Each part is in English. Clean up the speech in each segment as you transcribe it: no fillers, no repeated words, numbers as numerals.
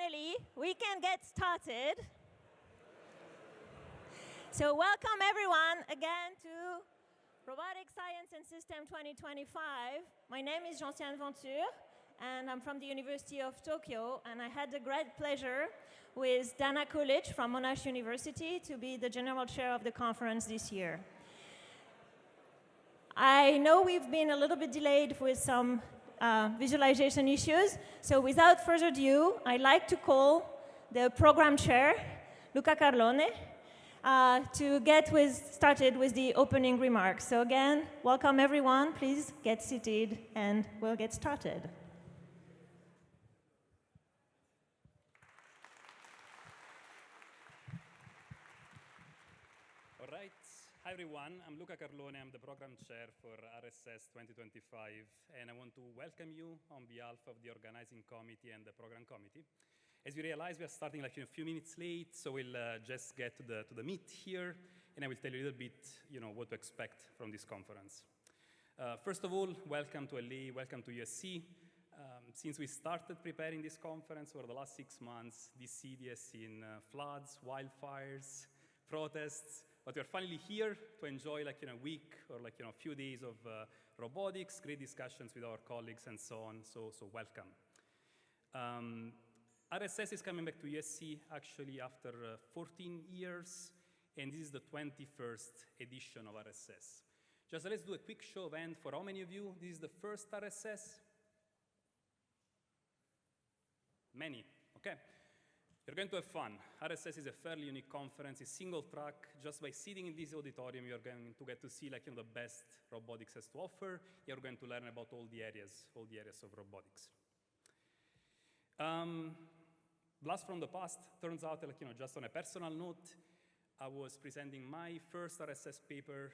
finally, we can get started. So welcome everyone again to Robotics Science and System 2025. My name is Gentiane Venture, and I'm from the University of Tokyo, and I had the great pleasure with Dana Coolidge from Monash University to be the general chair of the conference this year. I know we've been a little bit delayed with some visualization issues, so without further ado, I'd like to call the program chair, Luca Carlone, to get started with the opening remarks. So again, welcome everyone, please get seated and we'll get started. All right. Hi, everyone. I'm Luca Carlone. I'm the program chair for RSS2025, and I want to welcome you on behalf of the organizing committee and the program committee. As you realize, we are starting like a few minutes late, so we'll just get to the meat here, and I will tell you a little bit, what to expect from this conference. First of all, welcome to LA, welcome to USC. Since we started preparing this conference over the last 6 months, this city has seen floods, wildfires, protests, but we're finally here to enjoy a week or a few days of robotics, great discussions with our colleagues and so on, so welcome. RSS is coming back to USC actually after 14 years, and this is the 21st edition of RSS. Just let's do a quick show of hands for how many of you this is the first RSS? Many, okay. You're going to have fun. RSS is a fairly unique conference. It's single track. Just by sitting in this auditorium, you're going to get to see the best robotics has to offer. You're going to learn about all the areas of robotics. Blast from the past. Turns out, just on a personal note, I was presenting my first RSS paper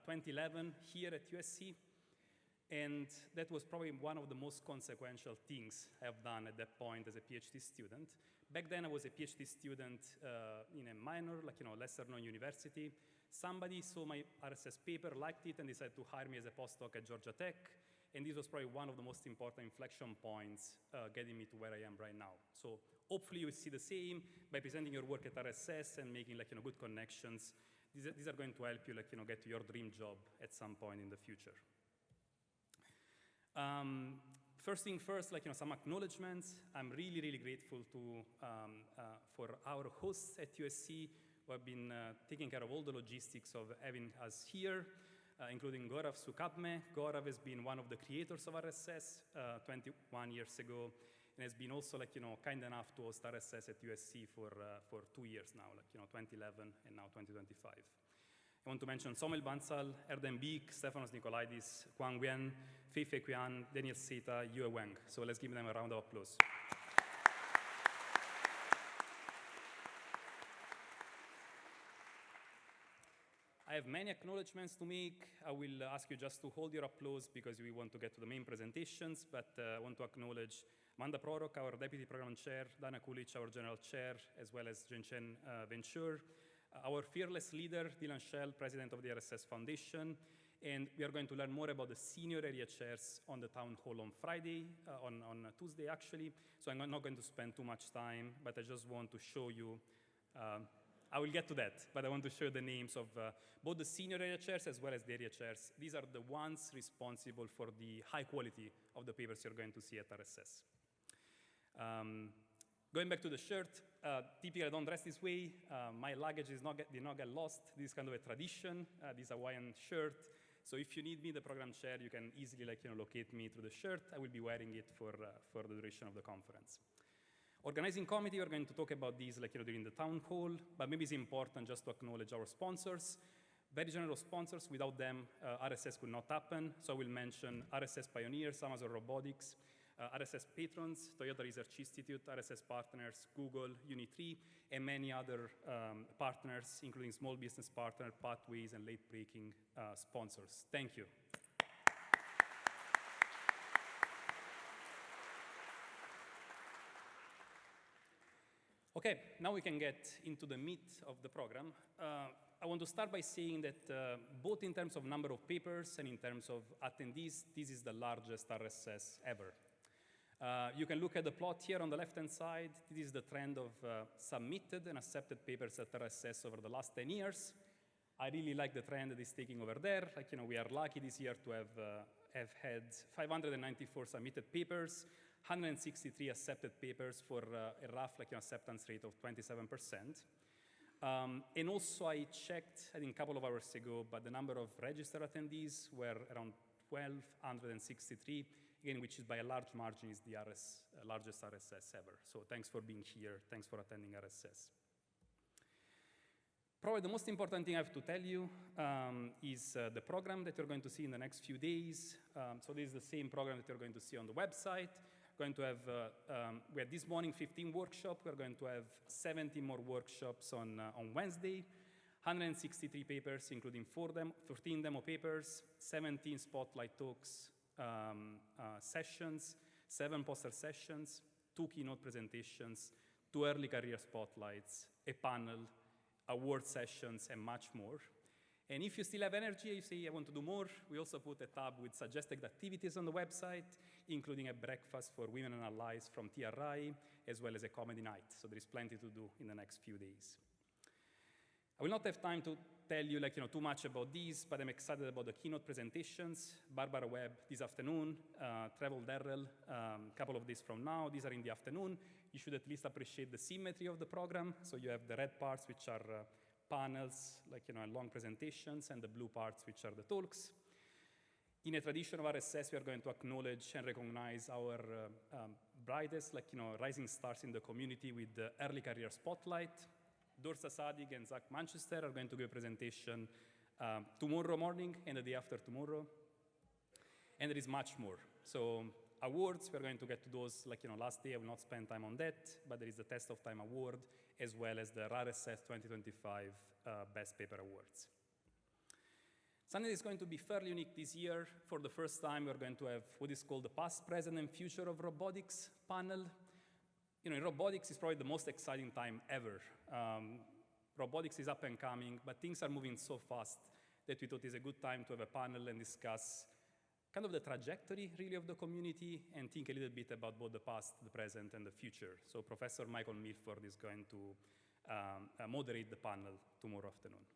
2011 here at USC. And that was probably one of the most consequential things I've done at that point as a PhD student. Back then, I was a PhD student in a minor, lesser-known university. Somebody saw my RSS paper, liked it, and decided to hire me as a postdoc at Georgia Tech. And this was probably one of the most important inflection points getting me to where I am right now. So hopefully, you will see the same by presenting your work at RSS and making good connections. These are going to help you get to your dream job at some point in the future. First thing first, some acknowledgements. I'm really, really grateful for our hosts at USC who have been taking care of all the logistics of having us here, including Gaurav Sukabme. Gaurav has been one of the creators of RSS 21 years ago, and has been also kind enough to host RSS at USC for 2 years now, 2011 and now 2025. I want to mention Somel Bansal, Erdem Beek, Stefanos Nikolaidis, Quang Nguyen, Fei Fei Qian, Daniel Seta, Yue Wang. So let's give them a round of applause. I have many acknowledgements to make. I will ask you just to hold your applause because we want to get to the main presentations, but I want to acknowledge Amanda Prorok, our Deputy Program Chair, Dana Coolidge, our General Chair, as well as Gentiane Venture, our fearless leader, Dylan Shell, President of the RSS Foundation, and we are going to learn more about the senior area chairs on the town hall on Friday, on Tuesday actually, so I'm not going to spend too much time, but I just want to show you, I will get to that, but I want to show you the names of both the senior area chairs as well as the area chairs. These are the ones responsible for the high quality of the papers you're going to see at RSS. Going back to the shirt, typically I don't dress this way. My luggage did not get lost. This is kind of a tradition, this Hawaiian shirt. So if you need me, the program chair, you can easily locate me through the shirt. I will be wearing it for the duration of the conference. Organizing committee, we're going to talk about these during the town hall, but maybe it's important just to acknowledge our sponsors. Very generous sponsors. Without them, RSS could not happen. So I will mention RSS Pioneers, Amazon Robotics, RSS patrons, Toyota Research Institute, RSS partners, Google, Uni3, and many other partners, including small business partner, Pathways, and late-breaking sponsors. Thank you. Okay, now we can get into the meat of the program. I want to start by saying that both in terms of number of papers and in terms of attendees, this is the largest RSS ever. You can look at the plot here on the left-hand side. This is the trend of submitted and accepted papers at RSS over the last 10 years. I really like the trend that is taking over there. Like, we are lucky this year to have had 594 submitted papers, 163 accepted papers for a rough acceptance rate of 27%. And also I checked, I think a couple of hours ago, but the number of registered attendees were around 1,263, again, which is by a large margin is the largest RSS ever. So thanks for being here. Thanks for attending RSS. Probably the most important thing I have to tell you is the program that you're going to see in the next few days. So this is the same program that you're going to see on the website. Going to have, we had this morning 15 workshops. We're going to have 70 more workshops on Wednesday. 163 papers, including 14 demo papers, 17 spotlight talks, sessions, 7 poster sessions, 2 keynote presentations, 2 early career spotlights, a panel, award sessions, and much more. And if you still have energy, you say, I want to do more, we also put a tab with suggested activities on the website, including a breakfast for women and allies from TRI, as well as a comedy night. So there is plenty to do in the next few days. I will not have time to tell you too much about these, but I'm excited about the keynote presentations. Barbara Webb this afternoon, Trevor Darrell, a couple of days from now. These are in the afternoon. You should at least appreciate the symmetry of the program. So you have the red parts, which are panels, long presentations, and the blue parts, which are the talks. In a tradition of RSS, we are going to acknowledge and recognize our brightest, rising stars in the community with the early career spotlight. Dorsa Sadig and Zach Manchester are going to give a presentation tomorrow morning and the day after tomorrow. And there is much more. So awards, we're going to get to those last day. I will not spend time on that, but there is the Test of Time Award, as well as the RSS2025 Best Paper Awards. Something that is going to be fairly unique this year. For the first time, we're going to have what is called the Past, Present, and Future of Robotics panel. In robotics, it's probably the most exciting time ever. Robotics is up and coming, but things are moving so fast that we thought it's a good time to have a panel and discuss kind of the trajectory, really, of the community and think a little bit about both the past, the present, and the future. So Professor Michael Milford is going to moderate the panel tomorrow afternoon.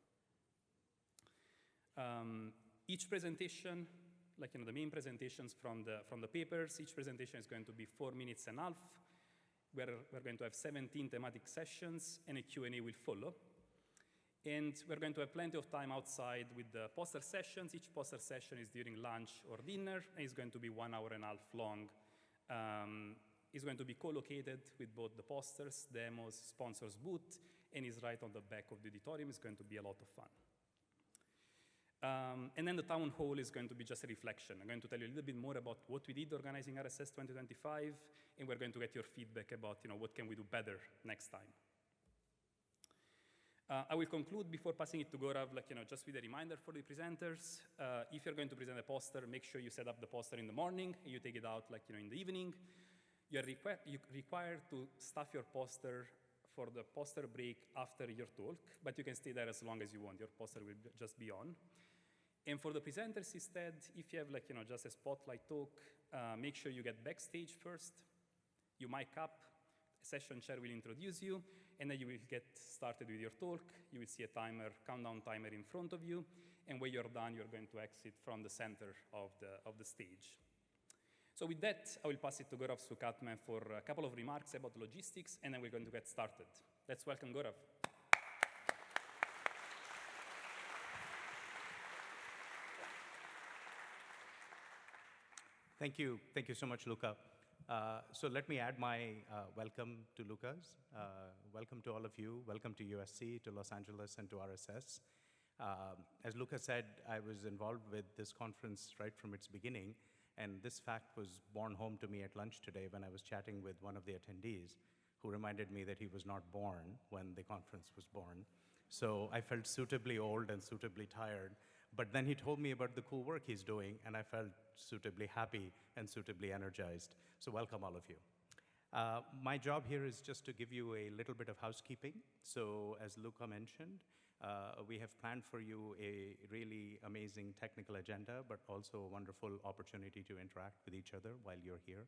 Each presentation, the main presentations from the papers, each presentation is going to be 4 minutes and a half. We're going to have 17 thematic sessions, and a Q&A will follow. And we're going to have plenty of time outside with the poster sessions. Each poster session is during lunch or dinner, and it's going to be 1 hour and a half long. It's going to be co-located with both the posters, demos, sponsors booth, and is right on the back of the auditorium. It's going to be a lot of fun. And then the town hall is going to be just a reflection. I'm going to tell you a little bit more about what we did organizing RSS 2025, and we're going to get your feedback about what can we do better next time. I will conclude before passing it to Gaurav, just with a reminder for the presenters. If you're going to present a poster, make sure you set up the poster in the morning, and you take it out in the evening. You're required to stuff your poster for the poster break after your talk, but you can stay there as long as you want. Your poster will just be on. And for the presenters instead, if you have just a spotlight talk, make sure you get backstage first. You mic up, a session chair will introduce you, and then you will get started with your talk. You will see a timer, countdown timer in front of you, and when you're done, you're going to exit from the center of the stage. So with that, I will pass it to Gaurav Sukatman for a couple of remarks about logistics, and then we're going to get started. Let's welcome Gaurav. Thank you so much, Luca. So let me add my welcome to Luca's. Welcome to all of you. Welcome to USC, to Los Angeles, and to RSS. As Luca said, I was involved with this conference right from its beginning, and this fact was borne home to me at lunch today when I was chatting with one of the attendees who reminded me that he was not born when the conference was born. So I felt suitably old and suitably tired. But then he told me about the cool work he's doing, and I felt suitably happy and suitably energized. So welcome, all of you. My job here is just to give you a little bit of housekeeping. So as Luca mentioned, we have planned for you a really amazing technical agenda, but also a wonderful opportunity to interact with each other while you're here.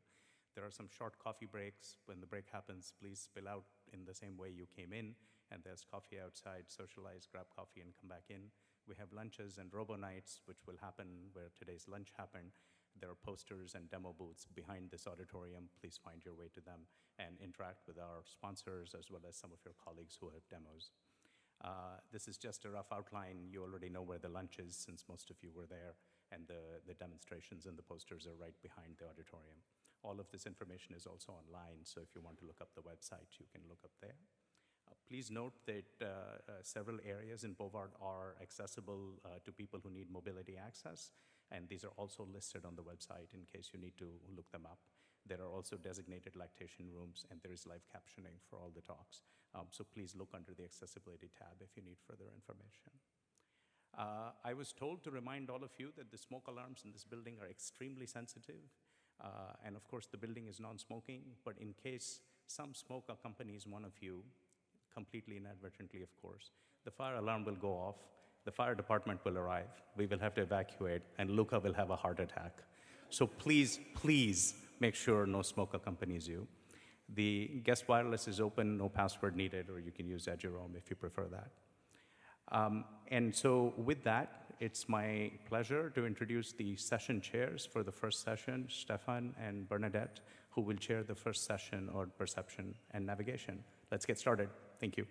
There are some short coffee breaks. When the break happens, please spill out in the same way you came in, and there's coffee outside. Socialize, grab coffee, and come back in. We have lunches and robo nights, which will happen where today's lunch happened. There are posters and demo booths behind this auditorium. Please find your way to them and interact with our sponsors as well as some of your colleagues who have demos. This is just a rough outline. You already know where the lunch is since most of you were there, and the demonstrations and the posters are right behind the auditorium. All of this information is also online, so if you want to look up the website, you can look up there. Please note that several areas in Bovard are accessible to people who need mobility access, and these are also listed on the website in case you need to look them up. There are also designated lactation rooms, and there is live captioning for all the talks. So please look under the accessibility tab if you need further information. I was told to remind all of you that the smoke alarms in this building are extremely sensitive. And of course, the building is non-smoking, but in case some smoke accompanies one of you, completely inadvertently, of course, the fire alarm will go off, the fire department will arrive, we will have to evacuate, and Luca will have a heart attack. So please, please make sure no smoke accompanies you. The guest wireless is open, no password needed, or you can use Edgerome if you prefer that. And so with that, it's my pleasure to introduce the session chairs for the first session, Stefan and Bernadette, who will chair the first session on perception and navigation. Let's get started. Thank you.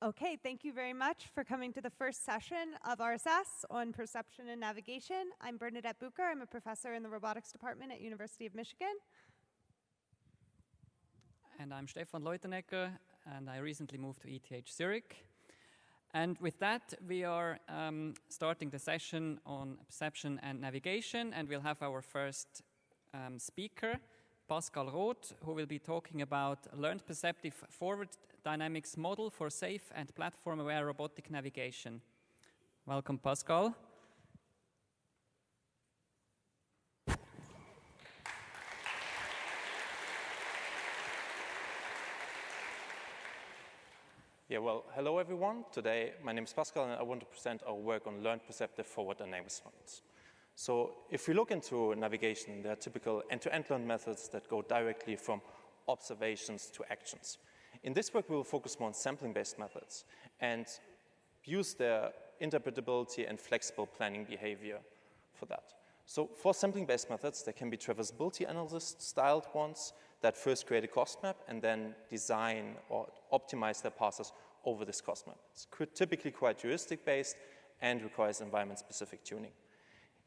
Okay, thank you very much for coming to the first session of RSS on perception and navigation. I'm Bernadette Bucher. I'm a professor in the robotics department at University of Michigan. And I'm Stefan Leutenegger, and I recently moved to ETH Zurich. And with that, we are starting the session on perception and navigation, and we'll have our first speaker, Pascal Roth, who will be talking about learned perceptive forward dynamics model for safe and platform-aware robotic navigation. Welcome, Pascal. Yeah, well, hello everyone. Today, my name is Pascal, and I want to present our work on learned perceptive forward dynamics models. So if we look into navigation, there are typical end-to-end learned methods that go directly from observations to actions. In this work, we will focus more on sampling-based methods and use their interpretability and flexible planning behavior for that. So for sampling-based methods, there can be traversability analysis-styled ones that first create a cost map and then design or optimize their passes over this cost map. It's typically quite heuristic-based and requires environment-specific tuning.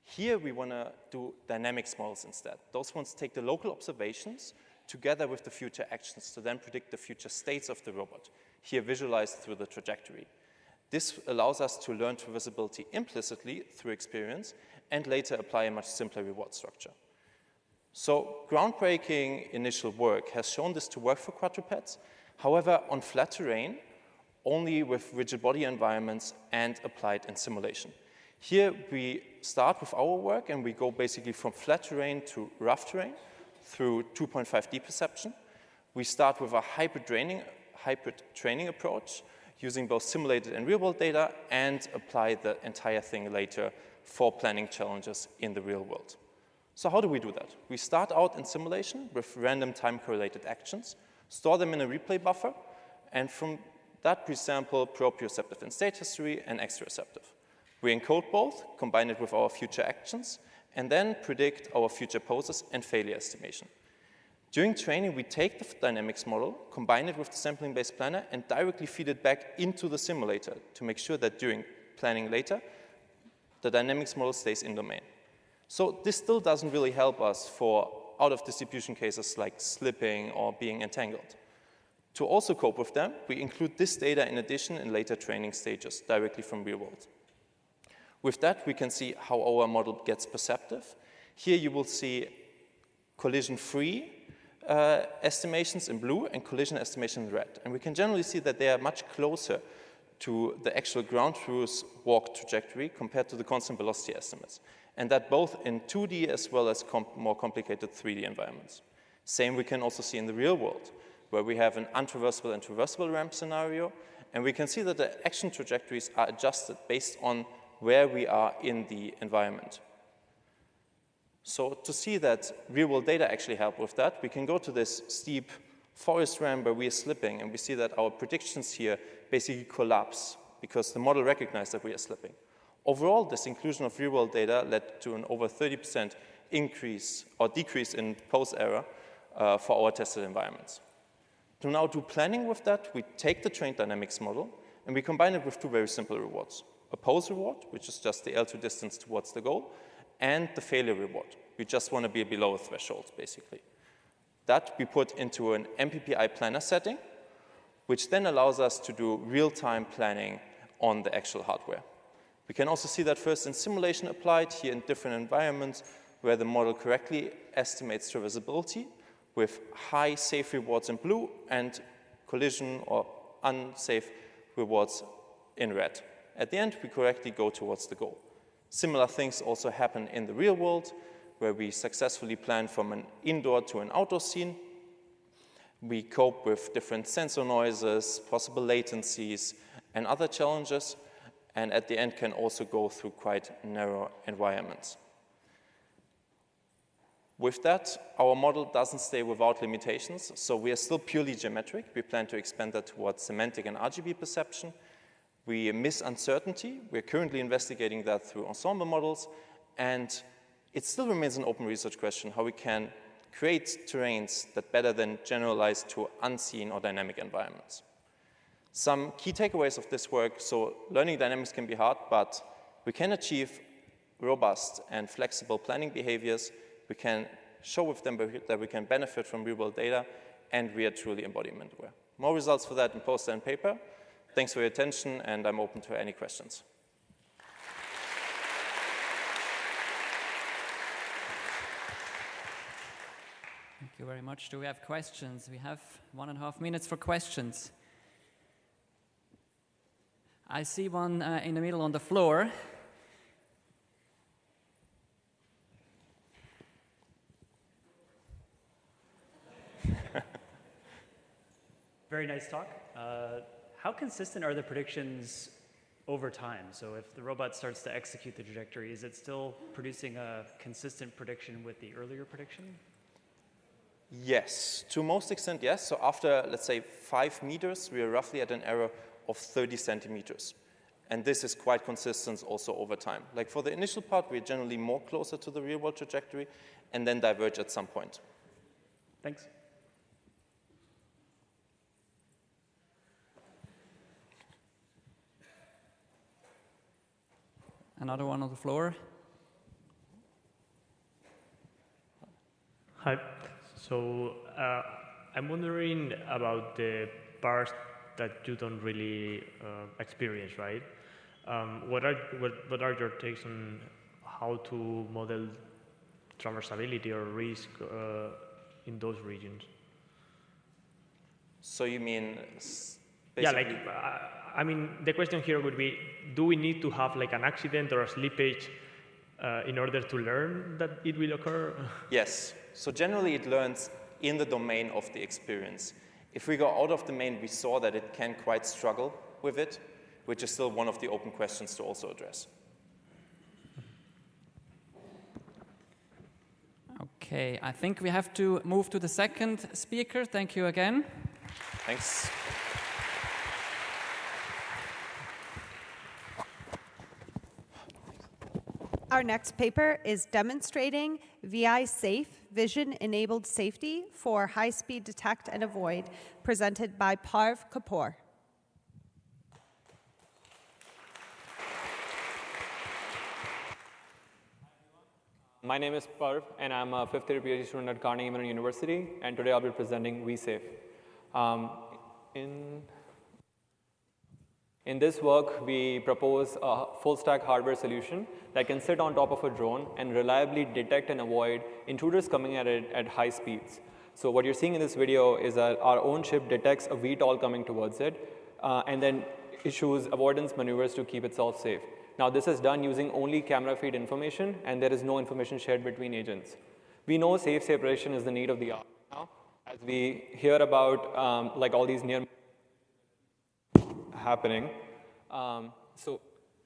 Here, we want to do dynamics models instead. Those ones take the local observations together with the future actions to then predict the future states of the robot, here visualized through the trajectory. This allows us to learn traversability implicitly through experience and later apply a much simpler reward structure. So groundbreaking initial work has shown this to work for quadrupeds. However, on flat terrain, only with rigid body environments and applied in simulation. Here we start with our work and we go basically from flat terrain to rough terrain through 2.5D perception. We start with a hybrid training approach using both simulated and real-world data and apply the entire thing later for planning challenges in the real world. So how do we do that? We start out in simulation with random time-correlated actions, store them in a replay buffer, and from that pre-sample proprioceptive and state history and exteroceptive. We encode both, combine it with our future actions, and then predict our future poses and failure estimation. During training, we take the dynamics model, combine it with the sampling-based planner, and directly feed it back into the simulator to make sure that during planning later, the dynamics model stays in domain. So this still doesn't really help us for out-of-distribution cases like slipping or being entangled. To also cope with them, we include this data in addition in later training stages directly from real world. With that, we can see how our model gets perceptive. Here you will see collision-free estimations in blue and collision estimation in red. And we can generally see that they are much closer to the actual ground truth walk trajectory compared to the constant velocity estimates. and that both in 2D as well as more complicated 3D environments. Same we can also see in the real world, where we have an untraversable and traversable ramp scenario, and we can see that the action trajectories are adjusted based on where we are in the environment. So to see that real-world data actually help with that, we can go to this steep forest ramp where we are slipping, and we see that our predictions here basically collapse because the model recognized that we are slipping. Overall, this inclusion of real-world data led to an over 30% increase or decrease in pose error for our tested environments. To now do planning with that, we take the trained dynamics model and we combine it with two very simple rewards. A pose reward, which is just the L2 distance towards the goal, and the failure reward. We just want to be below a threshold, basically. That we put into an MPPI planner setting, which then allows us to do real-time planning on the actual hardware. We can also see that first in simulation applied here in different environments where the model correctly estimates traversability with high safe rewards in blue and collision or unsafe rewards in red. At the end, we correctly go towards the goal. Similar things also happen in the real world, where we successfully plan from an indoor to an outdoor scene. We cope with different sensor noises, possible latencies, and other challenges, and at the end can also go through quite narrow environments. With that, our model doesn't stay without limitations, so we are still purely geometric. We plan to expand that towards semantic and RGB perception. We miss uncertainty. We're currently investigating that through ensemble models, and it still remains an open research question how we can create terrains that better than generalize to unseen or dynamic environments. Some key takeaways of this work, so learning dynamics can be hard, but we can achieve robust and flexible planning behaviors. We can show with them that we can benefit from real-world data, and we are truly embodiment aware. More results for that in poster and paper. Thanks for your attention, and I'm open to any questions. Thank you very much. Do we have questions? We have 1.5 minutes for questions. I see one in the middle on the floor. Very nice talk. How consistent are the predictions over time? So if the robot starts to execute the trajectory, is it still producing a consistent prediction with the earlier prediction? Yes, to most extent, yes. So after, let's say, 5 meters, we are roughly at an error of 30 centimeters. And this is quite consistent also over time. Like for the initial part, we're generally more closer to the real-world trajectory and then diverge at some point. Thanks. Another one on the floor. Hi. So I'm wondering about the parts that you don't really experience, right? What are your takes on how to model traversability or risk in those regions? So you mean yeah, like I mean, the question here would be: do we need to have like an accident or a slippage in order to learn that it will occur? Yes. So generally, it learns in the domain of the experience. If we go out of the domain, we saw that it can quite struggle with it, which is still one of the open questions to also address. Okay, I think we have to move to the second speaker. Thank you again. Thanks. Our next paper is demonstrating VI-safe, vision-enabled safety for high-speed detect and avoid, presented by Parv Kapoor. My name is Parv, and I'm a fifth-year PhD student at Carnegie Mellon University, and today I'll be presenting VSafe. In this work, we propose a full-stack hardware solution that can sit on top of a drone and reliably detect and avoid intruders coming at it at high speeds. So what you're seeing in this video is that our own chip detects a VTOL coming towards it, and then issues avoidance maneuvers to keep itself safe. Now, this is done using only camera feed information, and there is no information shared between agents. We know safe separation is the need of the hour now, as we hear about like all these near happening.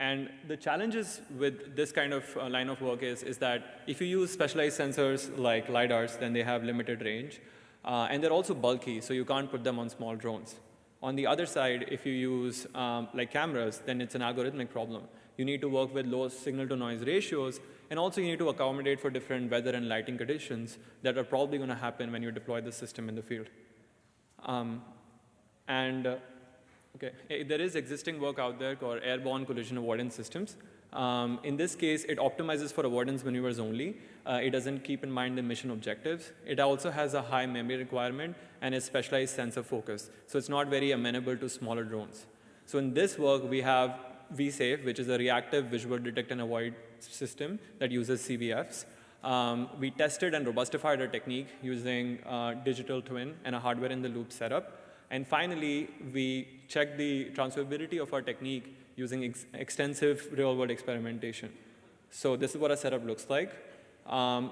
And the challenges with this kind of line of work is that if you use specialized sensors like LiDARs, then they have limited range. And they're also bulky, so you can't put them on small drones. On the other side, if you use like cameras, then it's an algorithmic problem. You need to work with low signal-to-noise ratios, and also you need to accommodate for different weather and lighting conditions that are probably going to happen when you deploy the system in the field. Okay, there is existing work out there called airborne collision avoidance systems. In this case, it optimizes for avoidance maneuvers only. It doesn't keep in mind the mission objectives. It also has a high memory requirement and a specialized sensor focus. So it's not very amenable to smaller drones. So in this work, we have vSafe, which is a reactive visual detect and avoid system that uses CVFs. We tested and robustified our technique using digital twin and a hardware-in-the-loop setup. And finally, we checked the transferability of our technique using extensive real-world experimentation. So this is what our setup looks like.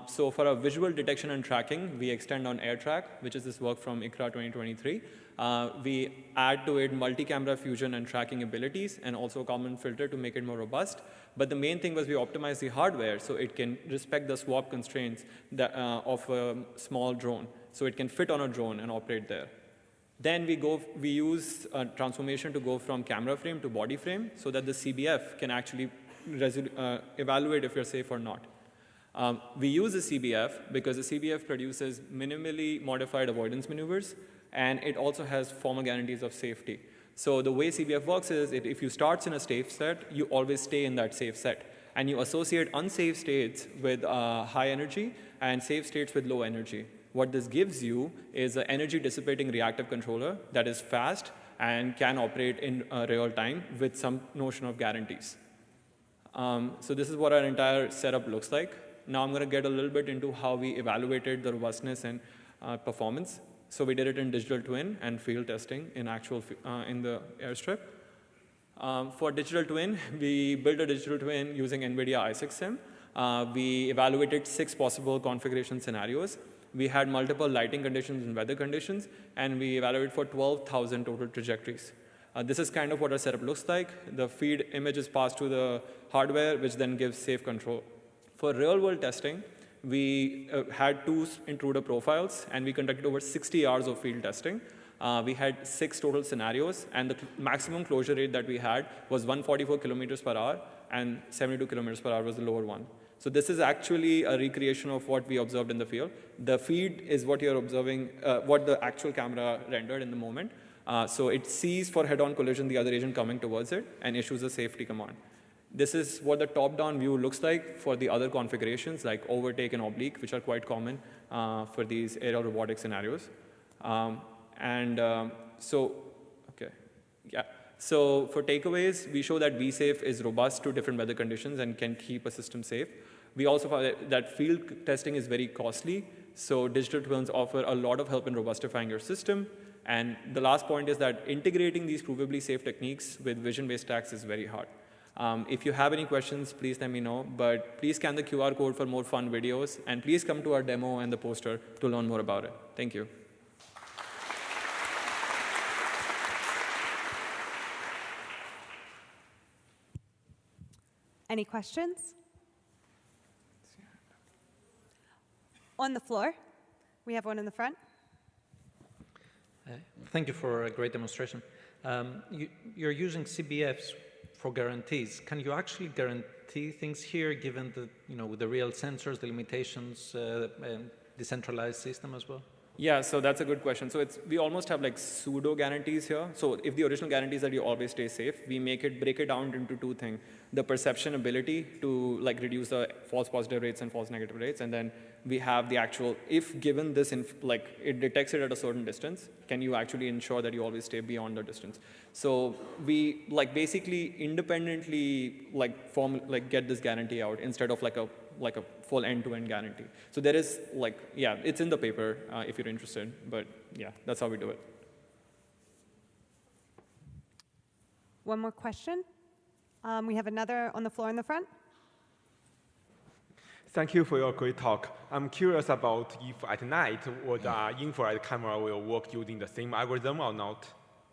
So for our visual detection and tracking, we extend on AirTrack, which is this work from ICRA 2023. We add to it multi-camera fusion and tracking abilities, and also a common filter to make it more robust. But the main thing was we optimized the hardware so it can respect the swap constraints that, of a small drone. So it can fit on a drone and operate there. Then we use transformation to go from camera frame to body frame so that the CBF can actually evaluate if you're safe or not. We use the CBF because the CBF produces minimally modified avoidance maneuvers, and it also has formal guarantees of safety. So the way CBF works is if you start in a safe set, you always stay in that safe set. And you associate unsafe states with high energy and safe states with low energy. What this gives you is an energy dissipating reactive controller that is fast and can operate in real time with some notion of guarantees. So this is what our entire setup looks like. Now I'm going to get a little bit into how we evaluated the robustness and performance. So we did it in digital twin and field testing in in the airstrip. For digital twin, we built a digital twin using NVIDIA i6 we evaluated 6 possible configuration scenarios. We had multiple lighting conditions and weather conditions, and we evaluated for 12,000 total trajectories. This is kind of what our setup looks like. The feed image is passed to the hardware, which then gives safe control. For real-world testing, we had 2 intruder profiles, and we conducted over 60 hours of field testing. We had 6 total scenarios, and the maximum closure rate that we had was 144 kilometers per hour, and 72 kilometers per hour was the lower one. So this is actually a recreation of what we observed in the field. The feed is what you're observing, what the actual camera rendered in the moment. So it sees for head-on collision the other agent coming towards it and issues a safety command. This is what the top-down view looks like for the other configurations like overtake and oblique, which are quite common for these aerial robotic scenarios. So for takeaways, we show that vSafe is robust to different weather conditions and can keep a system safe. We also found that field testing is very costly, so digital twins offer a lot of help in robustifying your system. And the last point is that integrating these provably safe techniques with vision-based stacks is very hard. If you have any questions, please let me know, but please scan the QR code for more fun videos, and please come to our demo and the poster to learn more about it. Thank you. Any questions? On the floor. We have one in the front. Thank you for a great demonstration. You're using CBFs for guarantees. Can you actually guarantee things here, given the, with the real sensors, the limitations, and decentralized system as well? Yeah, so that's a good question. So we almost have like pseudo guarantees here. So if the original guarantee is that you always stay safe, we break it down into 2 things. The perception ability to like reduce the false positive rates and false negative rates, and then we have the actual, if given this, it detects it at a certain distance, can you actually ensure that you always stay beyond the distance? So we basically independently get this guarantee out instead of like a full end-to-end guarantee. So there is it's in the paper if you're interested, but yeah, that's how we do it. one more question. We have another on the floor in the front. Thank you for your great talk. I'm curious about if at night the infrared camera will work using the same algorithm or not.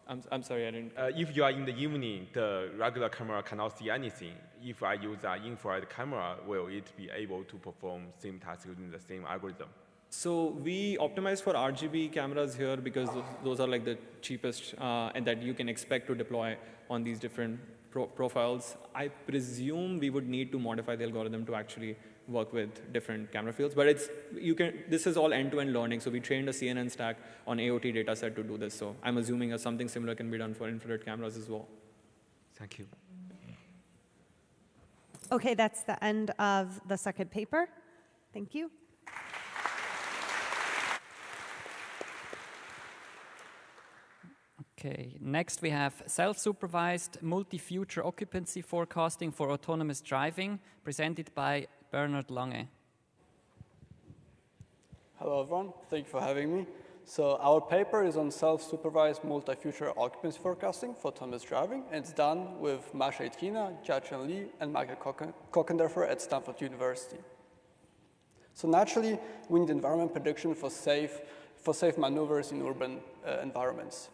I'm sorry, I didn't. If you are in the evening, the regular camera cannot see anything. If I use an infrared camera, will it be able to perform same task using the same algorithm? So we optimize for RGB cameras here because those are like the cheapest and that you can expect to deploy on these different profiles. I presume we would need to modify the algorithm to actually work with different camera fields, but this is all end-to-end learning. So we trained a CNN stack on AOT data set to do this. So I'm assuming something similar can be done for infrared cameras as well. Thank you. Okay, that's the end of the second paper. Thank you. Okay, next we have self-supervised multi-future occupancy forecasting for autonomous driving, presented by Bernard Lange. Hello everyone, thank you for having me. So our paper is on self-supervised multi-future occupancy forecasting for autonomous driving, and it's done with Masha Itkina, Jiachen Li, and Michael Kockendorfer at Stanford University. So naturally, we need environment prediction for safe maneuvers in urban environments.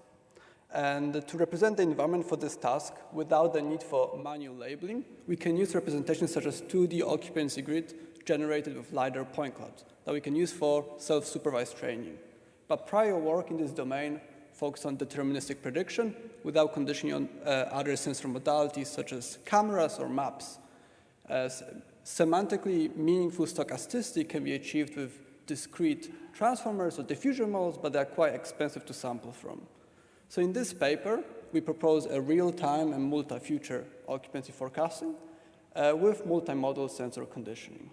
And to represent the environment for this task without the need for manual labeling, we can use representations such as 2D occupancy grid generated with LiDAR point clouds that we can use for self-supervised training. But prior work in this domain focused on deterministic prediction without conditioning on other sensor modalities such as cameras or maps. As semantically meaningful stochasticity can be achieved with discrete transformers or diffusion models, but they're quite expensive to sample from. So in this paper, we propose a real-time and multi-future occupancy forecasting with multimodal sensor conditioning.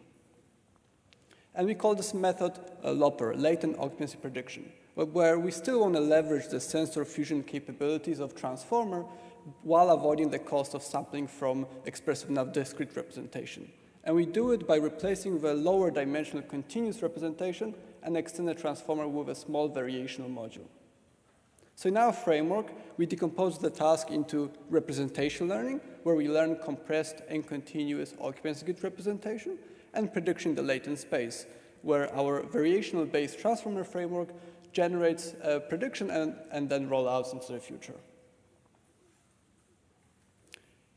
And we call this method LOPR, latent occupancy prediction, where we still want to leverage the sensor fusion capabilities of transformer while avoiding the cost of sampling from expressive enough discrete representation. And we do it by replacing the lower dimensional continuous representation and extend the transformer with a small variational module. So in our framework, we decompose the task into representation learning, where we learn compressed and continuous occupancy grid representation, and prediction in the latent space, where our variational-based transformer framework generates a prediction and then rollouts into the future.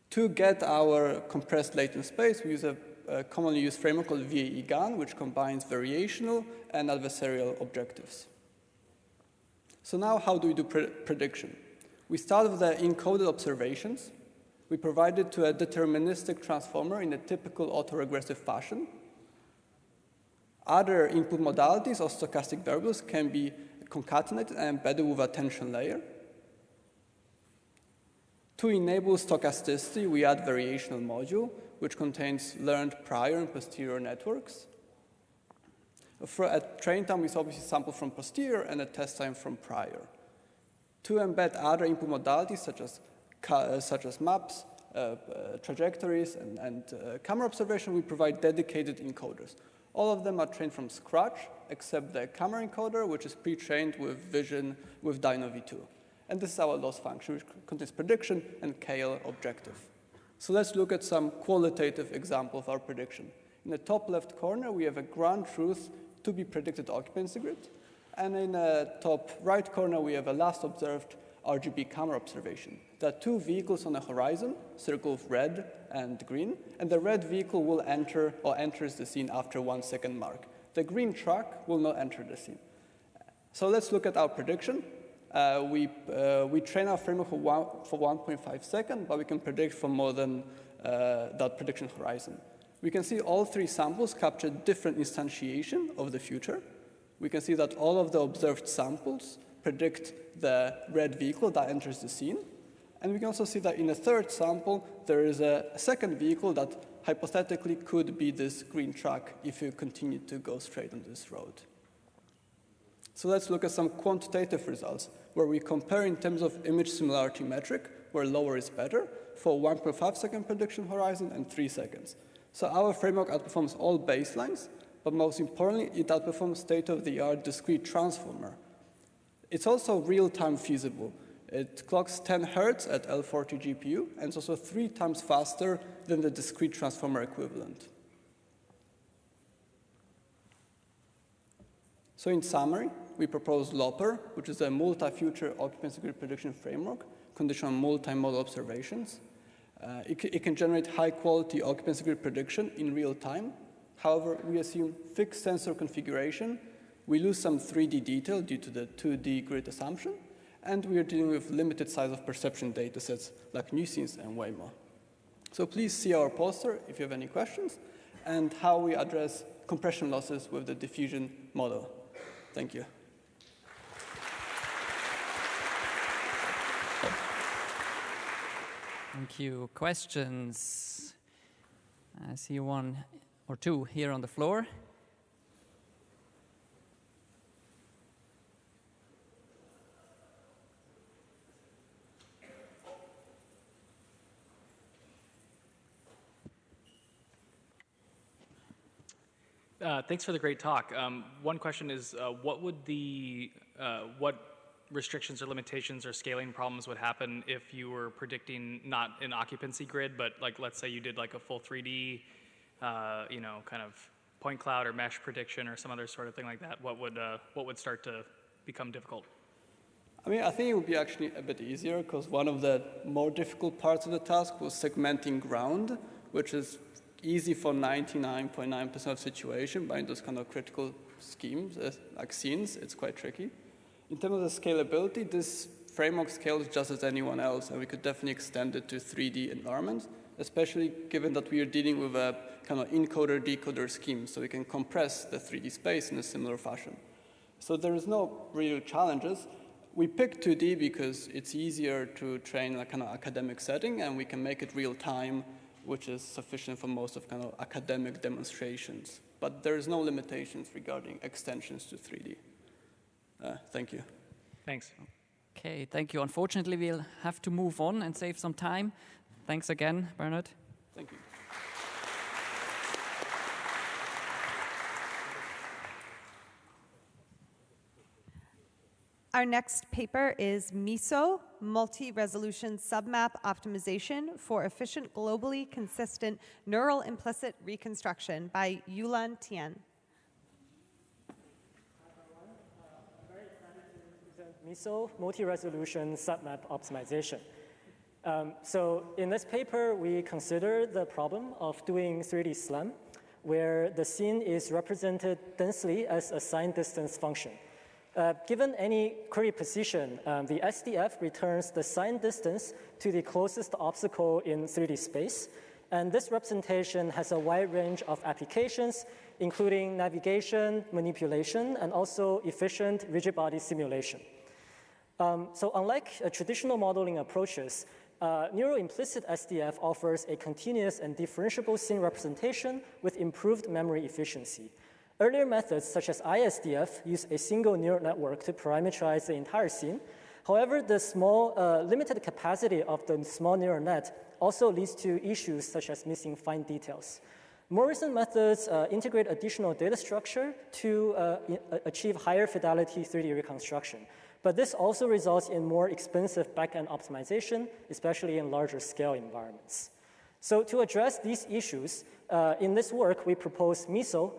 To get our compressed latent space, we use a commonly used framework called VAE-GAN, which combines variational and adversarial objectives. So now how do we do prediction? We start with the encoded observations. We provide it to a deterministic transformer in a typical autoregressive fashion. Other input modalities or stochastic variables can be concatenated and embedded with a tension layer. To enable stochasticity, we add variational module, which contains learned prior and posterior networks. At train time, we obviously sample from posterior and at test time from prior. To embed other input modalities such as maps, trajectories, and camera observation, we provide dedicated encoders. All of them are trained from scratch, except the camera encoder, which is pre-trained with vision with DynoV2. And this is our loss function, which contains prediction and KL objective. So let's look at some qualitative example of our prediction. In the top left corner, we have a ground truth to be predicted occupancy grid. And in the top right corner, we have a last observed RGB camera observation. There are two vehicles on the horizon, circled with red and green, and the red vehicle will enter or enters the scene after 1 second mark. The green truck will not enter the scene. So let's look at our prediction. We train our framework for 1.5 seconds, but we can predict for more than that prediction horizon. We can see all three samples capture different instantiation of the future. We can see that all of the observed samples predict the red vehicle that enters the scene. And we can also see that in a third sample, there is a second vehicle that hypothetically could be this green truck if you continue to go straight on this road. So let's look at some quantitative results, where we compare in terms of image similarity metric, where lower is better, for 1.5 second prediction horizon and 3 seconds. So our framework outperforms all baselines, but most importantly, it outperforms state-of-the-art discrete transformer. It's also real-time feasible. It clocks 10 Hertz at L40 GPU, and it's also 3 times faster than the discrete transformer equivalent. So in summary, we propose LOPER, which is a multi-future occupancy grid prediction framework conditioned on multi-model observations. It can generate high-quality occupancy grid prediction in real time. However, we assume fixed sensor configuration. We lose some 3D detail due to the 2D grid assumption, and we are dealing with limited size of perception datasets like nuisance and Waymo. So please see our poster if you have any questions, and how we address compression losses with the diffusion model. Thank you. Thank you. Questions? I see one or two here on the floor. Thanks for the great talk. One question is, what would what restrictions or limitations or scaling problems would happen if you were predicting not an occupancy grid, but like let's say you did like a full 3D, kind of point cloud or mesh prediction or some other sort of thing like that? What would start to become difficult? I mean, I think it would be actually a bit easier because one of the more difficult parts of the task was segmenting ground, which is easy for 99.9% of situation, but in those kind of critical schemes, like scenes, it's quite tricky. In terms of the scalability, this framework scales just as anyone else, and we could definitely extend it to 3D environments, especially given that we are dealing with a kind of encoder-decoder scheme, so we can compress the 3D space in a similar fashion. So there is no real challenges. We picked 2D because it's easier to train a kind of academic setting, and we can make it real time, which is sufficient for most of kind of academic demonstrations. But there is no limitations regarding extensions to 3D. Thank you. Thanks. Okay, thank you. Unfortunately, we'll have to move on and save some time. Thanks again, Bernard. Thank you. Our next paper is MISO, Multi-Resolution Submap Optimization for Efficient Globally Consistent Neural Implicit Reconstruction by Yulan Tian. Very excited to present MISO, Multi-Resolution Submap Optimization. So in this paper, we consider the problem of doing 3D SLAM, where the scene is represented densely as a signed distance function. Given any query position, the SDF returns the signed distance to the closest obstacle in 3D space. And this representation has a wide range of applications, including navigation, manipulation, and also efficient rigid body simulation. So unlike traditional modeling approaches, neural implicit SDF offers a continuous and differentiable scene representation with improved memory efficiency. Earlier methods, such as ISDF, use a single neural network to parameterize the entire scene. However, the small, limited capacity of the small neural net also leads to issues such as missing fine details. More recent methods integrate additional data structure to achieve higher fidelity 3D reconstruction. But this also results in more expensive backend optimization, especially in larger scale environments. So to address these issues, in this work, we propose MISO,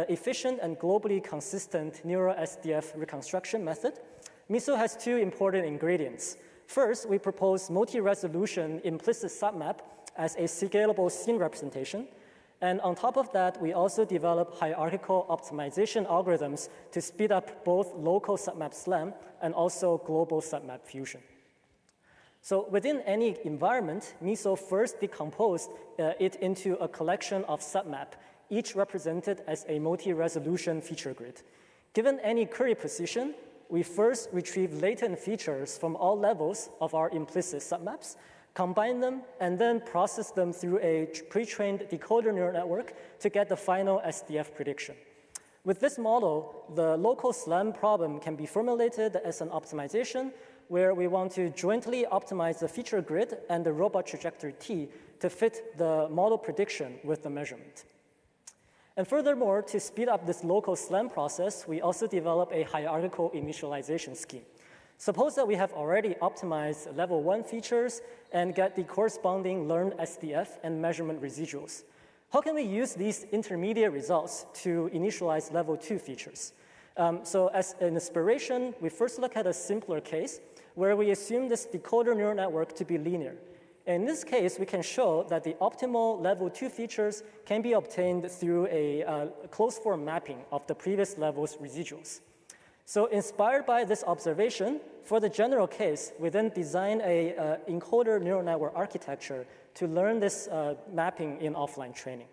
efficient and globally consistent neural SDF reconstruction method. MISO has two important ingredients. First, we propose multi-resolution implicit submap as a scalable scene representation. And on top of that, we also develop hierarchical optimization algorithms to speed up both local submap SLAM and also global submap fusion. So within any environment, MISO first decomposed it into a collection of submap, each represented as a multi-resolution feature grid. Given any query position, we first retrieve latent features from all levels of our implicit submaps, combine them, and then process them through a pre-trained decoder neural network to get the final SDF prediction. With this model, the local SLAM problem can be formulated as an optimization where we want to jointly optimize the feature grid and the robot trajectory T to fit the model prediction with the measurement. And furthermore, to speed up this local SLAM process, we also develop a hierarchical initialization scheme. Suppose that we have already optimized level 1 features and get the corresponding learned SDF and measurement residuals. How can we use these intermediate results to initialize level 2 features? So as an inspiration, we first look at a simpler case where we assume this decoder neural network to be linear. In this case, we can show that the optimal level 2 features can be obtained through a closed form mapping of the previous level's residuals. So inspired by this observation, for the general case, we then design a encoder neural network architecture to learn this mapping in offline training.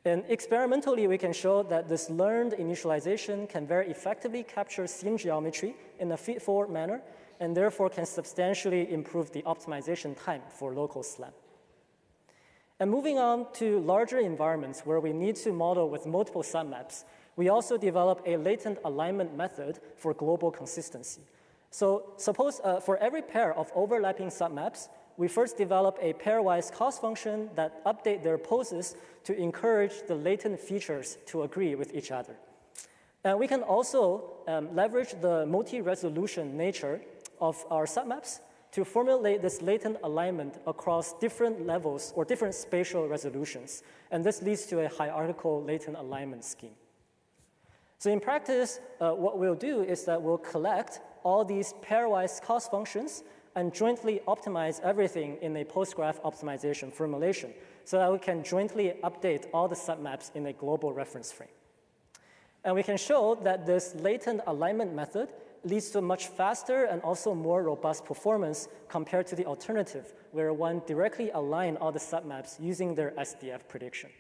And experimentally, we can show that this learned initialization can very effectively capture scene geometry in a feed-forward manner, and therefore can substantially improve the optimization time for local SLAM. And moving on to larger environments where we need to model with multiple submaps, we also develop a latent alignment method for global consistency. So suppose for every pair of overlapping submaps, we first develop a pairwise cost function that update their poses to encourage the latent features to agree with each other. And we can also leverage the multi-resolution nature of our submaps to formulate this latent alignment across different levels or different spatial resolutions. And this leads to a hierarchical latent alignment scheme. So in practice, what we'll do is that we'll collect all these pairwise cost functions and jointly optimize everything in a post-graph optimization formulation so that we can jointly update all the submaps in a global reference frame. And we can show that this latent alignment method leads to a much faster and also more robust performance compared to the alternative, where one directly align all the submaps using their SDF prediction.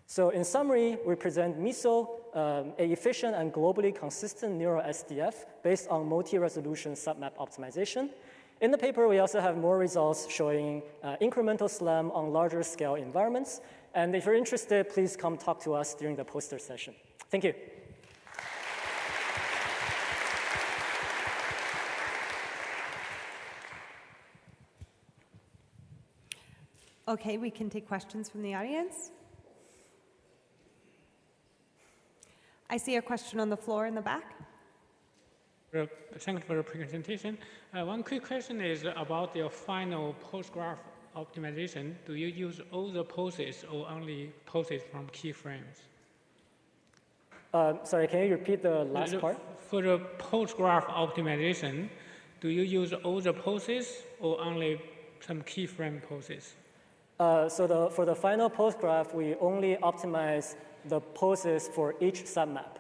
So in summary, we present MISO, an efficient and globally consistent neural SDF based on multi-resolution submap optimization. In the paper, we also have more results showing incremental SLAM on larger scale environments. And if you're interested, please come talk to us during the poster session. Thank you. Okay, we can take questions from the audience. I see a question on the floor in the back. Thanks for the presentation. One quick question is about your final post-graph optimization. Do you use all the poses or only poses from keyframes? Sorry, can you repeat the last part? For the post-graph optimization, do you use all the poses or only some keyframe poses? So for the final post-graph, we only optimize the poses for each submap.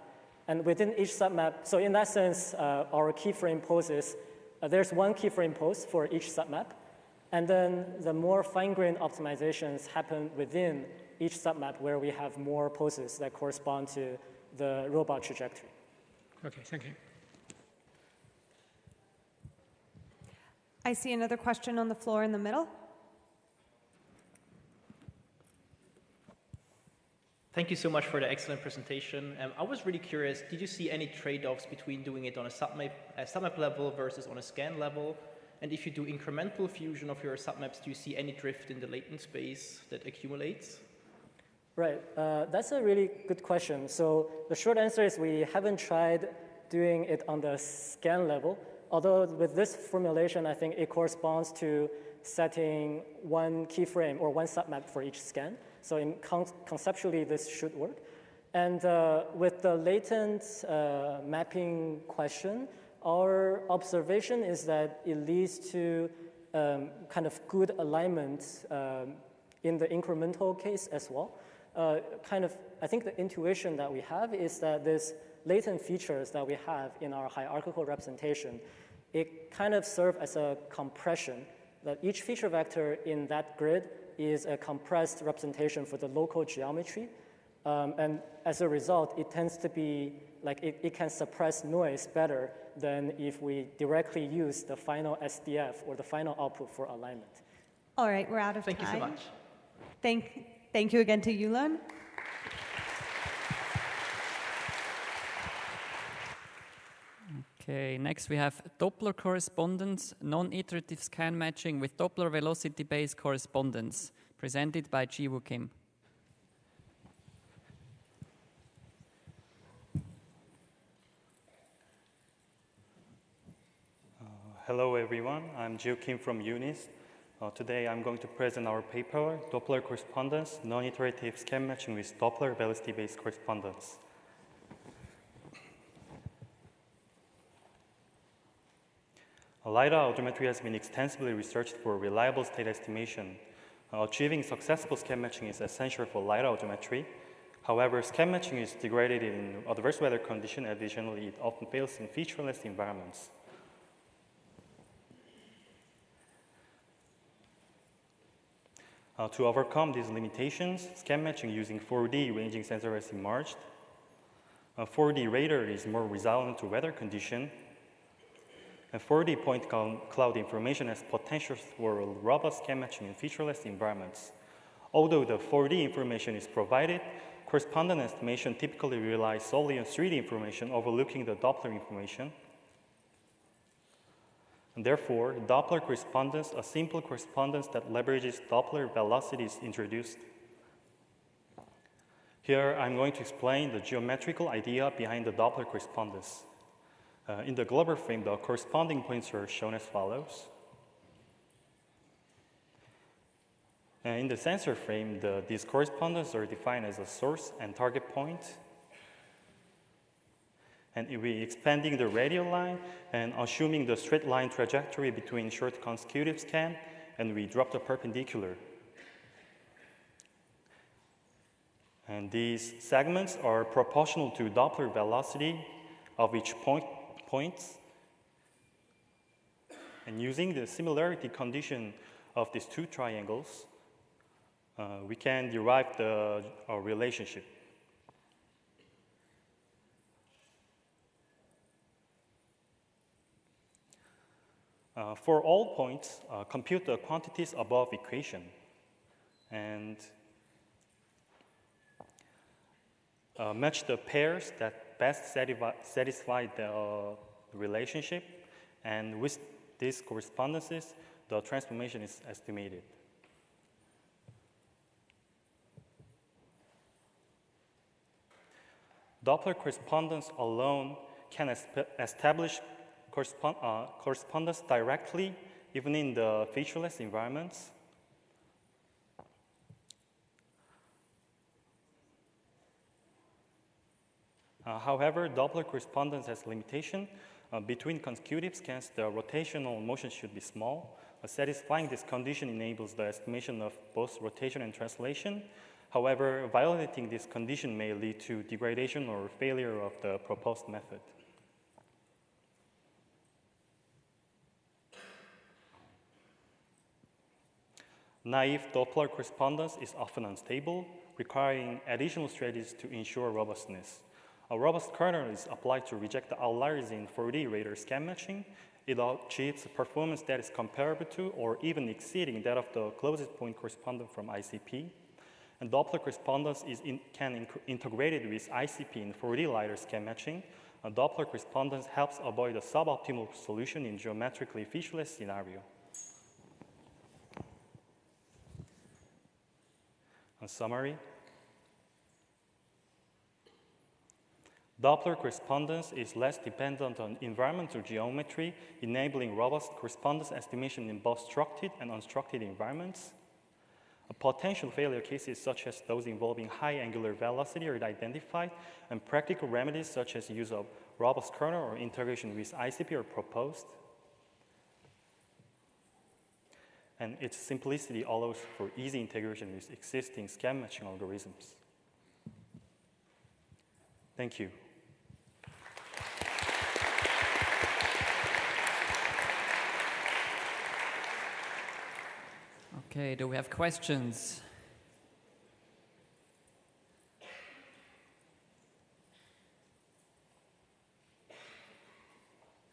And within each submap, so in that sense, our keyframe poses, there's one keyframe pose for each submap. And then the more fine-grained optimizations happen within each submap where we have more poses that correspond to the robot trajectory. Okay, thank you. I see another question on the floor in the middle. Thank you so much for the excellent presentation. I was really curious, did you see any trade-offs between doing it on a submap level versus on a scan level? And if you do incremental fusion of your submaps, do you see any drift in the latent space that accumulates? Right, that's a really good question. So the short answer is we haven't tried doing it on the scan level, although with this formulation, I think it corresponds to setting one keyframe or one submap for each scan. So conceptually, this should work. And with the latent mapping question, our observation is that it leads to kind of good alignment in the incremental case as well. I think the intuition that we have is that this latent features that we have in our hierarchical representation, it kind of serves as a compression, that each feature vector in that grid is a compressed representation for the local geometry. And as a result, it tends to be like it can suppress noise better than if we directly use the final SDF or the final output for alignment. All right, we're out of time. Thank you so much. Thank you again to Yulun. Okay, next we have Doppler correspondence, non-iterative scan matching with Doppler velocity-based correspondence, presented by Ji-Woo Kim. Hello everyone, I'm Jiu Kim from UNIS. Today I'm going to present our paper, Doppler correspondence, non-iterative scan matching with Doppler velocity-based correspondence. LiDAR odometry has been extensively researched for reliable state estimation. Achieving successful scan matching is essential for LiDAR odometry. However, scan matching is degraded in adverse weather conditions. Additionally, it often fails in featureless environments. To overcome these limitations, scan matching using 4D ranging sensor has emerged. 4D radar is more resilient to weather conditions. And 4D point cloud information has potential for robust scan matching in featureless environments. Although the 4D information is provided, correspondence estimation typically relies solely on 3D information, overlooking the Doppler information. And therefore, Doppler correspondence, a simple correspondence that leverages Doppler velocity, is introduced. Here, I'm going to explain the geometrical idea behind the Doppler correspondence. In the global frame, the corresponding points are shown as follows. In the sensor frame, these correspondences are defined as a source and target point. And we're expanding the radial line and assuming the straight line trajectory between short consecutive scan, and we drop the perpendicular. And these segments are proportional to Doppler velocity of each points. And using the similarity condition of these two triangles, we can derive the relationship. For all points, compute the quantities above equation. And match the pairs that best satisfy the relationship, and with these correspondences, the transformation is estimated. Doppler correspondence alone can establish correspondence directly, even in the featureless environments. However, Doppler correspondence has limitation. Between consecutive scans, the rotational motion should be small. Satisfying this condition enables the estimation of both rotation and translation. However, violating this condition may lead to degradation or failure of the proposed method. Naive Doppler correspondence is often unstable, requiring additional strategies to ensure robustness. A robust kernel is applied to reject the outliers in 4D radar scan matching. It achieves a performance that is comparable to or even exceeding that of the closest point correspondent from ICP. And Doppler correspondence can integrated with ICP in 4D LiDAR scan matching. A Doppler correspondence helps avoid a suboptimal solution in geometrically featureless scenario. A summary. Doppler correspondence is less dependent on environmental geometry, enabling robust correspondence estimation in both structured and unstructured environments. Potential failure cases such as those involving high angular velocity are identified, and practical remedies such as use of robust kernel or integration with ICP are proposed. And its simplicity allows for easy integration with existing scan matching algorithms. Thank you. Okay, do we have questions?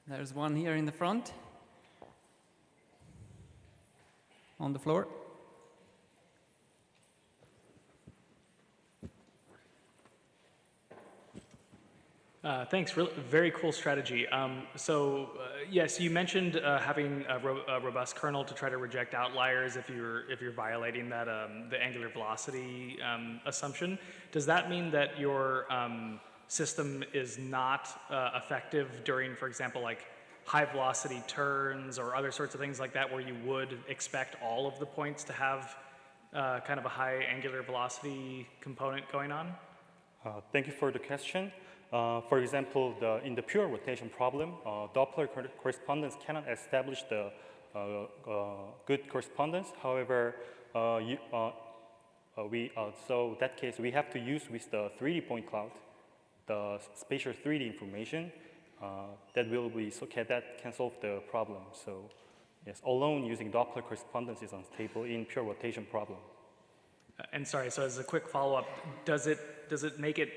There's one here in the front. On the floor. Thanks, very cool strategy. Yes, you mentioned having a robust kernel to try to reject outliers if you're violating that the angular velocity assumption. Does that mean that your system is not effective during, for example, like high velocity turns or other sorts of things like that where you would expect all of the points to have kind of a high angular velocity component going on? Thank you for the question. For example, in the pure rotation problem, Doppler correspondence cannot establish the good correspondence. However, so in that case, we have to use with the 3D point cloud, the spatial 3D information that can solve the problem. So yes, alone using Doppler correspondence is unstable in pure rotation problem. And sorry, so as a quick follow-up, does it make it,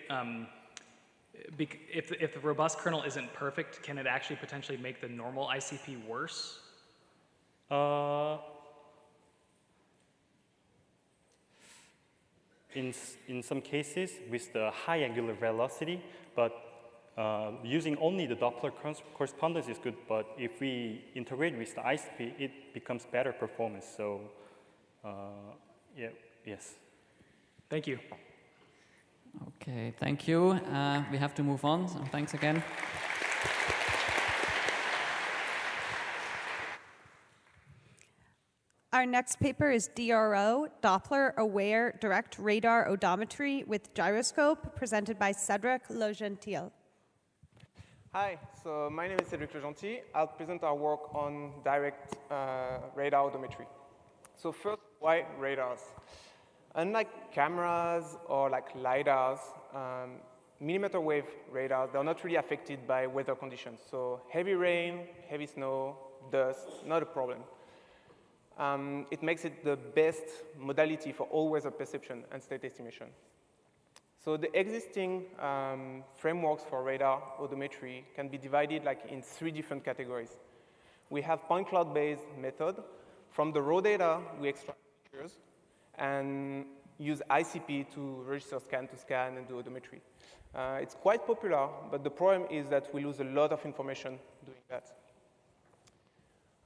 if the robust kernel isn't perfect, can it actually potentially make the normal ICP worse? In some cases with the high angular velocity, but using only the Doppler correspondence is good, but if we integrate with the ICP, it becomes better performance. So yeah, yes. Thank you. Okay, thank you. We have to move on, so thanks again. Our next paper is DRO, Doppler Aware Direct Radar Odometry with Gyroscope, presented by Cédric Legentil. Hi, so my name is Cédric Legentil. I'll present our work on direct radar odometry. So first, why radars? Unlike cameras or like LiDARs, millimeter wave radars, they're not really affected by weather conditions. So heavy rain, heavy snow, dust, not a problem. It makes it the best modality for all weather perception and state estimation. So the existing frameworks for radar odometry can be divided like in 3 different categories. We have point cloud-based method. From the raw data, we extract pictures and use ICP to register scan to scan and do odometry. It's quite popular, but the problem is that we lose a lot of information doing that.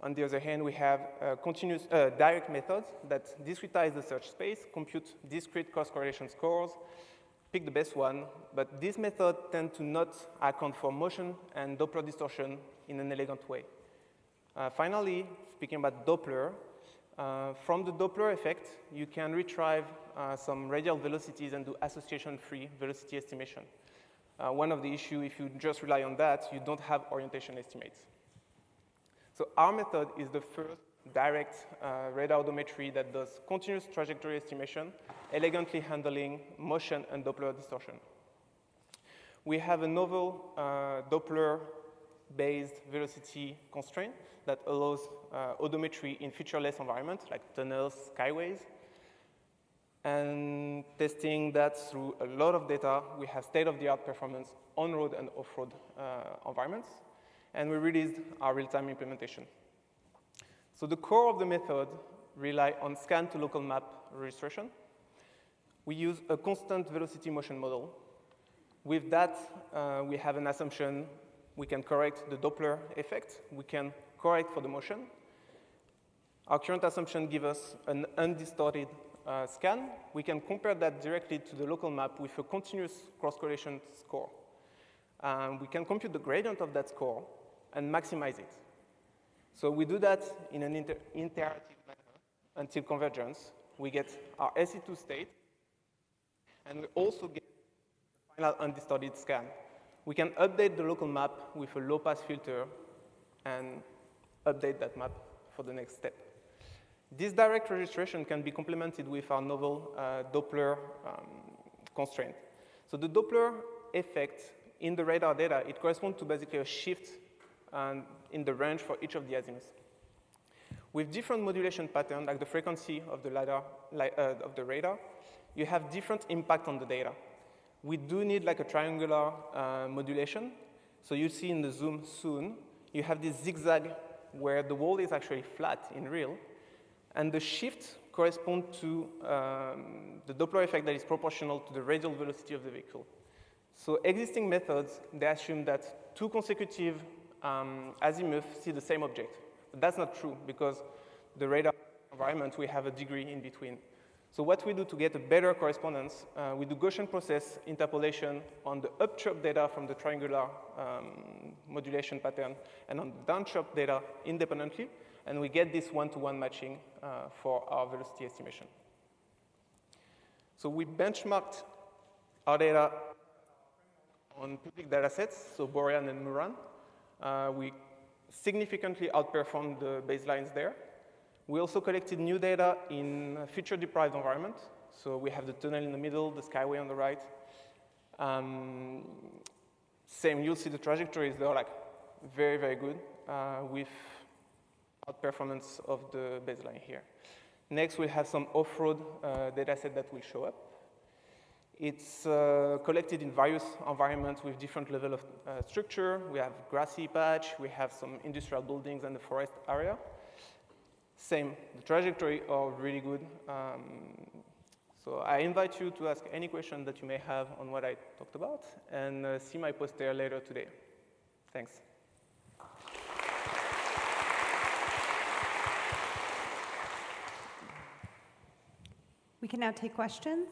On the other hand, we have continuous direct methods that discretize the search space, compute discrete cross-correlation scores, pick the best one, but these methods tend to not account for motion and Doppler distortion in an elegant way. Finally, speaking about Doppler, from the Doppler effect, you can retrieve some radial velocities and do association-free velocity estimation. One of the issues, if you just rely on that, you don't have orientation estimates. So our method is the first direct radar odometry that does continuous trajectory estimation, elegantly handling motion and Doppler distortion. We have a novel Doppler-based velocity constraint that allows odometry in featureless environments like tunnels, skyways. And testing that through a lot of data, we have state-of-the-art performance on-road and off-road environments. And we released our real-time implementation. So the core of the method rely on scan to local map registration. We use a constant velocity motion model. With that, we have an assumption we can correct the Doppler effect. We can correct for the motion. Our current assumption gives us an undistorted scan. We can compare that directly to the local map with a continuous cross-correlation score. We can compute the gradient of that score and maximize it. So we do that in an iterative manner until convergence. We get our SE2 state, and we also get the final undistorted scan. We can update the local map with a low-pass filter and update that map for the next step. This direct registration can be complemented with our novel Doppler constraint. So the Doppler effect in the radar data, it corresponds to basically a shift in the range for each of the azimuths. With different modulation patterns, like the frequency of the radar, you have different impact on the data. We do need like a triangular modulation. So you see in the zoom soon, you have this zigzag where the wall is actually flat in real, and the shift corresponds to the Doppler effect that is proportional to the radial velocity of the vehicle. So existing methods, they assume that 2 consecutive azimuths see the same object. But that's not true, because the radar environment, we have a degree in between. So what we do to get a better correspondence, we do Gaussian process interpolation on the up-chop data from the triangular modulation pattern and on the down-chop data independently, and we get this one-to-one matching for our velocity estimation. So we benchmarked our data on public data sets, so Borean and Muran. We significantly outperformed the baselines there. We also collected new data in feature-deprived environment. So we have the tunnel in the middle, the skyway on the right. Same, you'll see the trajectories, they're like very, very good with outperformance of the baseline here. Next, we have some off-road data set that will show up. It's collected in various environments with different level of structure. We have grassy patch, we have some industrial buildings and the forest area. Same, the trajectory are really good. So I invite you to ask any question that you may have on what I talked about, and see my poster later today. Thanks. We can now take questions.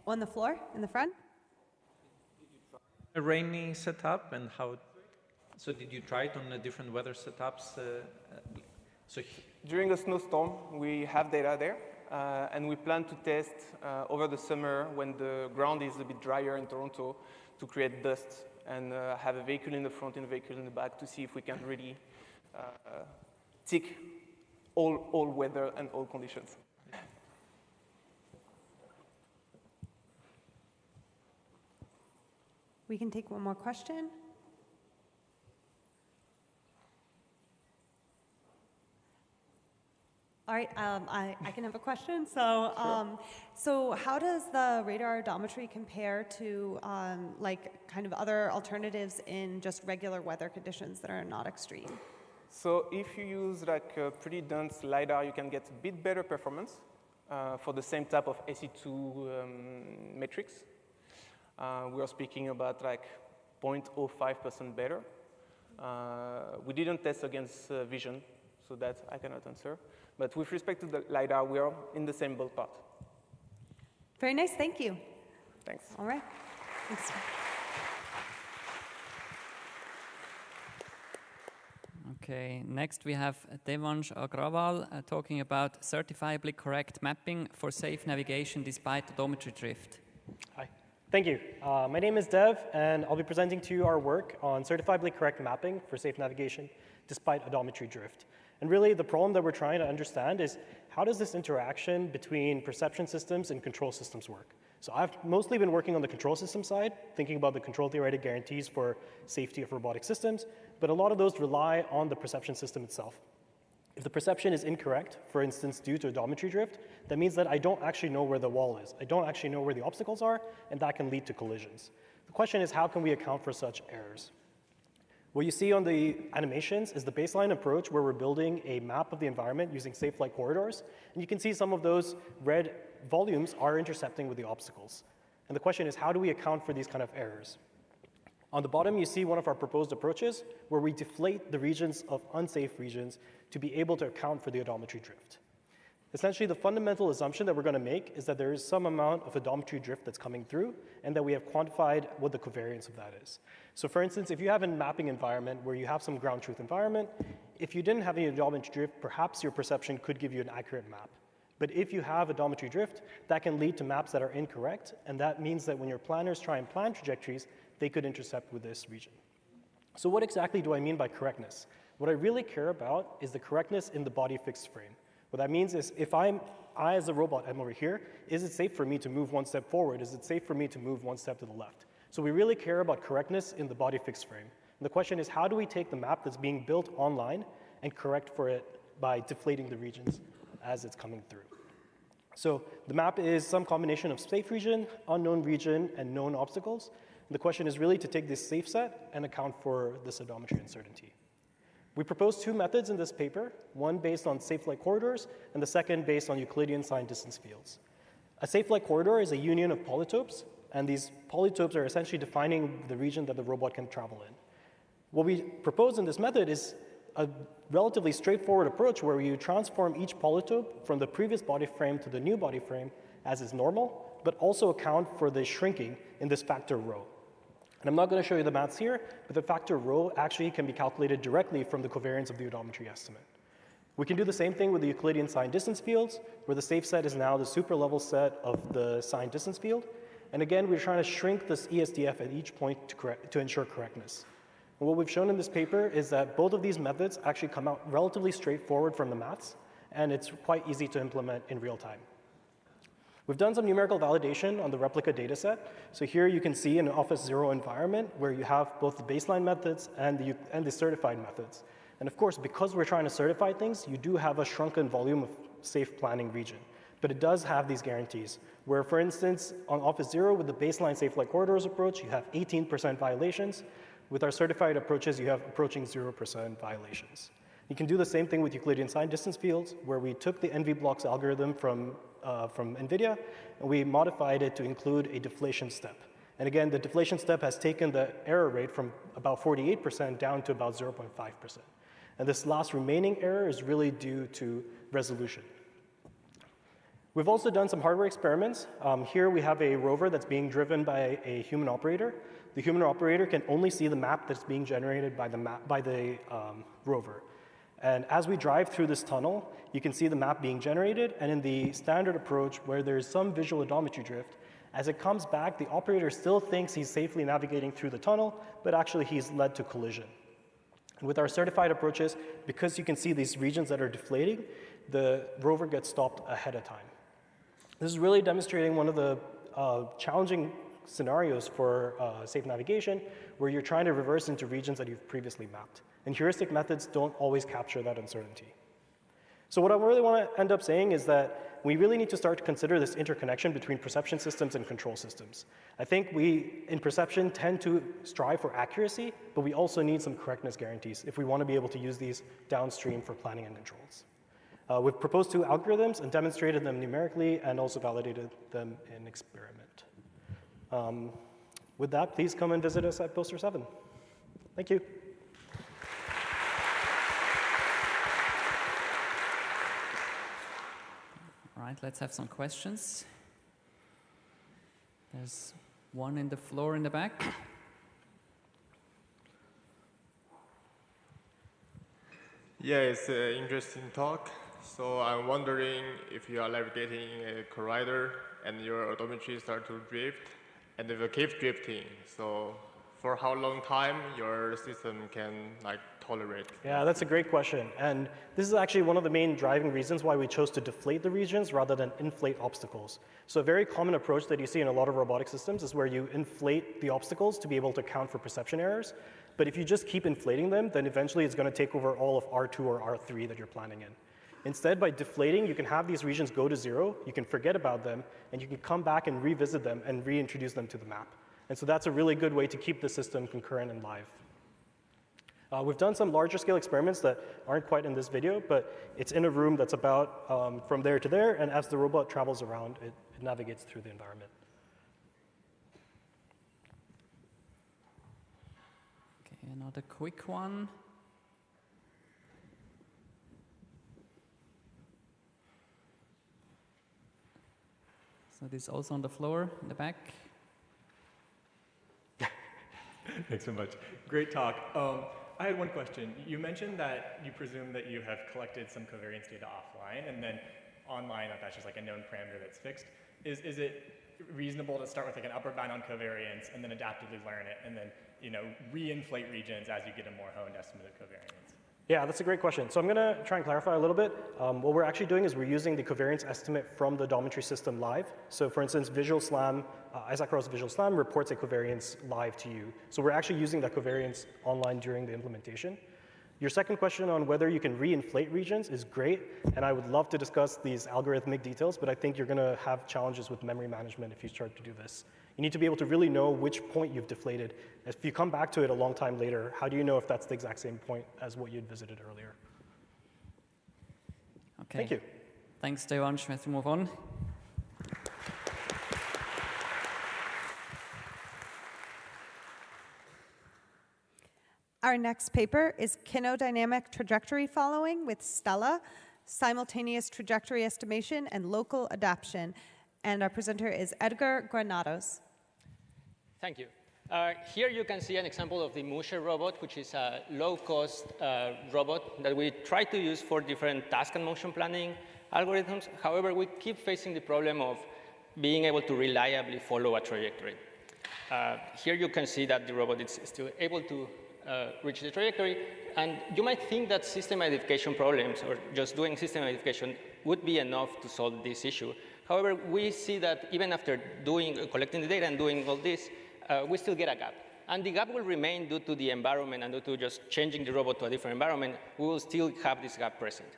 On the floor, in the front. A rainy setup, and how? So did you try it on different weather setups? During a snowstorm, we have data there, and we plan to test over the summer when the ground is a bit drier in Toronto to create dust and have a vehicle in the front and a vehicle in the back to see if we can really tick all weather and all conditions. We can take one more question. All right, I can have a question. So, so how does the radar odometry compare to like kind of other alternatives in just regular weather conditions that are not extreme? So if you use like a pretty dense LiDAR, you can get a bit better performance for the same type of AC2 metrics. We are speaking about like 0.05% better. We didn't test against vision, so that I cannot answer. But with respect to the LiDAR, we are in the same ballpark. Very nice, thank you. Thanks. All right, thanks. Okay, next we have Devansh Agrawal talking about certifiably correct mapping for safe navigation despite odometry drift. Hi. Thank you. My name is Dev, and I'll be presenting to you our work on certifiably correct mapping for safe navigation despite odometry drift. And really, the problem that we're trying to understand is how does this interaction between perception systems and control systems work? So I've mostly been working on the control system side, thinking about the control theoretic guarantees for safety of robotic systems, but a lot of those rely on the perception system itself. If the perception is incorrect, for instance, due to odometry drift, that means that I don't actually know where the wall is. I don't actually know where the obstacles are, and that can lead to collisions. The question is, how can we account for such errors? What you see on the animations is the baseline approach where we're building a map of the environment using safe flight corridors, and you can see some of those red volumes are intercepting with the obstacles. And the question is, how do we account for these kind of errors? On the bottom, you see one of our proposed approaches where we deflate the regions of unsafe regions to be able to account for the odometry drift. Essentially, the fundamental assumption that we're going to make is that there is some amount of odometry drift that's coming through, and that we have quantified what the covariance of that is. So for instance, if you have a mapping environment where you have some ground truth environment, if you didn't have any odometry drift, perhaps your perception could give you an accurate map. But if you have odometry drift, that can lead to maps that are incorrect, and that means that when your planners try and plan trajectories, they could intercept with this region. So what exactly do I mean by correctness? What I really care about is the correctness in the body fixed frame. What that means is if I as a robot, I'm over here, is it safe for me to move one step forward? Is it safe for me to move one step to the left? So we really care about correctness in the body fixed frame. And the question is, how do we take the map that's being built online and correct for it by deflating the regions as it's coming through? So the map is some combination of safe region, unknown region, and known obstacles. And the question is really to take this safe set and account for this odometry uncertainty. We propose two methods in this paper, one based on safe flight corridors, and the second based on Euclidean sign distance fields. A safe flight corridor is a union of polytopes. And these polytopes are essentially defining the region that the robot can travel in. What we propose in this method is a relatively straightforward approach where you transform each polytope from the previous body frame to the new body frame as is normal, but also account for the shrinking in this factor rho. And I'm not going to show you the maths here, but the factor rho actually can be calculated directly from the covariance of the odometry estimate. We can do the same thing with the Euclidean sign distance fields, where the safe set is now the super level set of the sign distance field. And again, we're trying to shrink this ESDF at each point to ensure correctness. And what we've shown in this paper is that both of these methods actually come out relatively straightforward from the maths, and it's quite easy to implement in real time. We've done some numerical validation on the replica data set. So here you can see an Office 0 environment where you have both the baseline methods and the certified methods. And of course, because we're trying to certify things, you do have a shrunken volume of safe planning region. But it does have these guarantees, where for instance, on Office 0 with the baseline safe flight corridors approach, you have 18% violations. With our certified approaches, you have approaching 0% violations. You can do the same thing with Euclidean sign distance fields, where we took the NVBlocks algorithm from NVIDIA, and we modified it to include a deflation step. And again, the deflation step has taken the error rate from about 48% down to about 0.5%. And this last remaining error is really due to resolution. We've also done some hardware experiments. Here we have a rover that's being driven by a human operator. The human operator can only see the map that's being generated by the rover. And as we drive through this tunnel, you can see the map being generated, and in the standard approach where there's some visual odometry drift, as it comes back, the operator still thinks he's safely navigating through the tunnel, but actually he's led to collision. And with our certified approaches, because you can see these regions that are deflating, the rover gets stopped ahead of time. This is really demonstrating one of the challenging scenarios for safe navigation, where you're trying to reverse into regions that you've previously mapped. And heuristic methods don't always capture that uncertainty. So what I really want to end up saying is that we really need to start to consider this interconnection between perception systems and control systems. I think we, in perception, tend to strive for accuracy, but we also need some correctness guarantees if we want to be able to use these downstream for planning and controls. We've proposed 2 algorithms and demonstrated them numerically and also validated them in experiment. With that, please come and visit us at Poster 7. Thank you. All right, let's have some questions. There's one in the floor in the back. Yeah, it's an interesting talk. So I'm wondering if you are navigating a collider and your odometry start to drift, and it will keep drifting. So for how long time your system can tolerate? Yeah, that's a great question. And this is actually one of the main driving reasons why we chose to deflate the regions rather than inflate obstacles. So a very common approach that you see in a lot of robotic systems is where you inflate the obstacles to be able to account for perception errors. But if you just keep inflating them, then eventually it's going to take over all of R2 or R3 that you're planning in. Instead, by deflating, you can have these regions go to 0, you can forget about them, and you can come back and revisit them and reintroduce them to the map. And so that's a really good way to keep the system concurrent and live. We've done some larger scale experiments that aren't quite in this video, but it's in a room that's about from there to there, and as the robot travels around, it navigates through the environment. Okay, another quick one. So this is also on the floor in the back. Thanks so much. Great talk. I had one question. You mentioned that you presume that you have collected some covariance data offline, and then online that's just a known parameter that's fixed. Is it reasonable to start with an upper bound on covariance and then adaptively learn it, and then re-inflate regions as you get a more honed estimate of covariance? Yeah, that's a great question. So I'm going to try and clarify a little bit. What we're actually doing is we're using the covariance estimate from the odometry system live. So for instance, Visual SLAM, Isaac-Ross Visual SLAM reports a covariance live to you. So we're actually using that covariance online during the implementation. Your second question on whether you can re-inflate regions is great, and I would love to discuss these algorithmic details, but I think you're going to have challenges with memory management if you start to do this. You need to be able to really know which point you've deflated. If you come back to it a long time later, how do you know if that's the exact same point as what you'd visited earlier? Okay. Thank you. Thanks, Devansh. Let's move on. Our next paper is Kinodynamic trajectory following with Stella, simultaneous trajectory estimation and local adaptation. And our presenter is Edgar Granados. Thank you. Here you can see an example of the Musher robot, which is a low-cost robot that we try to use for different task and motion planning algorithms. However, we keep facing the problem of being able to reliably follow a trajectory. Here you can see that the robot is still able to reach the trajectory. And you might think that system identification problems or just doing system identification would be enough to solve this issue. However, we see that even after collecting the data and doing all this, we still get a gap. And the gap will remain due to the environment and due to just changing the robot to a different environment. We will still have this gap present.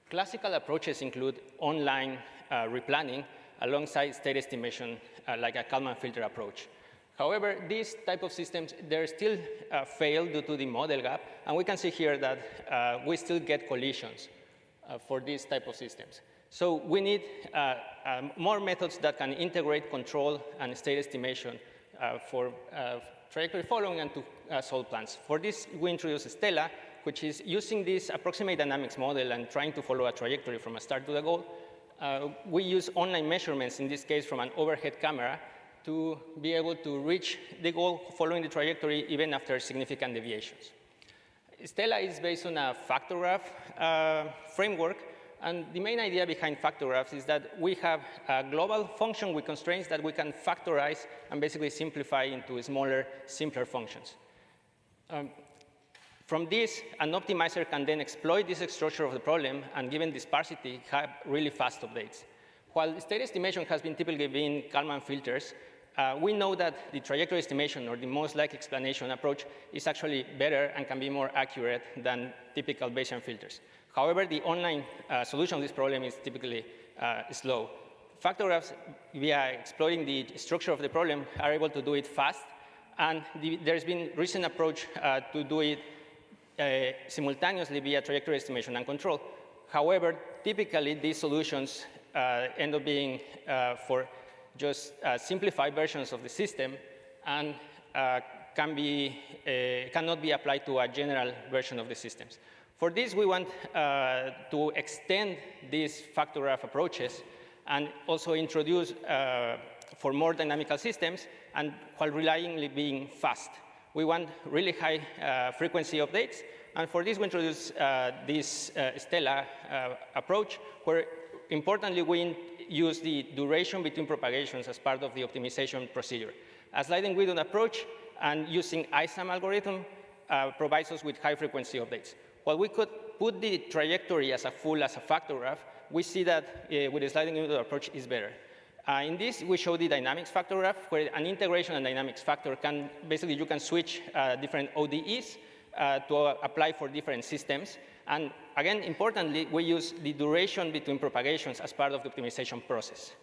Classical approaches include online replanning alongside state estimation, like a Kalman filter approach. However, these type of systems, they still fail due to the model gap. And we can see here that we still get collisions for these type of systems. So we need more methods that can integrate control and state estimation for trajectory following and to solve plans. For this, we introduce Stella, which is using this approximate dynamics model and trying to follow a trajectory from a start to the goal. We use online measurements, in this case from an overhead camera, to be able to reach the goal following the trajectory even after significant deviations. Stella is based on a factor graph framework. And the main idea behind factor graphs is that we have a global function with constraints that we can factorize and basically simplify into smaller, simpler functions. From this, an optimizer can then exploit this structure of the problem and, given the sparsity, have really fast updates. While state estimation has been typically been Kalman filters, we know that the trajectory estimation, or the most likely explanation approach, is actually better and can be more accurate than typical Bayesian filters. However, the online solution of this problem is typically slow. Factor graphs, via exploiting the structure of the problem, are able to do it fast. And there's been recent approach to do it simultaneously via trajectory estimation and control. However, typically, these solutions end up being for just simplified versions of the system and cannot be applied to a general version of the systems. For this, we want to extend these factor graph approaches and also introduce for more dynamical systems, and while reliably being fast. We want really high frequency updates, and for this, we introduce this Stella approach, where importantly, we use the duration between propagations as part of the optimization procedure. A sliding window approach and using ISAM algorithm provides us with high frequency updates. While we could put the trajectory as a factor graph, we see that with the sliding window approach is better. In this, we show the dynamics factor graph, where an integration and dynamics factor can, basically you can switch different ODEs to apply for different systems. And again, importantly, we use the duration between propagations as part of the optimization process.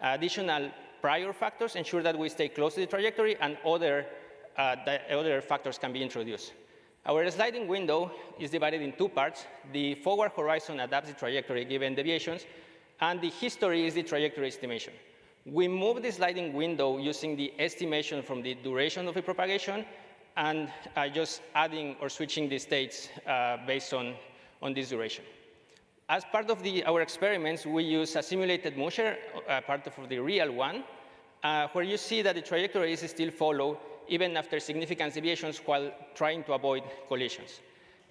Additional prior factors ensure that we stay close to the trajectory, and other factors can be introduced. Our sliding window is divided in two parts. The forward horizon adapts the trajectory given deviations, and the history is the trajectory estimation. We move the sliding window using the estimation from the duration of the propagation and just adding or switching the states based on this duration. As part of our experiments, we use a simulated Musher, part of the real one, where you see that the trajectory is still followed even after significant deviations while trying to avoid collisions.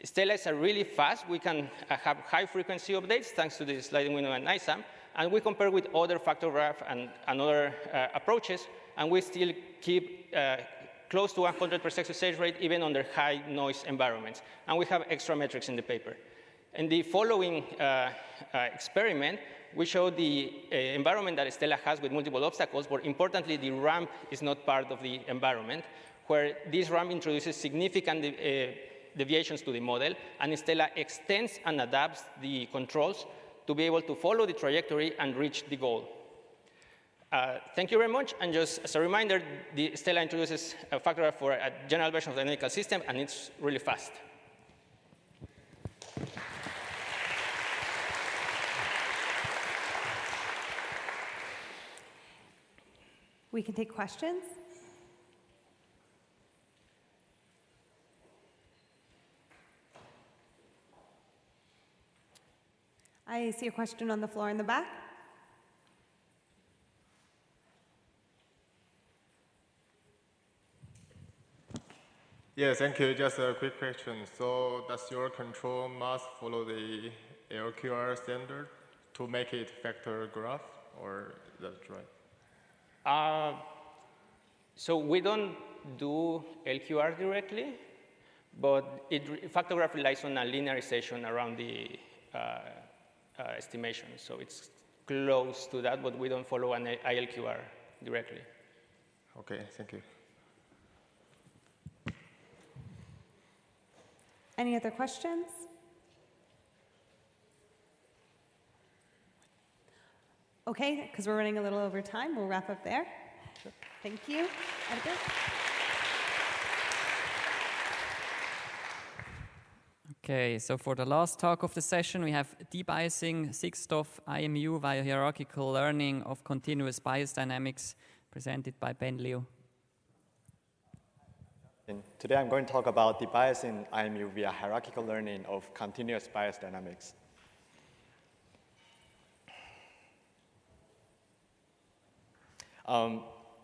Stella is really fast. We can have high frequency updates thanks to the sliding window and ISAM, and we compare with other factor graph and other approaches, and we still keep close to 100% success rate even under high noise environments. And we have extra metrics in the paper. In the following experiment, we show the environment that Stella has with multiple obstacles, but importantly, the ramp is not part of the environment, where this ramp introduces significant deviations to the model, and Stella extends and adapts the controls to be able to follow the trajectory and reach the goal. Thank you very much, and just as a reminder, the Stella introduces a factor graph for a general version of the dynamical system, and it's really fast. We can take questions. I see a question on the floor in the back. Yeah, thank you. Just a quick question. So does your control must follow the LQR standard to make it vector graph, or is that right? So we don't do LQR directly, but factor graph relies on a linearization around the estimation. So it's close to that, but we don't follow an ILQR directly. Okay, thank you. Any other questions? Okay, because we're running a little over time, we'll wrap up there. Thank you. Edgar? Okay, so for the last talk of the session, we have debiasing 6DOF IMU via hierarchical learning of continuous bias dynamics, presented by Ben Liu. Today I'm going to talk about debiasing IMU via hierarchical learning of continuous bias dynamics.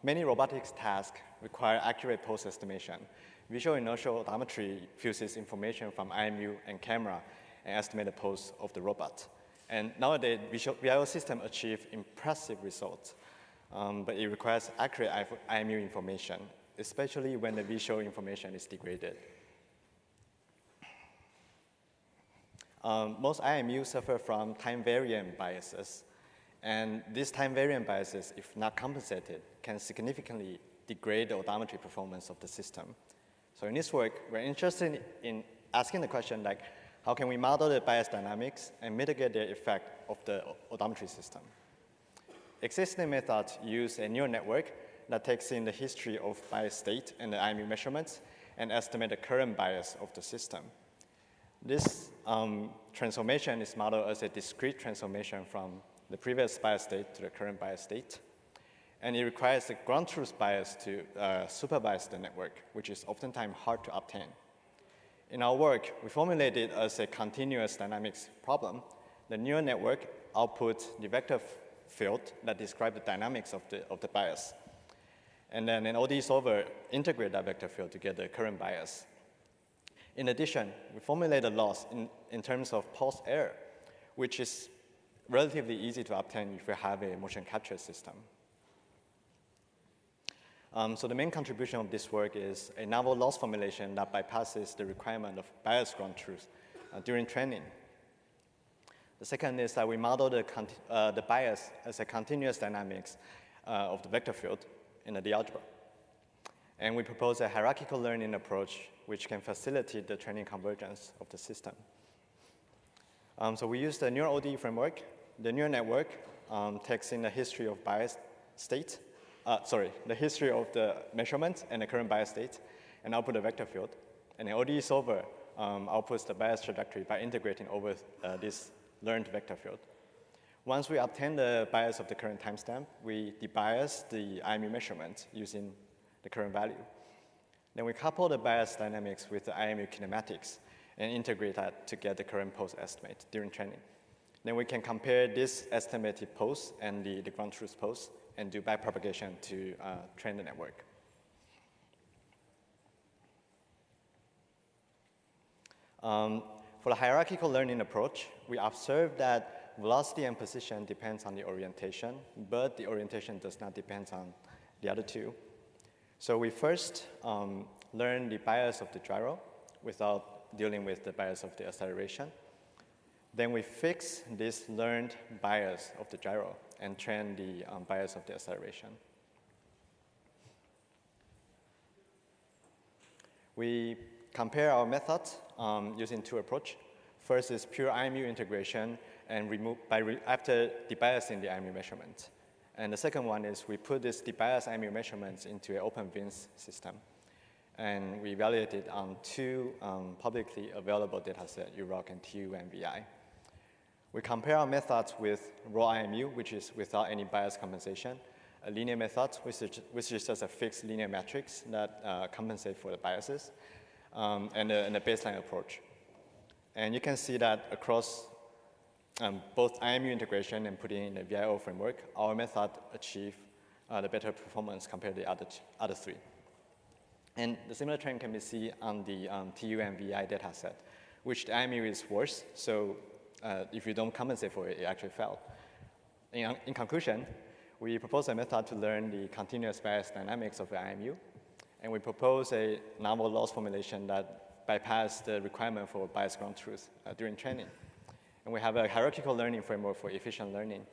Many robotics tasks require accurate pose estimation. Visual inertial odometry fuses information from IMU and camera and estimates the pose of the robot. And nowadays, VIO systems achieve impressive results, but it requires accurate IMU information, especially when the visual information is degraded. Most IMU suffer from time-variant biases, and these time-variant biases, if not compensated, can significantly degrade the odometry performance of the system. So in this work, we're interested in asking the question like, how can we model the bias dynamics and mitigate the effect of the odometry system? Existing methods use a neural network that takes in the history of bias state and the IMU measurements and estimate the current bias of the system. This transformation is modeled as a discrete transformation from the previous bias state to the current bias state. And it requires a ground truth bias to supervise the network, which is oftentimes hard to obtain. In our work, we formulated as a continuous dynamics problem. The neural network outputs the vector field that describes the dynamics of the bias. And then an ODE solver integrates that vector field to get the current bias. In addition, we formulate a loss in terms of pulse error, which is relatively easy to obtain if you have a motion capture system. So the main contribution of this work is a novel loss formulation that bypasses the requirement of bias ground truth during training. The second is that we model the bias as a continuous dynamics of the vector field in the algebra. And we propose a hierarchical learning approach which can facilitate the training convergence of the system. So we use the neural ODE framework. The neural network takes in the history of bias state, the history of the measurements and the current bias state, and output a vector field. And the ODE solver outputs the bias trajectory by integrating over this learned vector field. Once we obtain the bias of the current timestamp, we debias the IMU measurement using the current value. Then we couple the bias dynamics with the IMU kinematics and integrate that to get the current pose estimate during training. Then we can compare this estimated pose and the ground truth pose and do backpropagation to train the network. For the hierarchical learning approach, we observe that velocity and position depends on the orientation, but the orientation does not depend on the other two. So we first learn the bias of the gyro without dealing with the bias of the acceleration. Then we fix this learned bias of the gyro and train the bias of the acceleration. We compare our methods using two approaches. First is pure IMU integration and after debiasing the IMU measurement. And the second one is we put this debiased IMU measurements into an open VINS system. And we evaluate it on two publicly available datasets, UROC and TU and VI. We compare our methods with raw IMU, which is without any bias compensation, a linear method, which is just a fixed linear matrix that compensates for the biases, and a baseline approach. And you can see that across both IMU integration and putting in the VIO framework, our method achieve the better performance compared to the other three. And the similar trend can be seen on the TU and VI data set, which the IMU is worse, so if you don't compensate for it, it actually fails. In conclusion, we propose a method to learn the continuous bias dynamics of the IMU, and we propose a novel loss formulation that bypasses the requirement for bias ground truth during training. And we have a hierarchical learning framework for efficient learning.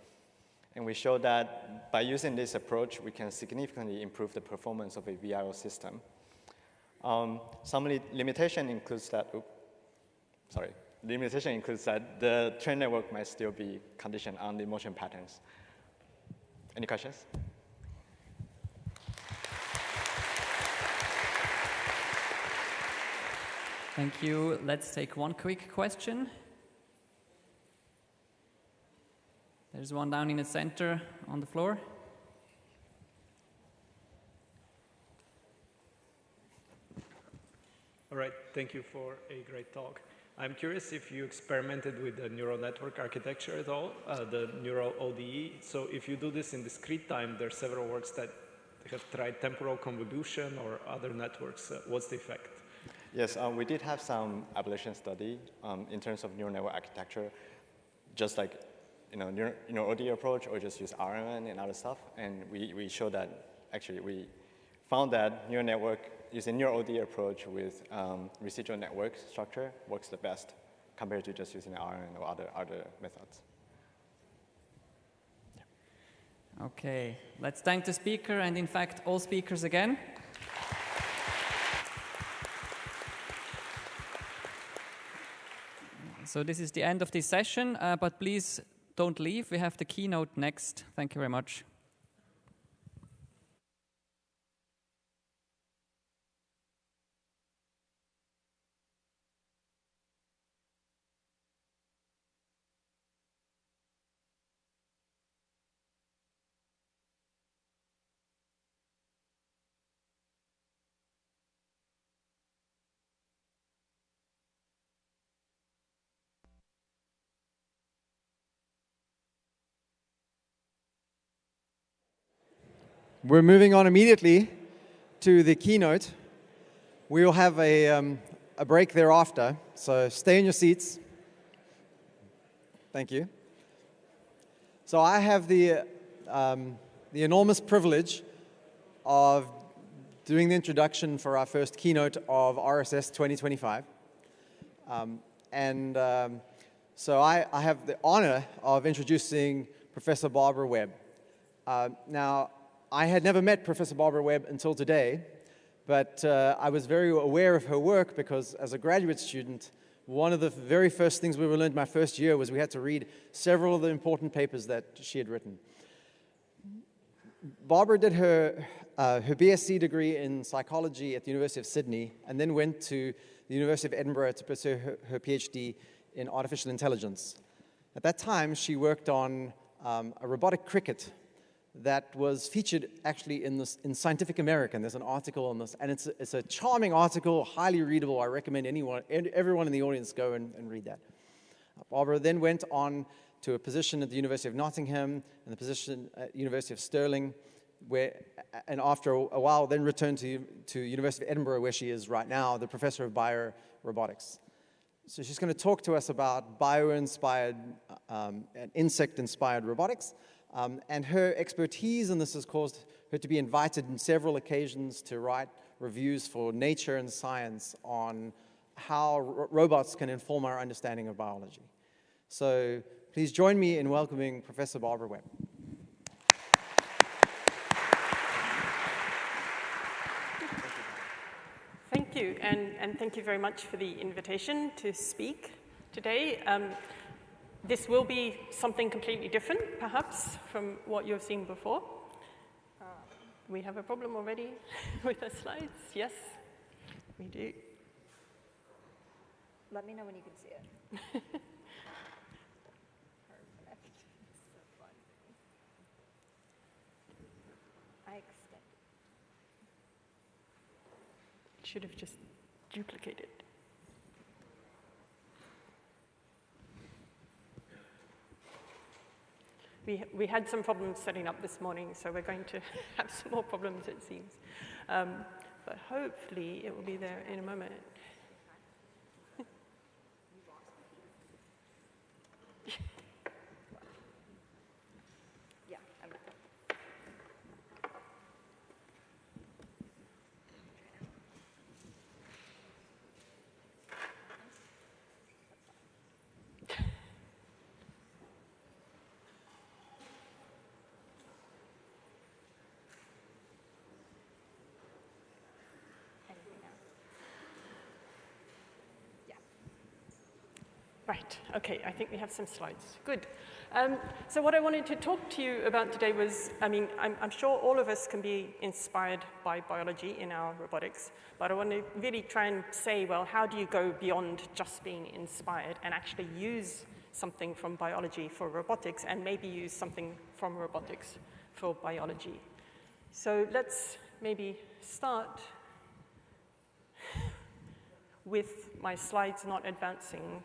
And we show that by using this approach, we can significantly improve the performance of a VIO system. Some limitation includes that, limitation includes that the train network might still be conditioned on the motion patterns. Any questions? Thank you. Let's take one quick question. There's one down in the center on the floor. All right, thank you for a great talk. I'm curious if you experimented with the neural network architecture at all, the neural ODE. So if you do this in discrete time, there are several works that have tried temporal convolution or other networks. What's the effect? Yes, we did have some ablation study in terms of neural network architecture, just like ODE approach, or just use RNN and other stuff. And we showed that actually we found that neural network using neural ODE approach with residual network structure works the best compared to just using RNN or other methods. Okay, let's thank the speaker and in fact all speakers again. So this is the end of this session, but please don't leave. We have the keynote next. Thank you very much. We're moving on immediately to the keynote. We will have a break thereafter, so stay in your seats. Thank you. So I have the enormous privilege of doing the introduction for our first keynote of RSS2025. So I have the honor of introducing Professor Barbara Webb. Now, I had never met Professor Barbara Webb until today, but I was very aware of her work because as a graduate student, one of the very first things we learned my first year was we had to read several of the important papers that she had written. Barbara did her BSc degree in psychology at the University of Sydney and then went to the University of Edinburgh to pursue her PhD in artificial intelligence. At that time, she worked on a robotic cricket that was featured actually in Scientific American. There's an article on this, and it's a charming article, highly readable. I recommend everyone in the audience go and read that. Barbara then went on to a position at the University of Nottingham and the position at the University of Stirling, and after a while then returned to University of Edinburgh, where she is right now, the professor of bio-robotics. So she's going to talk to us about bio-inspired and insect-inspired robotics. And her expertise in this has caused her to be invited on several occasions to write reviews for Nature and Science on how robots can inform our understanding of biology. So please join me in welcoming Professor Barbara Webb. Thank you, and thank you very much for the invitation to speak today. This will be something completely different, perhaps, from what you've seen before. We have a problem already with the slides. Yes, we do. Let me know when you can see it. Perfect. So fun. I extended. Should have just duplicated. we had some problems setting up this morning, so we're going to have some more problems, it seems. But hopefully it will be there in a moment. Right, okay, I think we have some slides. Good. So what I wanted to talk to you about today was, I mean, I'm sure all of us can be inspired by biology in our robotics, but I want to really try and say, well, how do you go beyond just being inspired and actually use something from biology for robotics and maybe use something from robotics for biology? So let's maybe start with my slides not advancing.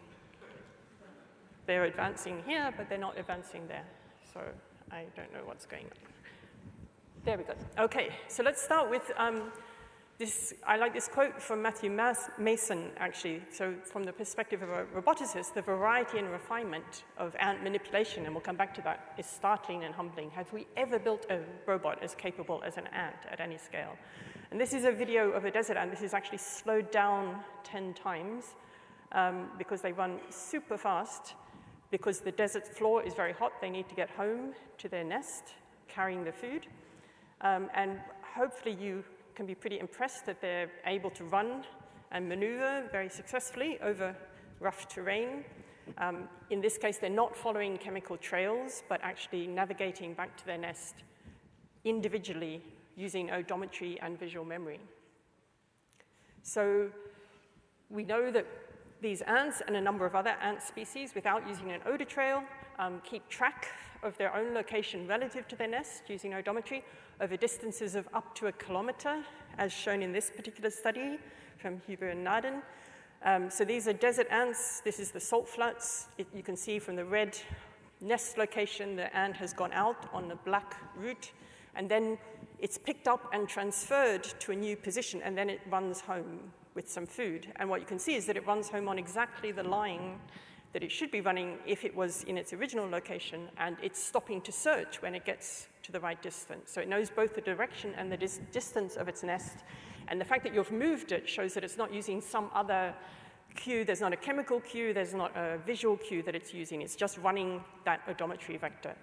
They're advancing here, but they're not advancing there. So I don't know what's going on. There we go. Okay, so let's start with this. I like this quote from Matthew Mason, actually. So from the perspective of a roboticist, the variety and refinement of ant manipulation, and we'll come back to that, is startling and humbling. Have we ever built a robot as capable as an ant at any scale? And this is a video of a desert ant. This is actually slowed down 10 times because they run super fast. Because the desert floor is very hot, they need to get home to their nest, carrying the food. And hopefully you can be pretty impressed that they're able to run and maneuver very successfully over rough terrain. In this case, they're not following chemical trails, but actually navigating back to their nest individually using odometry and visual memory. So we know that these ants and a number of other ant species, without using an odor trail, keep track of their own location relative to their nest using odometry over distances of up to 1 kilometer, as shown in this particular study from Huber and Naden. So these are desert ants. This is the salt flats. You can see from the red nest location, the ant has gone out on the black route, and then it's picked up and transferred to a new position, and then it runs home with some food. And what you can see is that it runs home on exactly the line that it should be running if it was in its original location, and it's stopping to search when it gets to the right distance. So it knows both the direction and the distance of its nest. And the fact that you've moved it shows that it's not using some other cue. There's not a chemical cue, there's not a visual cue that it's using. It's just running that odometry vector.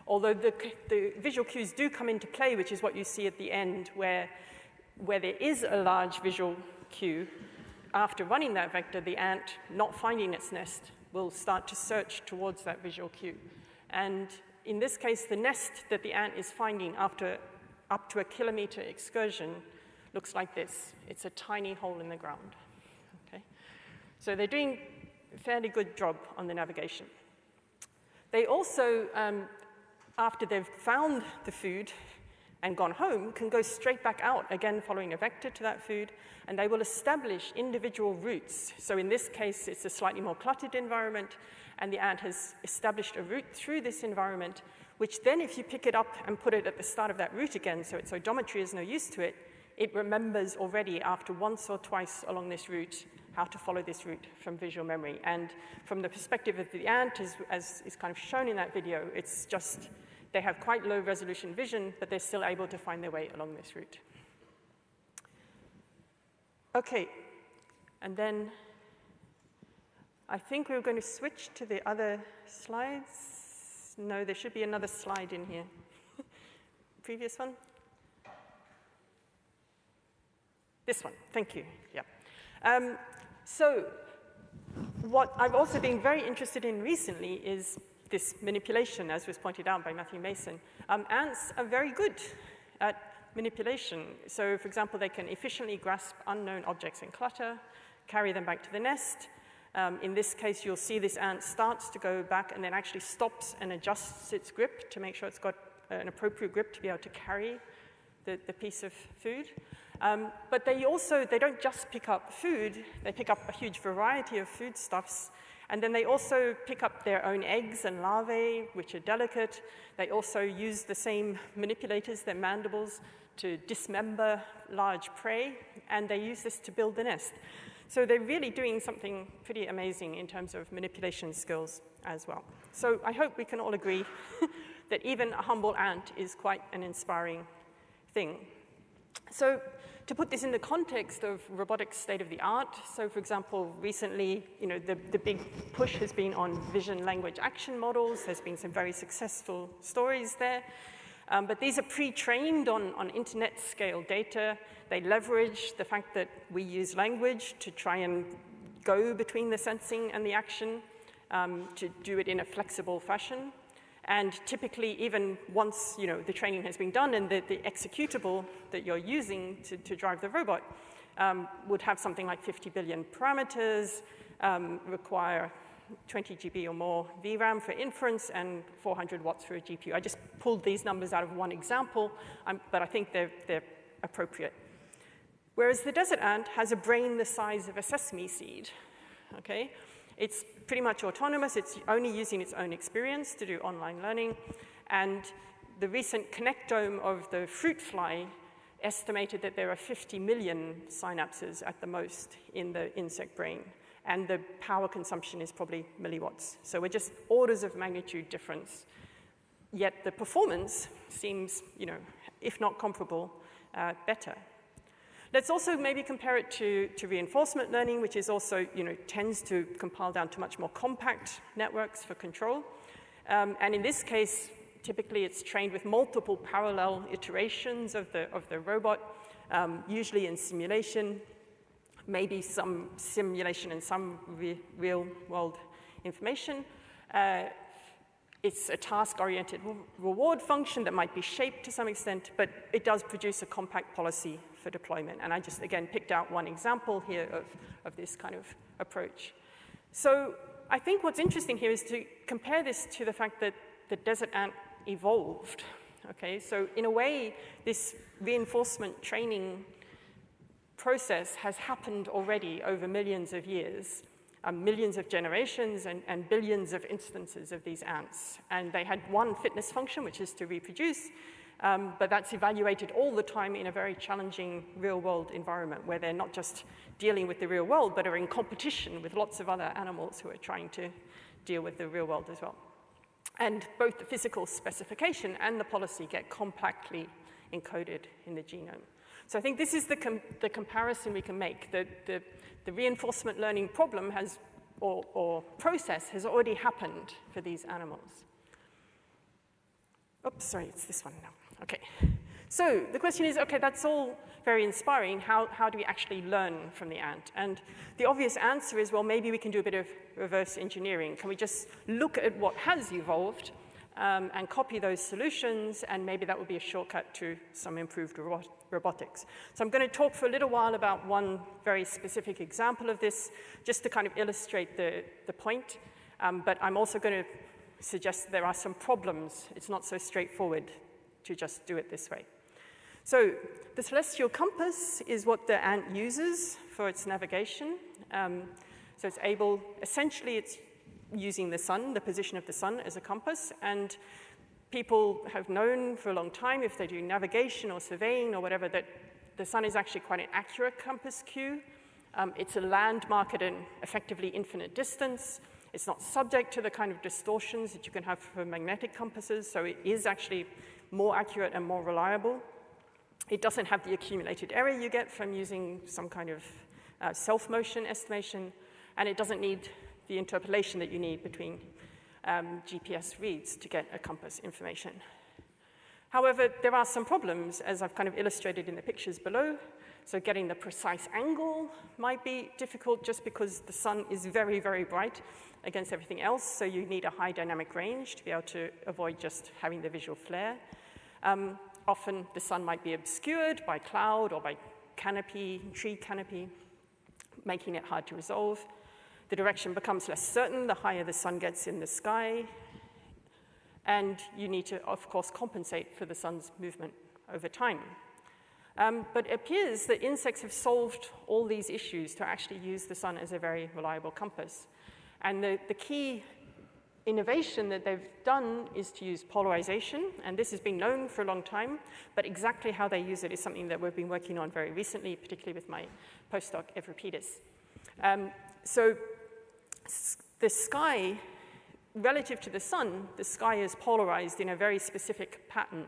Although the visual cues do come into play, which is what you see at the end, where there is a large visual cue, after running that vector, the ant, not finding its nest, will start to search towards that visual cue. And in this case, the nest that the ant is finding after up to 1 kilometer excursion looks like this. It's a tiny hole in the ground. Okay? So they're doing a fairly good job on the navigation. They also, after they've found the food and gone home, can go straight back out, again following a vector to that food, and they will establish individual routes. So in this case, it's a slightly more cluttered environment, and the ant has established a route through this environment, which then if you pick it up and put it at the start of that route again, so its odometry is no use to it, it remembers already after once or twice along this route how to follow this route from visual memory. And from the perspective of the ant, as is kind of shown in that video, it's just, they have quite low resolution vision, but they're still able to find their way along this route. Okay, and then I think we're going to switch to the other slides. No, there should be another slide in here. Previous one? This one, thank you, yeah. So what I've also been very interested in recently is this manipulation, as was pointed out by Matthew Mason. Ants are very good at manipulation. So for example, they can efficiently grasp unknown objects in clutter, carry them back to the nest. In this case, you'll see this ant starts to go back and then actually stops and adjusts its grip to make sure it's got an appropriate grip to be able to carry the piece of food. But they don't just pick up food, they pick up a huge variety of foodstuffs, And then they also pick up their own eggs and larvae, which are delicate. They also use the same manipulators, their mandibles, to dismember large prey, and they use this to build the nest. So they're really doing something pretty amazing in terms of manipulation skills as well. So I hope we can all agree that even a humble ant is quite an inspiring thing. So to put this in the context of robotics state of the art, so for example, recently, the big push has been on vision language action models. There's been some very successful stories there. But these are pre-trained on internet scale data. They leverage the fact that we use language to try and go between the sensing and the action, to do it in a flexible fashion. And typically, even once the training has been done and the executable that you're using to drive the robot would have something like 50 billion parameters, require 20 GB or more VRAM for inference, and 400 watts for a GPU. I just pulled these numbers out of one example, but I think they're appropriate. Whereas the desert ant has a brain the size of a sesame seed, okay? It's pretty much autonomous. It's only using its own experience to do online learning. And the recent connectome of the fruit fly estimated that there are 50 million synapses at the most in the insect brain. And the power consumption is probably milliwatts. So we're just orders of magnitude difference. Yet the performance seems, if not comparable, better. Let's also maybe compare it to reinforcement learning, which is also, tends to compile down to much more compact networks for control. And in this case, typically it's trained with multiple parallel iterations of the robot, usually in simulation, maybe some simulation and some real-world information. It's a task-oriented reward function that might be shaped to some extent, but it does produce a compact policy for deployment. And I just, again, picked out one example here of this kind of approach. So I think what's interesting here is to compare this to the fact that the desert ant evolved. Okay, so in a way, this reinforcement training process has happened already over millions of years, millions of generations and billions of instances of these ants. And they had one fitness function, which is to reproduce, but that's evaluated all the time in a very challenging real-world environment where they're not just dealing with the real world, but are in competition with lots of other animals who are trying to deal with the real world as well. And both the physical specification and the policy get compactly encoded in the genome. So I think this is the comparison we can make. The reinforcement learning problem has, or process has already happened for these animals. Oops, sorry, it's this one now. Okay. So the question is, okay, that's all very inspiring. How do we actually learn from the ant? And the obvious answer is, well, maybe we can do a bit of reverse engineering. Can we just look at what has evolved and copy those solutions, and maybe that would be a shortcut to some improved robotics. So I'm going to talk for a little while about one very specific example of this, just to kind of illustrate the point. But I'm also going to suggest there are some problems. It's not so straightforward to just do it this way. So the celestial compass is what the ant uses for its navigation. So it's able, essentially it's using the sun, the position of the sun as a compass, and people have known for a long time, if they do navigation or surveying or whatever, that the sun is actually quite an accurate compass cue. It's a landmark at an effectively infinite distance. It's not subject to the kind of distortions that you can have for magnetic compasses, so it is actually more accurate and more reliable. It doesn't have the accumulated error you get from using some kind of self-motion estimation, and it doesn't need the interpolation that you need between GPS reads to get a compass information. However, there are some problems, as I've kind of illustrated in the pictures below. So getting the precise angle might be difficult just because the sun is very, very bright against everything else, so you need a high dynamic range to be able to avoid just having the visual flare. Often the sun might be obscured by cloud or by canopy, tree canopy, making it hard to resolve. The direction becomes less certain the higher the sun gets in the sky, and you need to, of course, compensate for the sun's movement over time. But it appears that insects have solved all these issues to actually use the sun as a very reliable compass. And the key innovation that they've done is to use polarization, and this has been known for a long time, but exactly how they use it is something that we've been working on very recently, particularly with my postdoc, Evripidis. So the sky, relative to the sun, the sky is polarized in a very specific pattern,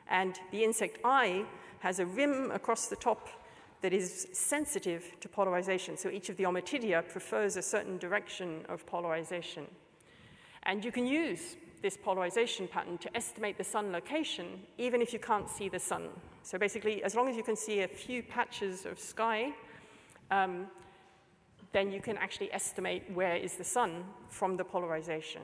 and the insect eye has a rim across the top that is sensitive to polarization. So each of the Ommatidia prefers a certain direction of polarization. And you can use this polarization pattern to estimate the sun location, even if you can't see the sun. So basically, as long as you can see a few patches of sky, then you can actually estimate where is the sun from the polarization.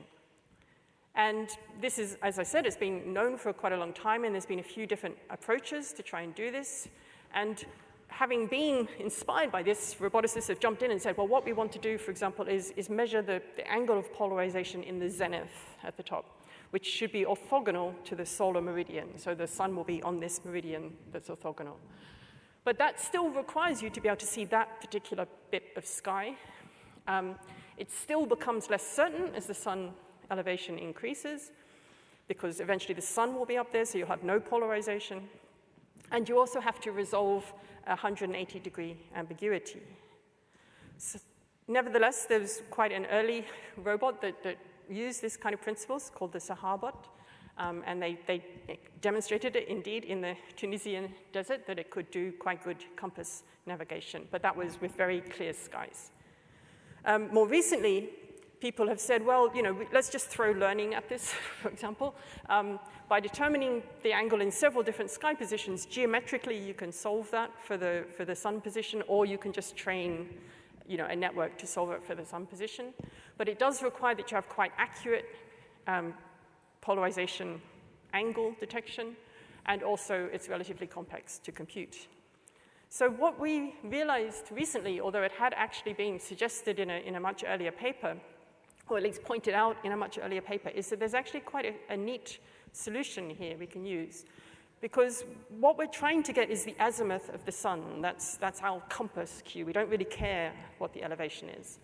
And this is, as I said, it's been known for quite a long time, and there's been a few different approaches to try and do this. And having been inspired by this, roboticists have jumped in and said, well, what we want to do, for example, is measure the angle of polarization in the zenith at the top, which should be orthogonal to the solar meridian. So the sun will be on this meridian that's orthogonal. But that still requires you to be able to see that particular bit of sky. It still becomes less certain as the sun elevation increases, because eventually the sun will be up there, so you'll have no polarization. And you also have to resolve 180-degree ambiguity. So, nevertheless, there's quite an early robot that used this kind of principles called the Sahabot, and they demonstrated it indeed in the Tunisian desert that it could do quite good compass navigation, but that was with very clear skies. More recently, people have said, well, you know, let's just throw learning at this, for example. By determining the angle in several different sky positions, geometrically you can solve that for the sun position, or you can just train, you know, a network to solve it for the sun position. But it does require that you have quite accurate polarization angle detection, and also it's relatively complex to compute. So what we realized recently, although it had actually been suggested in a much earlier paper, or at least pointed out in a much earlier paper, is that there's actually quite a neat solution here we can use. Because what we're trying to get is the azimuth of the sun. That's our compass cue. We don't really care what the elevation is.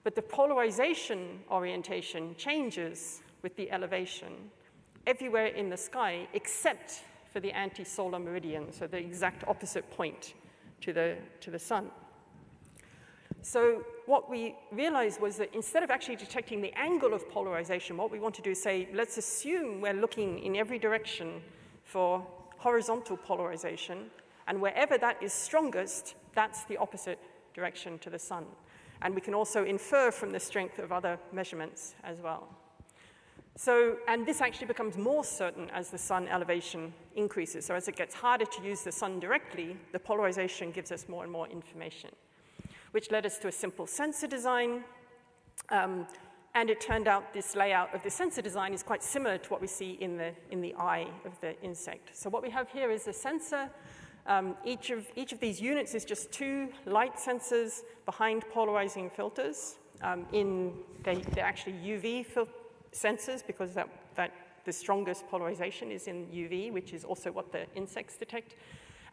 But the polarization orientation changes with the elevation everywhere in the sky except for the anti-solar meridian, so the exact opposite point to the sun. So what we realized was that instead of actually detecting the angle of polarization, what we want to do is say, let's assume we're looking in every direction for horizontal polarization, and wherever that is strongest, that's the opposite direction to the sun. And we can also infer from the strength of other measurements as well. So, and this actually becomes more certain as the sun elevation increases. So as it gets harder to use the sun directly, the polarization gives us more and more information, which led us to a simple sensor design. And it turned out this layout of the sensor design is quite similar to what we see in the eye of the insect. So what we have here is a sensor. Each of these units is just 2 light sensors behind polarizing filters. They're actually UV sensors, because the strongest polarization is in UV, which is also what the insects detect.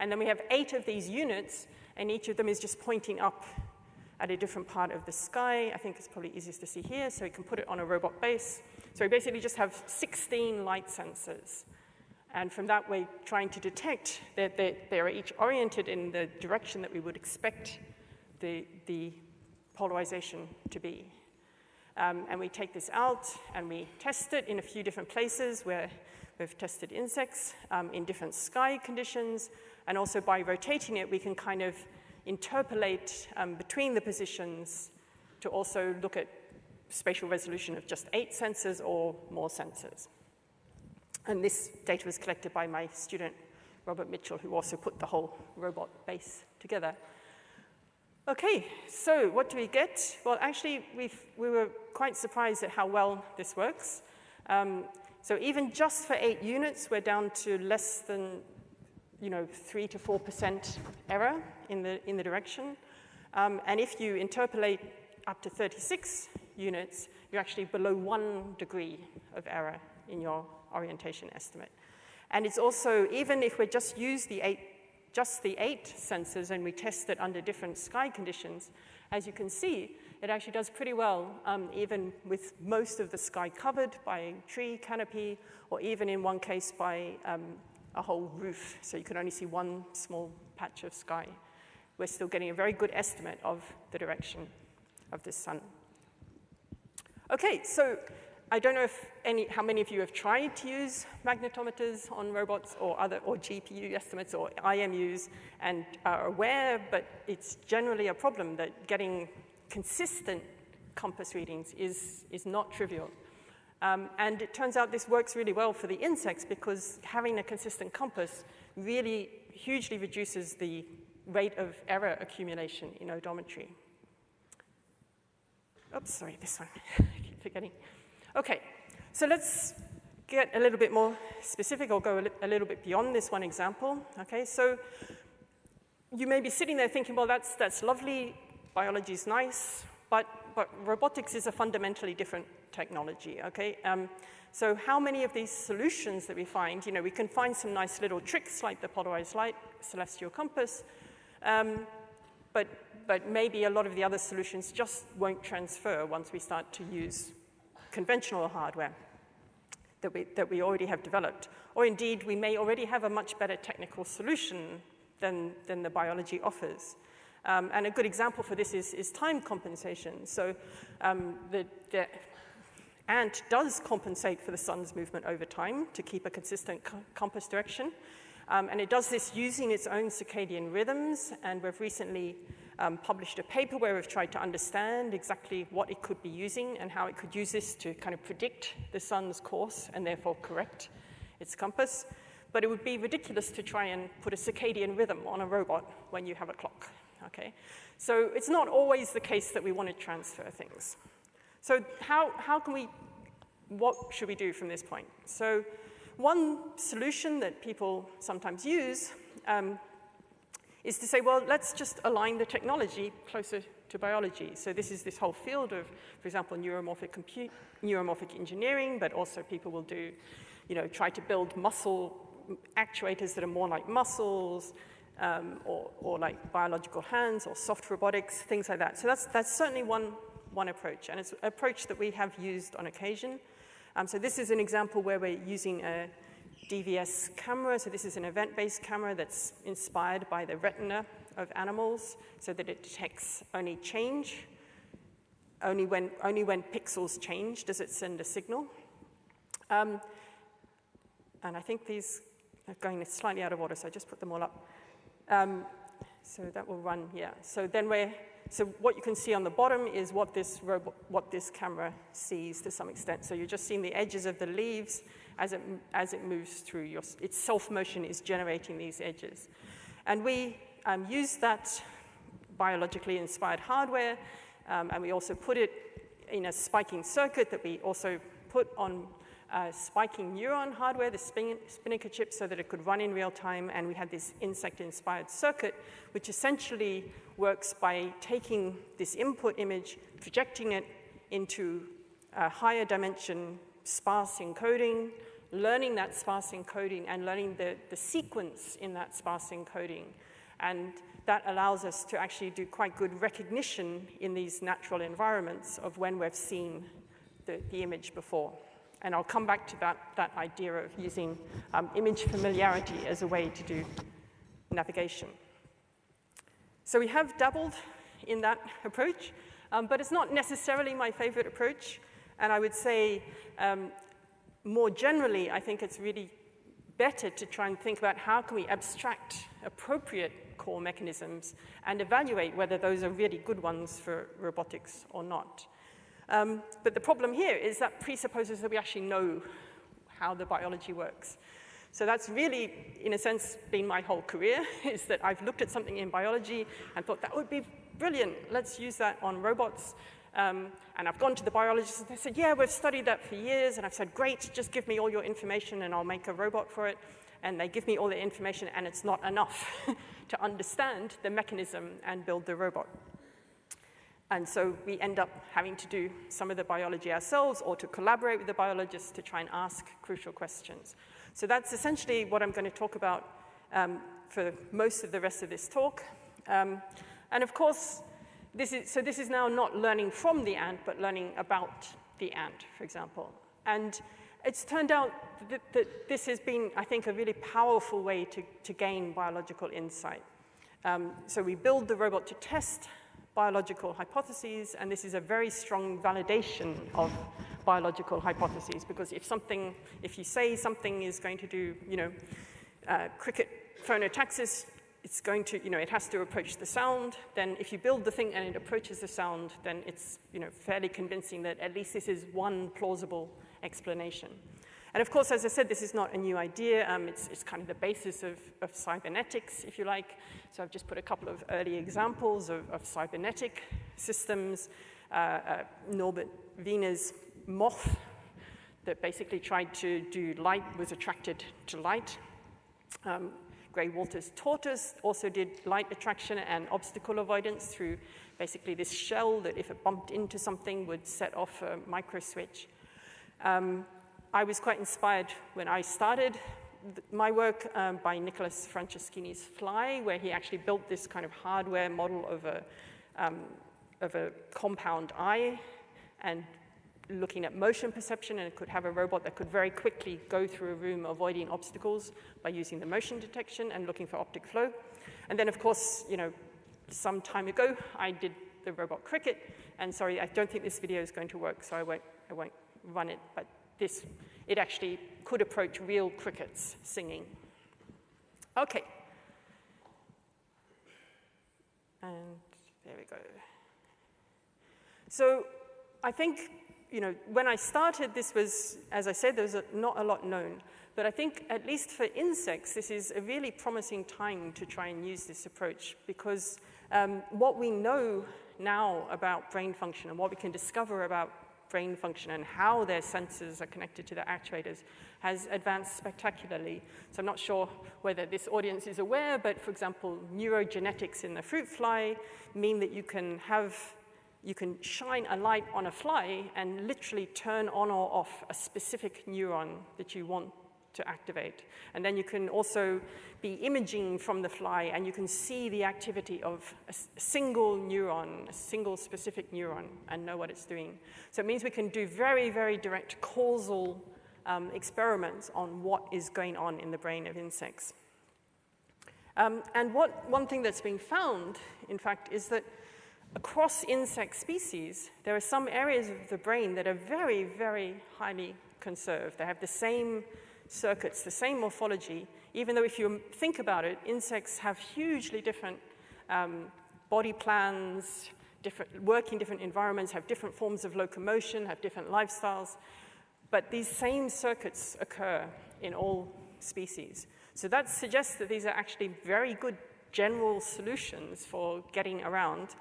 And then we have 8 of these units, and each of them is just pointing up at a different part of the sky. I think it's probably easiest to see here, so you can put it on a robot base. So we basically just have 16 light sensors. And from that, we're trying to detect that they are each oriented in the direction that we would expect the polarization to be. And we take this out, and we test it in a few different places where we've tested insects in different sky conditions. And also by rotating it, we can kind of interpolate between the positions to also look at spatial resolution of just 8 sensors or more sensors. And this data was collected by my student, Robert Mitchell, who also put the whole robot base together. Okay, so what do we get? Well, actually, we were quite surprised at how well this works. So even just for 8 units, we're down to less than 3 to 4% error in the direction. And if you interpolate up to 36 units, you're actually below 1 degree of error in your orientation estimate. And it's also, even if we just use the 8 just the 8 sensors and we test it under different sky conditions, as you can see, it actually does pretty well, even with most of the sky covered by a tree canopy, or even in one case by a whole roof, so you can only see one small patch of sky. We're still getting a very good estimate of the direction of the sun. Okay, so I don't know how many of you have tried to use magnetometers on robots or GPU estimates or IMUs and are aware, but it's generally a problem that getting consistent compass readings is not trivial. And it turns out this works really well for the insects because having a consistent compass really hugely reduces the rate of error accumulation in odometry. Oops, sorry, this one. I keep forgetting. Okay, so let's get a little bit more specific or go a little bit beyond this one example. Okay, so you may be sitting there thinking, well, that's lovely, biology is nice, but robotics is a fundamentally different technology, okay? So how many of these solutions that we find, we can find some nice little tricks like the polarized light, celestial compass, but maybe a lot of the other solutions just won't transfer once we start to use conventional hardware that we already have developed. Or indeed, we may already have a much better technical solution than the biology offers. And a good example for this is time compensation. So the ant does compensate for the sun's movement over time to keep a consistent compass direction. And it does this using its own circadian rhythms. And we've recently published a paper where we've tried to understand exactly what it could be using and how it could use this to kind of predict the sun's course and therefore correct its compass. But it would be ridiculous to try and put a circadian rhythm on a robot when you have a clock. Okay? So it's not always the case that we want to transfer things. So what should we do from this point? So one solution that people sometimes use is to say, well, let's just align the technology closer to biology. So this whole field of, for example, neuromorphic engineering, but also people will do, try to build muscle actuators that are more like muscles, or like biological hands or soft robotics, things like that. So that's certainly one approach, and it's an approach that we have used on occasion. So this is an example where we're using a DVS camera. So this is an event-based camera that's inspired by the retina of animals so that it detects only change. Only when pixels change does it send a signal. And I think these are going slightly out of order, so I just put them all up. So that will run, yeah. So what you can see on the bottom is what this camera sees to some extent. So you're just seeing the edges of the leaves as it moves through. Its self-motion is generating these edges. And we use that biologically inspired hardware, and we also put it in a spiking circuit that we also put on spiking neuron hardware, the Spinnaker chip, so that it could run in real time. And we had this insect-inspired circuit, which essentially works by taking this input image, projecting it into a higher dimension sparse encoding, learning that sparse encoding, and learning the sequence in that sparse encoding. And that allows us to actually do quite good recognition in these natural environments of when we've seen the image before. And I'll come back to that idea of using image familiarity as a way to do navigation. So we have dabbled in that approach, but it's not necessarily my favorite approach. And I would say, more generally, I think it's really better to try and think about how can we abstract appropriate core mechanisms and evaluate whether those are really good ones for robotics or not. But the problem here is that presupposes that we actually know how the biology works. So that's really, in a sense, been my whole career, is that I've looked at something in biology and thought that would be brilliant. Let's use that on robots. And I've gone to the biologists and they said, yeah, we've studied that for years. And I've said, great, just give me all your information and I'll make a robot for it. And they give me all the information and it's not enough to understand the mechanism and build the robot. And so we end up having to do some of the biology ourselves or to collaborate with the biologists to try and ask crucial questions. So that's essentially what I'm going to talk about for most of the rest of this talk. And of course, this is now not learning from the ant, but learning about the ant, for example. And it's turned out that this has been, I think, a really powerful way to gain biological insight. So we build the robot to test biological hypotheses, and this is a very strong validation of biological hypotheses, because if you say something is going to do, cricket phonotaxis, it's going to, it has to approach the sound. Then if you build the thing and it approaches the sound, then it's, fairly convincing that at least this is one plausible explanation. And of course, as I said, this is not a new idea. It's kind of the basis of cybernetics, if you like. So I've just put a couple of early examples of cybernetic systems. Norbert Wiener's moth that basically tried to do light, was attracted to light. Gray Walter's tortoise also did light attraction and obstacle avoidance through basically this shell that if it bumped into something would set off a micro switch. I was quite inspired when I started my work by Nicholas Franceschini's fly, where he actually built this kind of hardware model of a compound eye and looking at motion perception, and it could have a robot that could very quickly go through a room avoiding obstacles by using the motion detection and looking for optic flow. And then, of course, some time ago, I did the robot cricket, and sorry, I don't think this video is going to work, so I won't run it, but it actually could approach real crickets singing. Okay. And there we go. So I think, when I started, this was, as I said, there was not a lot known. But I think, at least for insects, this is a really promising time to try and use this approach, because what we know now about brain function and what we can discover about brain function and how their sensors are connected to the actuators has advanced spectacularly. So I'm not sure whether this audience is aware, but for example, neurogenetics in the fruit fly mean that you can shine a light on a fly and literally turn on or off a specific neuron that you want to activate. And then you can also be imaging from the fly, and you can see the activity of a single neuron, a single specific neuron, and know what it's doing. So it means we can do very, very direct causal experiments on what is going on in the brain of insects. And one thing that's been found, in fact, is that across insect species, there are some areas of the brain that are very, very highly conserved. They have the same circuits, the same morphology, even though if you think about it, insects have hugely different body plans, work in different environments, have different forms of locomotion, have different lifestyles, but these same circuits occur in all species. So that suggests that these are actually very good general solutions for getting around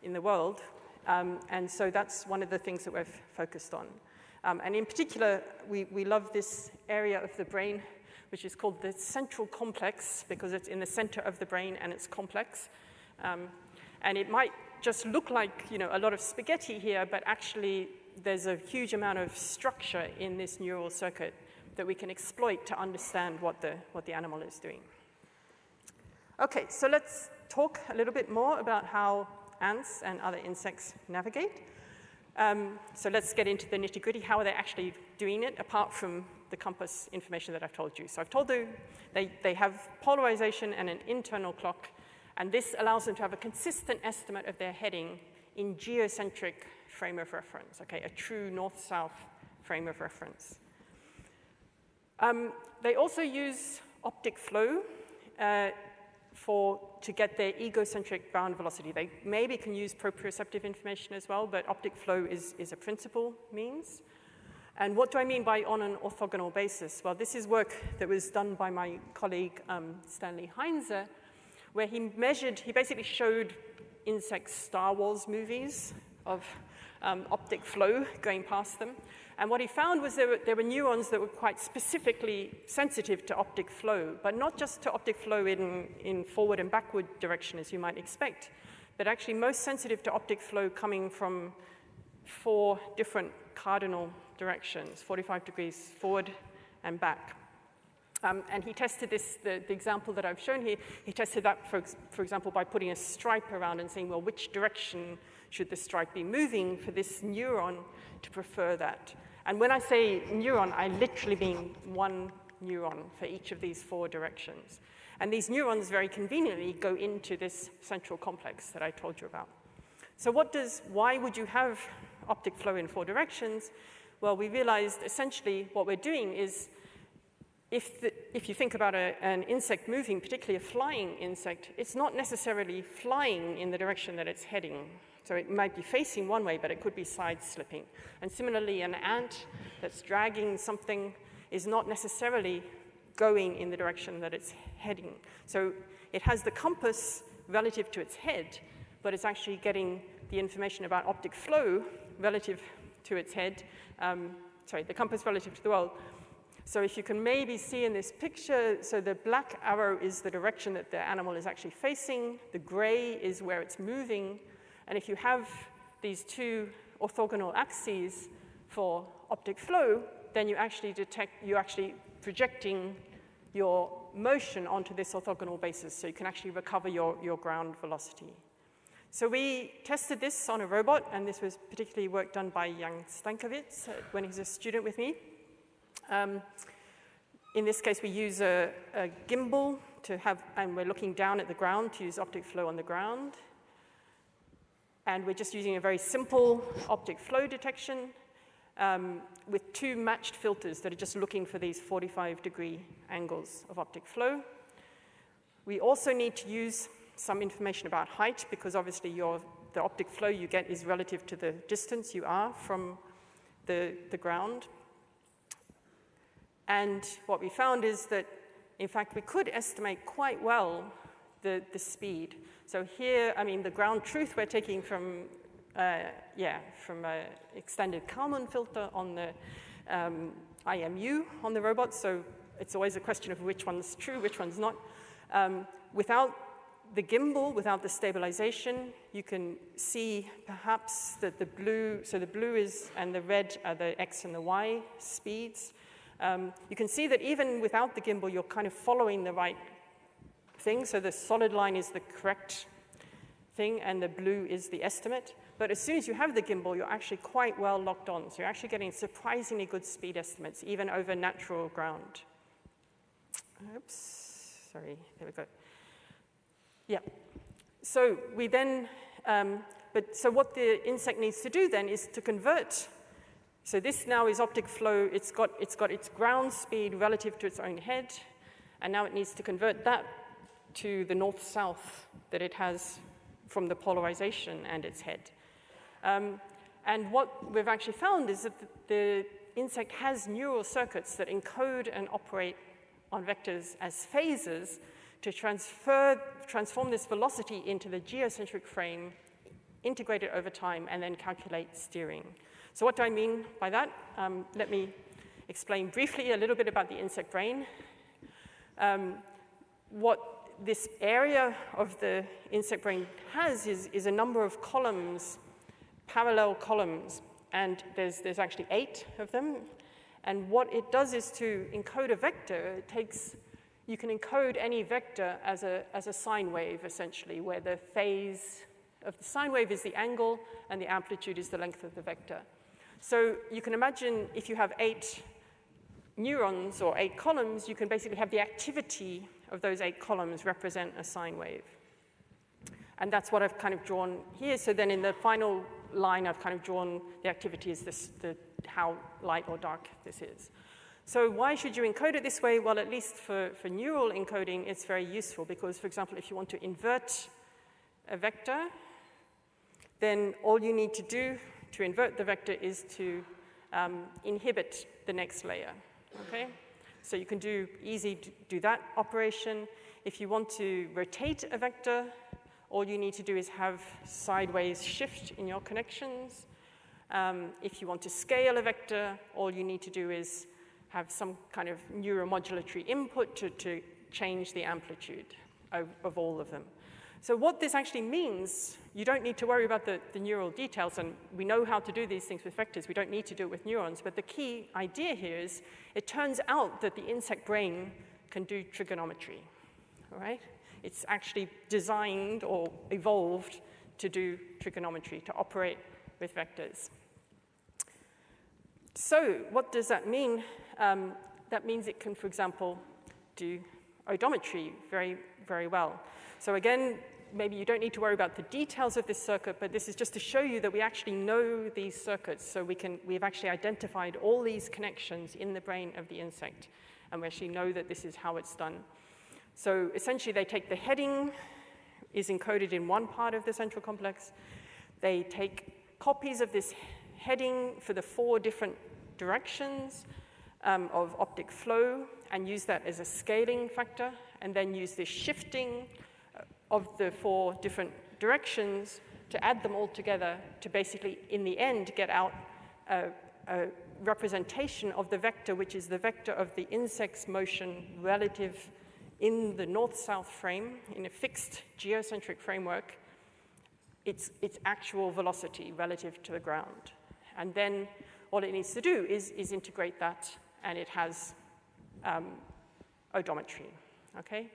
in the world, and so that's one of the things that we've focused on. And in particular, we love this area of the brain, which is called the central complex, because it's in the center of the brain and it's complex. And it might just look like a lot of spaghetti here, but actually there's a huge amount of structure in this neural circuit that we can exploit to understand what the animal is doing. Okay, so let's talk a little bit more about how ants and other insects navigate. So let's get into the nitty-gritty. How are they actually doing it, apart from the compass information that I've told you? So I've told you they have polarization and an internal clock, and this allows them to have a consistent estimate of their heading in geocentric frame of reference, okay, a true north-south frame of reference. They also use optic flow to get their egocentric bound velocity. They maybe can use proprioceptive information as well, but optic flow is a principal means. And what do I mean by on an orthogonal basis? Well, this is work that was done by my colleague Stanley Heinze, where he basically showed insect Star Wars movies of optic flow going past them. And what he found was there were neurons that were quite specifically sensitive to optic flow, but not just to optic flow in forward and backward direction, as you might expect, but actually most sensitive to optic flow coming from 4 different cardinal directions, 45 degrees forward and back. And he tested this, the example that I've shown here, he tested that, for example, by putting a stripe around and saying, well, which direction should the stripe be moving for this neuron to prefer that? And when I say neuron, I literally mean one neuron for each of these 4 directions. And these neurons very conveniently go into this central complex that I told you about. So why would you have optic flow in 4 directions? Well, we realized essentially what we're doing is, if you think about an insect moving, particularly a flying insect, it's not necessarily flying in the direction that it's heading. So it might be facing one way, but it could be side-slipping. And similarly, an ant that's dragging something is not necessarily going in the direction that it's heading. So it has the compass relative to its head, but it's actually getting the information about optic flow relative to its head, the compass relative to the world. So if you can maybe see in this picture, so the black arrow is the direction that the animal is actually facing, the gray is where it's moving, and if you have these 2 orthogonal axes for optic flow, then you're actually projecting your motion onto this orthogonal basis, so you can actually recover your ground velocity. So we tested this on a robot, and this was particularly work done by Jan Stankovic when he was a student with me. In this case, we use a gimbal and we're looking down at the ground to use optic flow on the ground. And we're just using a very simple optic flow detection with 2 matched filters that are just looking for these 45-degree angles of optic flow. We also need to use some information about height, because obviously the optic flow you get is relative to the distance you are from the ground. And what we found is that, in fact, we could estimate quite well the speed. So here, I mean, the ground truth we're taking from extended Kalman filter on the IMU on the robot. So it's always a question of which one's true, which one's not. Without the gimbal, without the stabilization, you can see perhaps that the blue is, and the red are the X and the Y speeds. You can see that even without the gimbal, you're kind of following the right thing. So the solid line is the correct thing, and the blue is the estimate. But as soon as you have the gimbal, you're actually quite well locked on. So you're actually getting surprisingly good speed estimates, even over natural ground. Oops, sorry, there we go. Yeah. So we then, so what the insect needs to do then is to convert. So this now is optic flow. It's got its ground speed relative to its own head, and now it needs to convert that to the north-south that it has from the polarization and its head. And what we've actually found is that the insect has neural circuits that encode and operate on vectors as phasors to transform this velocity into the geocentric frame, integrate it over time, and then calculate steering. So what do I mean by that? Let me explain briefly a little bit about the insect brain. What this area of the insect brain has is a number of columns, parallel columns, and there's actually 8 of them. And what it does is to encode a vector. You can encode any vector as a sine wave, essentially, where the phase of the sine wave is the angle and the amplitude is the length of the vector. So you can imagine if you have 8 neurons or 8 columns, you can basically have the activity of those 8 columns represent a sine wave. And that's what I've kind of drawn here. So then in the final line, I've kind of drawn the activity as how light or dark this is. So why should you encode it this way? Well, at least for neural encoding, it's very useful because, for example, if you want to invert a vector, then all you need to do to invert the vector is to inhibit the next layer, okay? So you can do that operation. If you want to rotate a vector, all you need to do is have sideways shift in your connections. If you want to scale a vector, all you need to do is have some kind of neuromodulatory input to change the amplitude of all of them. So what this actually means, you don't need to worry about the neural details, and we know how to do these things with vectors. We don't need to do it with neurons, but the key idea here is it turns out that the insect brain can do trigonometry, all right? It's actually designed or evolved to do trigonometry, to operate with vectors. So what does that mean? That means it can, for example, do odometry very, very well. So again, maybe you don't need to worry about the details of this circuit, but this is just to show you that we actually know these circuits. So we've actually identified all these connections in the brain of the insect, and we actually know that this is how it's done. So essentially, they take the heading, is encoded in one part of the central complex. They take copies of this heading for the 4 different directions of optic flow and use that as a scaling factor, and then use this shifting of the 4 different directions to add them all together to basically, in the end, get out a representation of the vector, which is the vector of the insect's motion relative in the north-south frame, in a fixed geocentric framework, its actual velocity relative to the ground. And then all it needs to do is integrate that, and it has odometry, okay?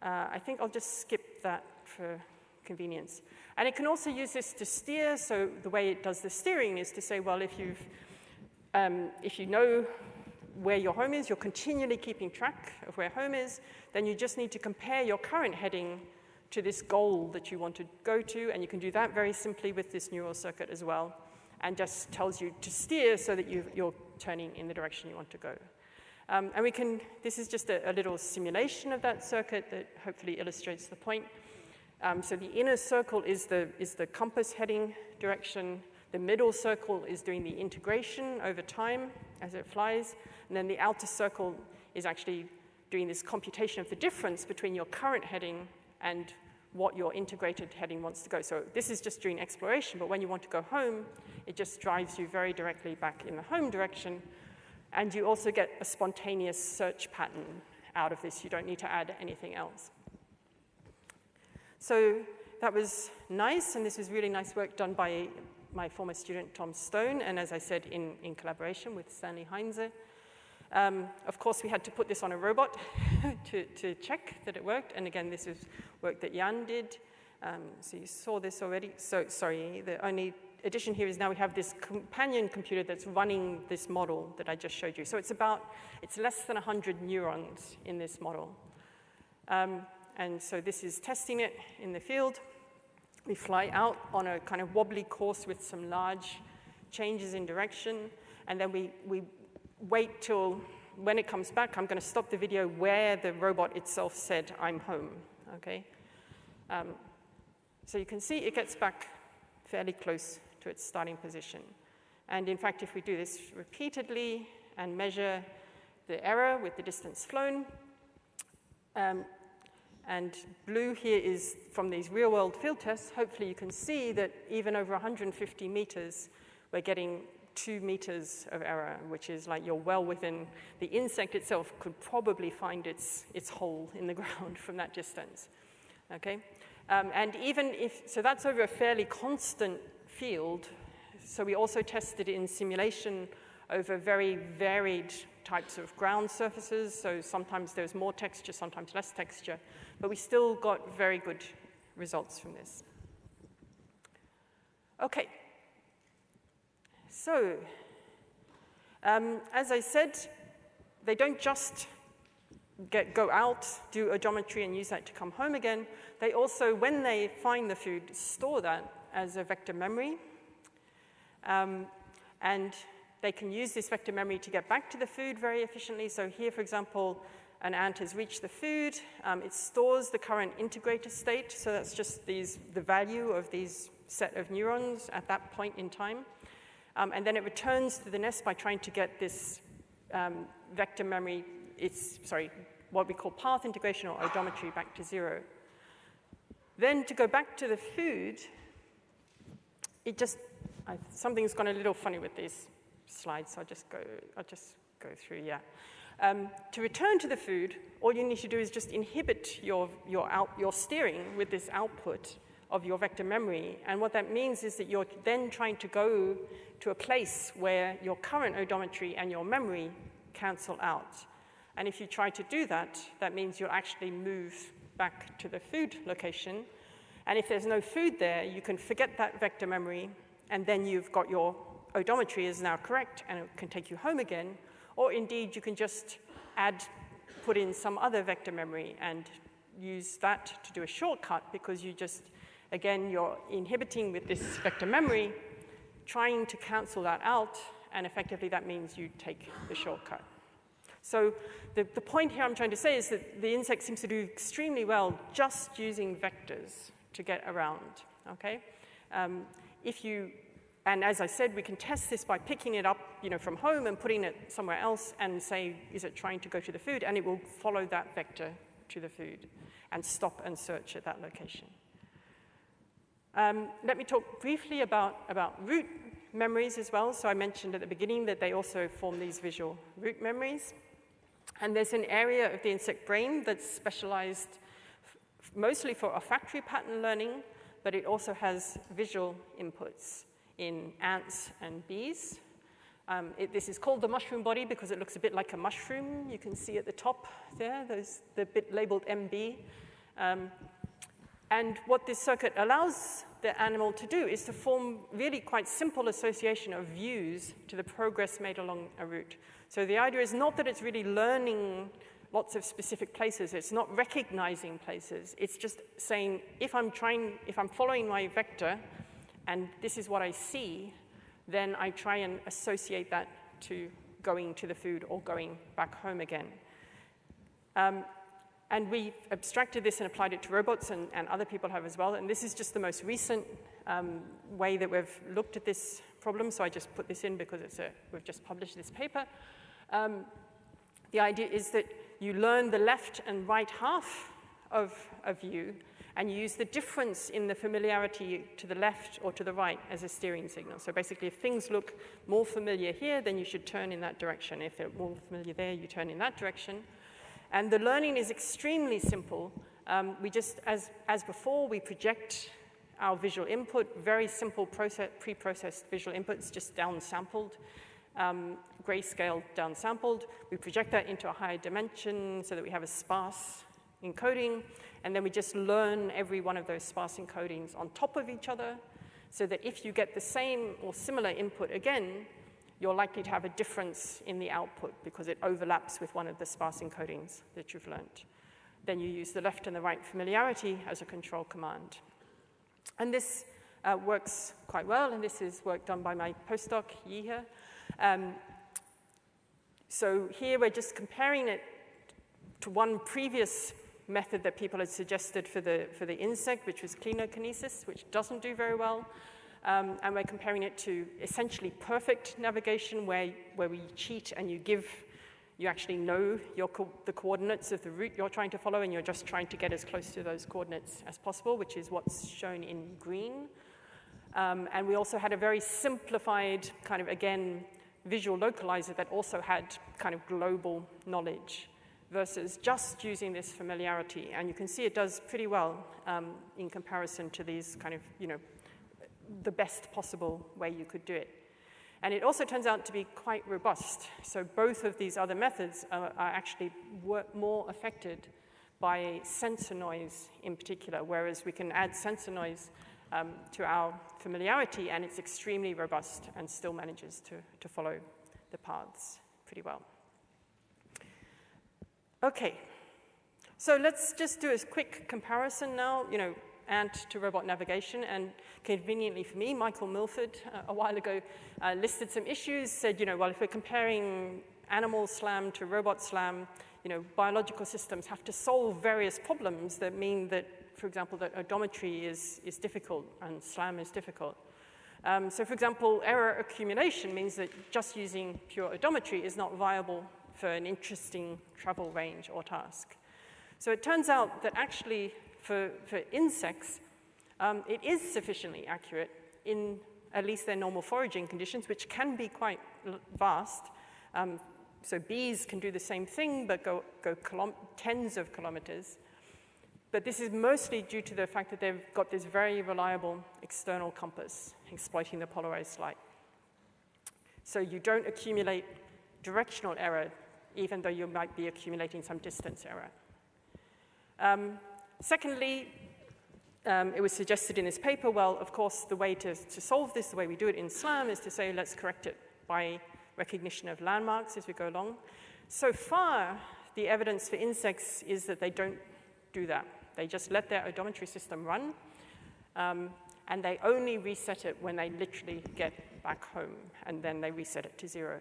I think I'll just skip that for convenience. And it can also use this to steer, so the way it does the steering is to say, well, if you know where your home is, you're continually keeping track of where home is, then you just need to compare your current heading to this goal that you want to go to, and you can do that very simply with this neural circuit as well, and just tells you to steer so that you're turning in the direction you want to go. And this is just a little simulation of that circuit that hopefully illustrates the point. So the inner circle is the compass heading direction. The middle circle is doing the integration over time as it flies. And then the outer circle is actually doing this computation of the difference between your current heading and what your integrated heading wants to go. So this is just during exploration, but when you want to go home, it just drives you very directly back in the home direction. And you also get a spontaneous search pattern out of this. You don't need to add anything else. So that was nice, and this was really nice work done by my former student, Tom Stone, and as I said, in collaboration with Stanley Heinze. Of course, we had to put this on a robot to check that it worked, and again, this is work that Jan did. So you saw this already. So sorry, the only addition here is now we have this companion computer that's running this model that I just showed you. So it's less than 100 neurons in this model. And so this is testing it in the field. We fly out on a kind of wobbly course with some large changes in direction, and then we wait till when it comes back. I'm going to stop the video where the robot itself said, I'm home, okay? So you can see it gets back fairly close to its starting position. And in fact, if we do this repeatedly and measure the error with the distance flown, and blue here is from these real-world field tests, hopefully you can see that even over 150 meters, we're getting 2 meters of error, which is like you're well within, the insect itself could probably find its hole in the ground from that distance, okay? And even if, so that's over a fairly constant field. So we also tested in simulation over very varied types of ground surfaces. So sometimes there's more texture, sometimes less texture, but we still got very good results from this. Okay. So, as I said, they don't just go out, do odometry, and use that to come home again. They also, when they find the food, store that as a vector memory. And they can use this vector memory to get back to the food very efficiently. So here, for example, an ant has reached the food. It stores the current integrator state. So that's just the value of these set of neurons at that point in time. And then it returns to the nest by trying to get this vector memory, what we call path integration or odometry back to 0. Then to go back to the food, something's gone a little funny with these slides, so I'll just go through, yeah. To return to the food, all you need to do is just inhibit your steering with this output of your vector memory. And what that means is that you're then trying to go to a place where your current odometry and your memory cancel out. And if you try to do that, that means you'll actually move back to the food location. And if there's no food there, you can forget that vector memory, and then you've got your odometry is now correct, and it can take you home again. Or indeed, you can just put in some other vector memory and use that to do a shortcut, because you just, again, you're inhibiting with this vector memory, trying to cancel that out, and effectively that means you take the shortcut. So the point here I'm trying to say is that the insect seems to do extremely well just using vectors to get around, okay? And as I said, we can test this by picking it up, from home and putting it somewhere else and say, is it trying to go to the food? And it will follow that vector to the food and stop and search at that location. Let me talk briefly about root memories as well. So I mentioned at the beginning that they also form these visual root memories. And there's an area of the insect brain that's specialized mostly for olfactory pattern learning, but it also has visual inputs in ants and bees. This is called the mushroom body because it looks a bit like a mushroom. You can see at the top there, the bit labeled MB. And what this circuit allows the animal to do is to form really quite simple association of views to the progress made along a route. So the idea is not that it's really learning lots of specific places. It's not recognizing places. It's just saying, if I'm following my vector, and this is what I see, then I try and associate that to going to the food or going back home again. And we abstracted this and applied it to robots, and other people have as well. And this is just the most recent way that we've looked at this problem. So I just put this in because we've just published this paper. The idea is that you learn the left and right half of a view, and you use the difference in the familiarity to the left or to the right as a steering signal. So basically, if things look more familiar here, then you should turn in that direction. If they're more familiar there, you turn in that direction. And the learning is extremely simple. We just, as before, we project our visual input, very simple pre-processed visual inputs, just downsampled, grayscale downsampled. We project that into a higher dimension so that we have a sparse encoding, and then we just learn every one of those sparse encodings on top of each other, so that if you get the same or similar input again, you're likely to have a difference in the output because it overlaps with one of the sparse encodings that you've learned. Then you use the left and the right familiarity as a control command. And this works quite well, and this is work done by my postdoc, Yihe. So here we're just comparing it to one previous method that people had suggested for the insect, which was clinockinesis, which doesn't do very well. And we're comparing it to essentially perfect navigation, where we cheat and you actually know the coordinates of the route you're trying to follow, and you're just trying to get as close to those coordinates as possible, which is what's shown in green. And we also had a very simplified kind of, again, visual localizer that also had kind of global knowledge versus just using this familiarity. And you can see it does pretty well in comparison to these kind of, the best possible way you could do it. And it also turns out to be quite robust. So both of these other methods are actually more affected by sensor noise in particular, whereas we can add sensor noise to our familiarity, and it's extremely robust and still manages to follow the paths pretty well. Okay, so let's just do a quick comparison now, ant to robot navigation, and conveniently for me, Michael Milford a while ago listed some issues, said, well, if we're comparing animal SLAM to robot SLAM, biological systems have to solve various problems that mean that, for example, that odometry is difficult and SLAM is difficult. So for example, error accumulation means that just using pure odometry is not viable for an interesting travel range or task. So it turns out that actually for insects, it is sufficiently accurate in at least their normal foraging conditions, which can be quite vast. So bees can do the same thing, but go tens of kilometers. But this is mostly due to the fact that they've got this very reliable external compass exploiting the polarized light. So you don't accumulate directional error even though you might be accumulating some distance error. Secondly, it was suggested in this paper, well, of course, the way to solve this, the way we do it in SLAM, is to say, let's correct it by recognition of landmarks as we go along. So far, the evidence for insects is that they don't do that. They just let their odometry system run, and they only reset it when they literally get back home, and then they reset it to 0.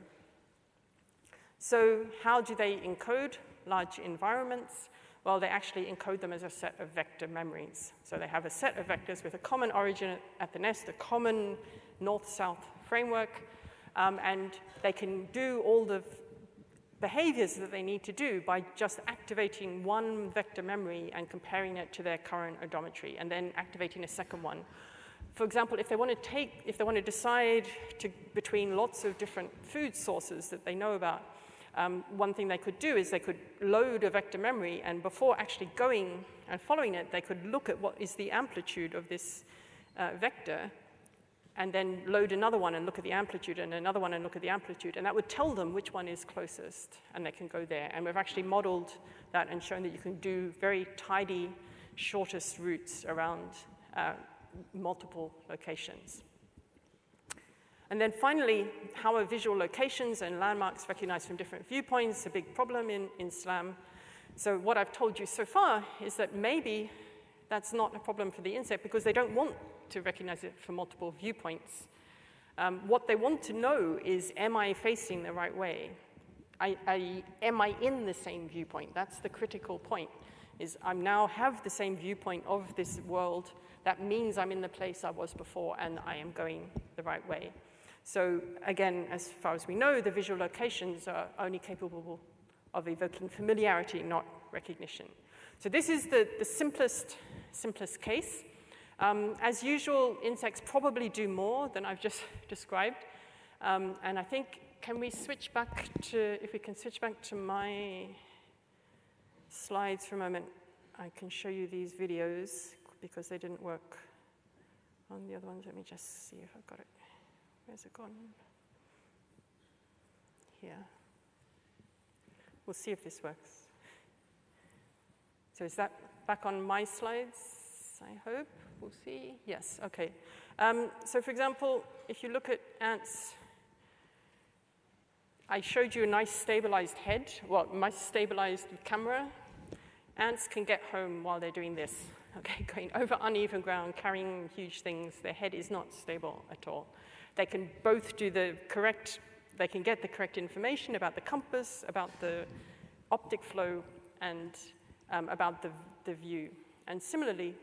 So how do they encode large environments? Well, they actually encode them as a set of vector memories. So they have a set of vectors with a common origin at the nest, a common north-south framework, and they can do all the behaviors that they need to do by just activating one vector memory and comparing it to their current odometry, and then activating a second one. For example, if they want to decide between lots of different food sources that they know about, one thing they could do is they could load a vector memory, and before actually going and following it, they could look at what is the amplitude of this vector, and then load another one and look at the amplitude, and another one and look at the amplitude, and that would tell them which one is closest, and they can go there. And we've actually modeled that and shown that you can do very tidy, shortest routes around multiple locations. And then finally, how are visual locations and landmarks recognized from different viewpoints? A big problem in SLAM. So what I've told you so far is that maybe that's not a problem for the insect because they don't want to recognize it from multiple viewpoints. What they want to know is, am I facing the right way? Am I in the same viewpoint? That's the critical point, is I now have the same viewpoint of this world. That means I'm in the place I was before and I am going the right way. So again, as far as we know, the visual locations are only capable of evoking familiarity, not recognition. So this is the simplest case. As usual, insects probably do more than I've just described. And I think, can we switch back to, if we can switch back to my slides for a moment, I can show you these videos because they didn't work on the other ones. Let me just see if I've got it. Where's it gone? Here. We'll see if this works. So is that back on my slides, I hope? We'll see. Yes, okay. So for example, if you look at ants, I showed you a nice stabilized head, well, nice stabilized camera. Ants can get home while they're doing this, okay, going over uneven ground, carrying huge things. Their head is not stable at all. They can both do the correct, they can get the correct information about the compass, about the optic flow, and about the view. And similarly,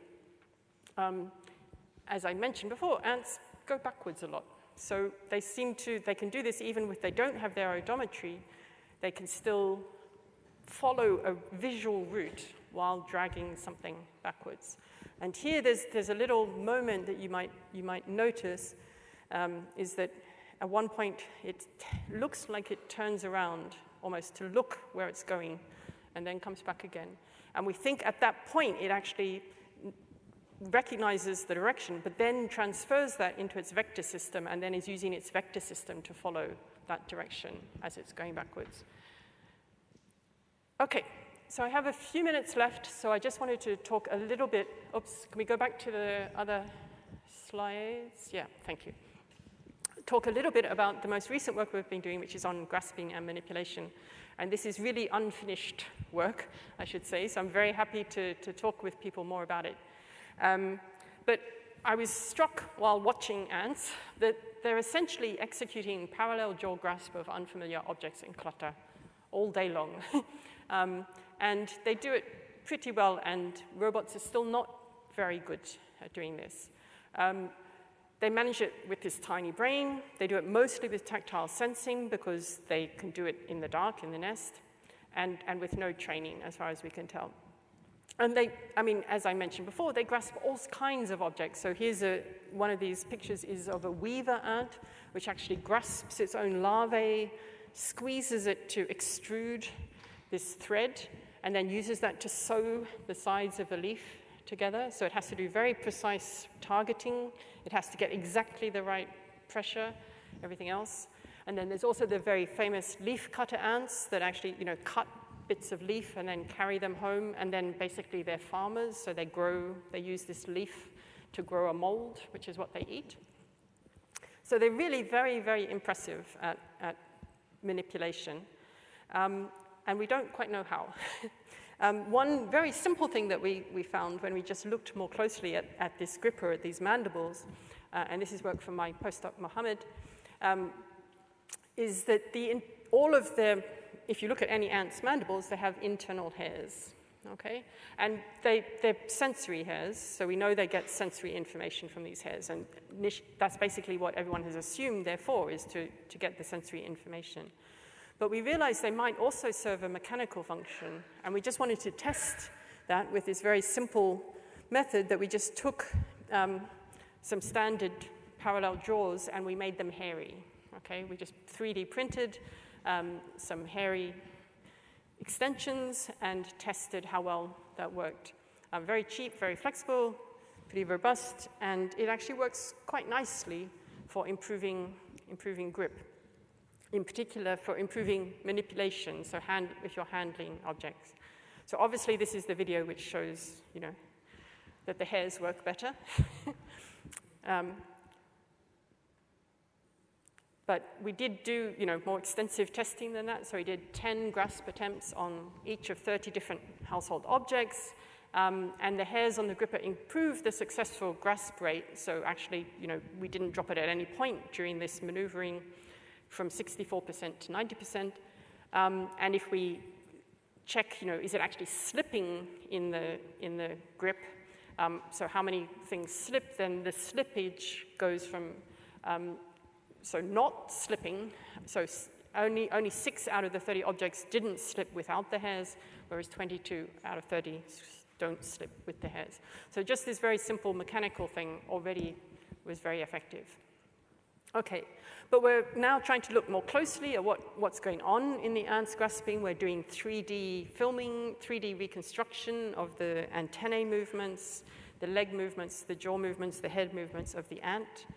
as I mentioned before, ants go backwards a lot. So they can do this even if they don't have their odometry. They can still follow a visual route while dragging something backwards. And here there's a little moment that you might notice, is that at one point it looks like it turns around almost to look where it's going and then comes back again. And we think at that point it actually recognizes the direction, but then transfers that into its vector system and then is using its vector system to follow that direction as it's going backwards. Okay, so I have a few minutes left, so I just wanted to talk a little bit. Oops, can we go back to the other slides? Yeah, thank you. Talk a little bit about the most recent work we've been doing, which is on grasping and manipulation. And this is really unfinished work, I should say, so I'm very happy to talk with people more about it. But I was struck while watching ants that they're essentially executing parallel jaw grasp of unfamiliar objects in clutter all day long. And they do it pretty well, and robots are still not very good at doing this. They manage it with this tiny brain. They do it mostly with tactile sensing because they can do it in the dark, in the nest, and with no training, as far as we can tell. And as I mentioned before, they grasp all kinds of objects. So here's one of these pictures is of a weaver ant, which actually grasps its own larvae, squeezes it to extrude this thread, and then uses that to sew the sides of a leaf together. So it has to do very precise targeting. It has to get exactly the right pressure, everything else. And then there's also the very famous leaf cutter ants that actually, cut bits of leaf and then carry them home, and then basically they're farmers, so they use this leaf to grow a mold, which is what they eat. So they're really very, very impressive at manipulation, and we don't quite know how. One very simple thing that we found when we just looked more closely at this gripper, at these mandibles, and this is work from my postdoc Mohammed, is that if you look at any ant's mandibles, they have internal hairs, okay? And they're sensory hairs, so we know they get sensory information from these hairs, and that's basically what everyone has assumed they're for, is to get the sensory information. But we realized they might also serve a mechanical function, and we just wanted to test that with this very simple method that we just took some standard parallel jaws and we made them hairy, okay? We just 3D printed some hairy extensions and tested how well that worked. Very cheap, very flexible, pretty robust, and it actually works quite nicely for improving grip. In particular, for improving manipulation, so if you're handling objects. So obviously, this is the video which shows, that the hairs work better. But we did do, more extensive testing than that. So we did 10 grasp attempts on each of 30 different household objects. And the hairs on the gripper improved the successful grasp rate. So actually, we didn't drop it at any point during this maneuvering from 64% to 90%. And if we check, is it actually slipping in the grip? So how many things slip? Then the slippage goes from so not slipping. So only 6 out of the 30 objects didn't slip without the hairs, whereas 22 out of 30 don't slip with the hairs. So just this very simple mechanical thing already was very effective. Okay, but we're now trying to look more closely at what's going on in the ant's grasping. We're doing 3D filming, 3D reconstruction of the antennae movements, the leg movements, the jaw movements, the head movements of the ant.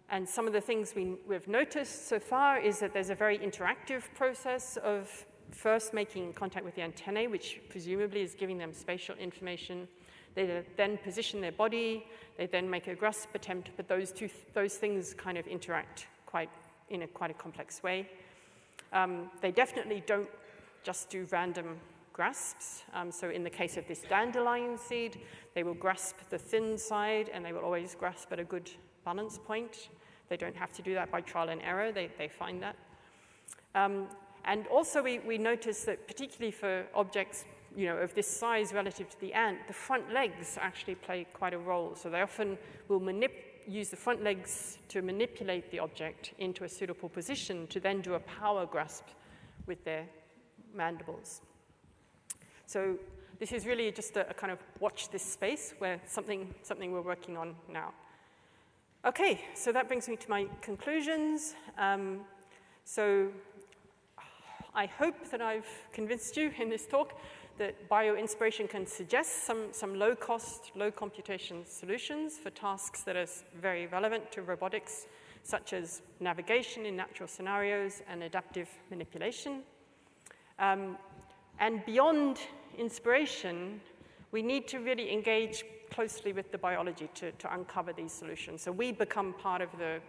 And some of the things we've noticed so far is that there's a very interactive process of first making contact with the antennae, which presumably is giving them spatial information. They then position their body, they then make a grasp attempt, but those things kind of interact in quite a complex way. They definitely don't just do random grasps. So in the case of this dandelion seed, they will grasp the thin side and they will always grasp at a good balance point. They don't have to do that by trial and error, they find that. And also we notice that particularly for objects of this size relative to the ant, the front legs actually play quite a role. So they often will use the front legs to manipulate the object into a suitable position to then do a power grasp with their mandibles. So this is really just a kind of watch this space where something we're working on now. Okay, so that brings me to my conclusions. So I hope that I've convinced you in this talk that bioinspiration can suggest some low-cost, low-computation solutions for tasks that are very relevant to robotics, such as navigation in natural scenarios and adaptive manipulation. And beyond inspiration, we need to really engage closely with the biology to uncover these solutions. So we become part of the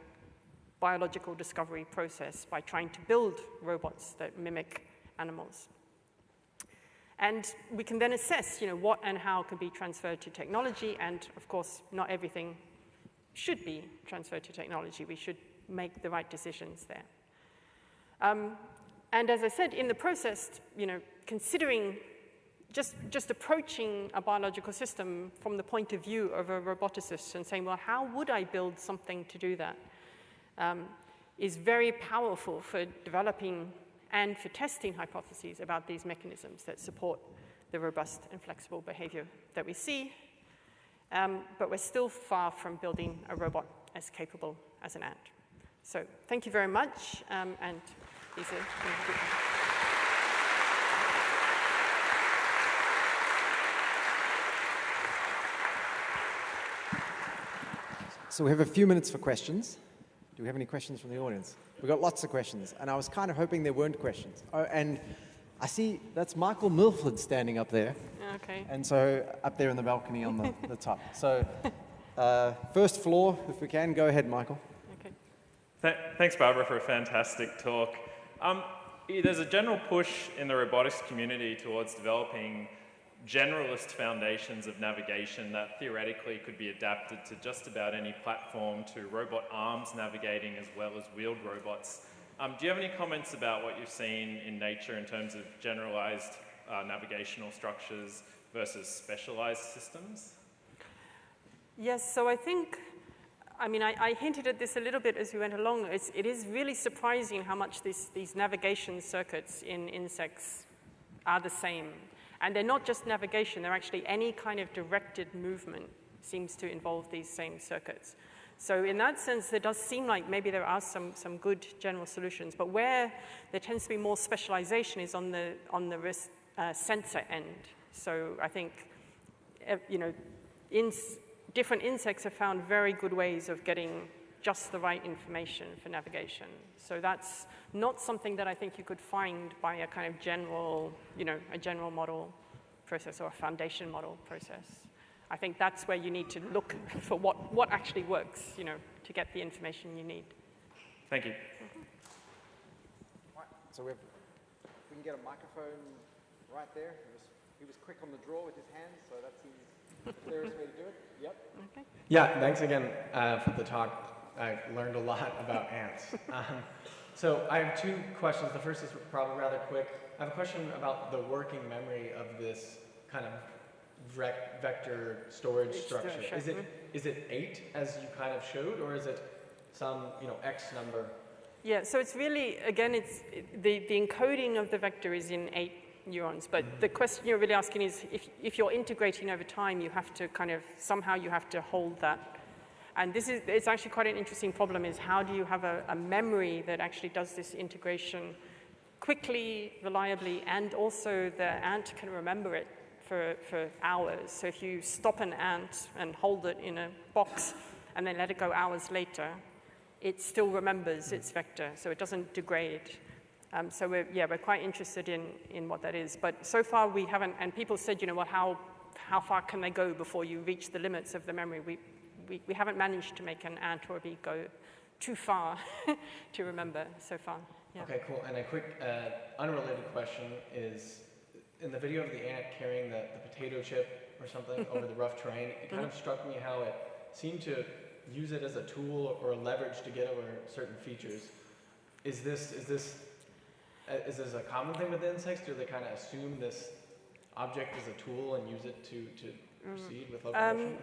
biological discovery process by trying to build robots that mimic animals. And we can then assess, what and how can be transferred to technology, and of course, not everything should be transferred to technology. We should make the right decisions there. And as I said, in the process, considering just approaching a biological system from the point of view of a roboticist and saying, well, how would I build something to do that, is very powerful for developing and for testing hypotheses about these mechanisms that support the robust and flexible behavior that we see. But we're still far from building a robot as capable as an ant. So thank you very much, and these are So we have a few minutes for questions. Do we have any questions from the audience? We've got lots of questions, and I was kind of hoping there weren't questions. Oh, and I see that's Michael Milford standing up there. Okay. And so up there in the balcony on the top. So first floor, if we can, go ahead, Michael. Okay. Thanks, Barbara, for a fantastic talk. There's a general push in the robotics community towards developing generalist foundations of navigation that theoretically could be adapted to just about any platform, to robot arms navigating as well as wheeled robots. Do you have any comments about what you've seen in nature in terms of generalized navigational structures versus specialized systems? Yes, so I think, I mean, I hinted at this a little bit as we went along. It is really surprising how much these navigation circuits in insects are the same. And they're not just navigation, they're actually any kind of directed movement seems to involve these same circuits. So in that sense, it does seem like maybe there are some good general solutions, but where there tends to be more specialization is on the sensor end. So I think, you know, different insects have found very good ways of getting just the right information for navigation. So that's not something that I think you could find by a kind of general, you know, a general model process or a foundation model process. I think that's where you need to look for what actually works, you know, to get the information you need. Thank you. Right, so we can get a microphone right there. He was quick on the draw with his hands, so that seems the clearest way to do it. Yep. Okay. Yeah, thanks again for the talk. I learned a lot about ants. So I have two questions. The first is probably rather quick. I have a question about the working memory of this kind of vector storage structure. Sure. Is it 8 as you kind of showed, or is it some X number? Yeah, so it's really, again, the encoding of the vector is in 8 neurons, but the question you're really asking is if you're integrating over time, you have to kind of, somehow you have to hold that. And it's actually quite an interesting problem, is how do you have a memory that actually does this integration quickly, reliably, and also the ant can remember it for hours. So if you stop an ant and hold it in a box and then let it go hours later, it still remembers its vector, so it doesn't degrade. So we're quite interested in what that is. But so far we haven't, and people said, you know, well, how far can they go before you reach the limits of the memory? We haven't managed to make an ant or a bee go too far to remember so far. Yeah. Okay, cool. And a quick unrelated question is, in the video of the ant carrying the potato chip or something over the rough terrain, it kind of struck me how it seemed to use it as a tool or a leverage to get over certain features. Is this a common thing with insects? Do they kind of assume this object as a tool and use it to proceed with locomotion?